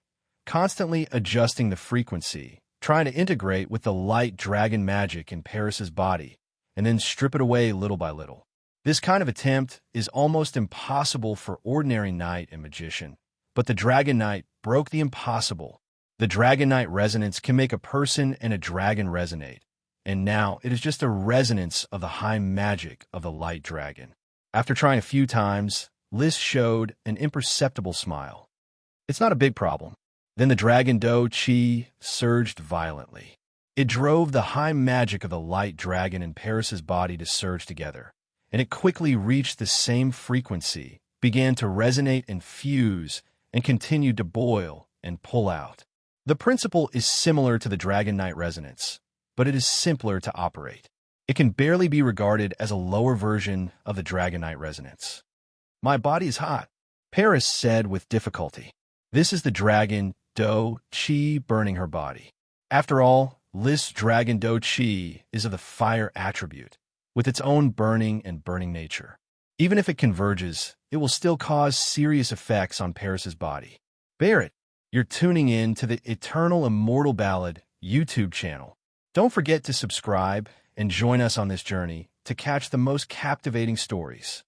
constantly adjusting the frequency, trying to integrate with the light dragon magic in Paris's body, and then strip it away little by little. This kind of attempt is almost impossible for ordinary knight and magician, but the dragon knight broke the impossible. The Dragonite resonance can make a person and a dragon resonate, and now it is just a resonance of the high magic of the light dragon. After trying a few times, Liz showed an imperceptible smile. It's not a big problem. Then the dragon Do Chi surged violently. It drove the high magic of the light dragon and Paris's body to surge together, and it quickly reached the same frequency, began to resonate and fuse, and continued to boil and pull out. The principle is similar to the Dragonite resonance, but it is simpler to operate. It can barely be regarded as a lower version of the Dragonite resonance. My body is hot, Paris said with difficulty. This is the dragon Do Chi burning her body. After all, List's dragon Do Chi is of the fire attribute, with its own burning and burning nature. Even if it converges, it will still cause serious effects on Paris's body. Barrett, you're tuning in to the Eternal Immortal Ballad YouTube channel. Don't forget to subscribe and join us on this journey to catch the most captivating stories.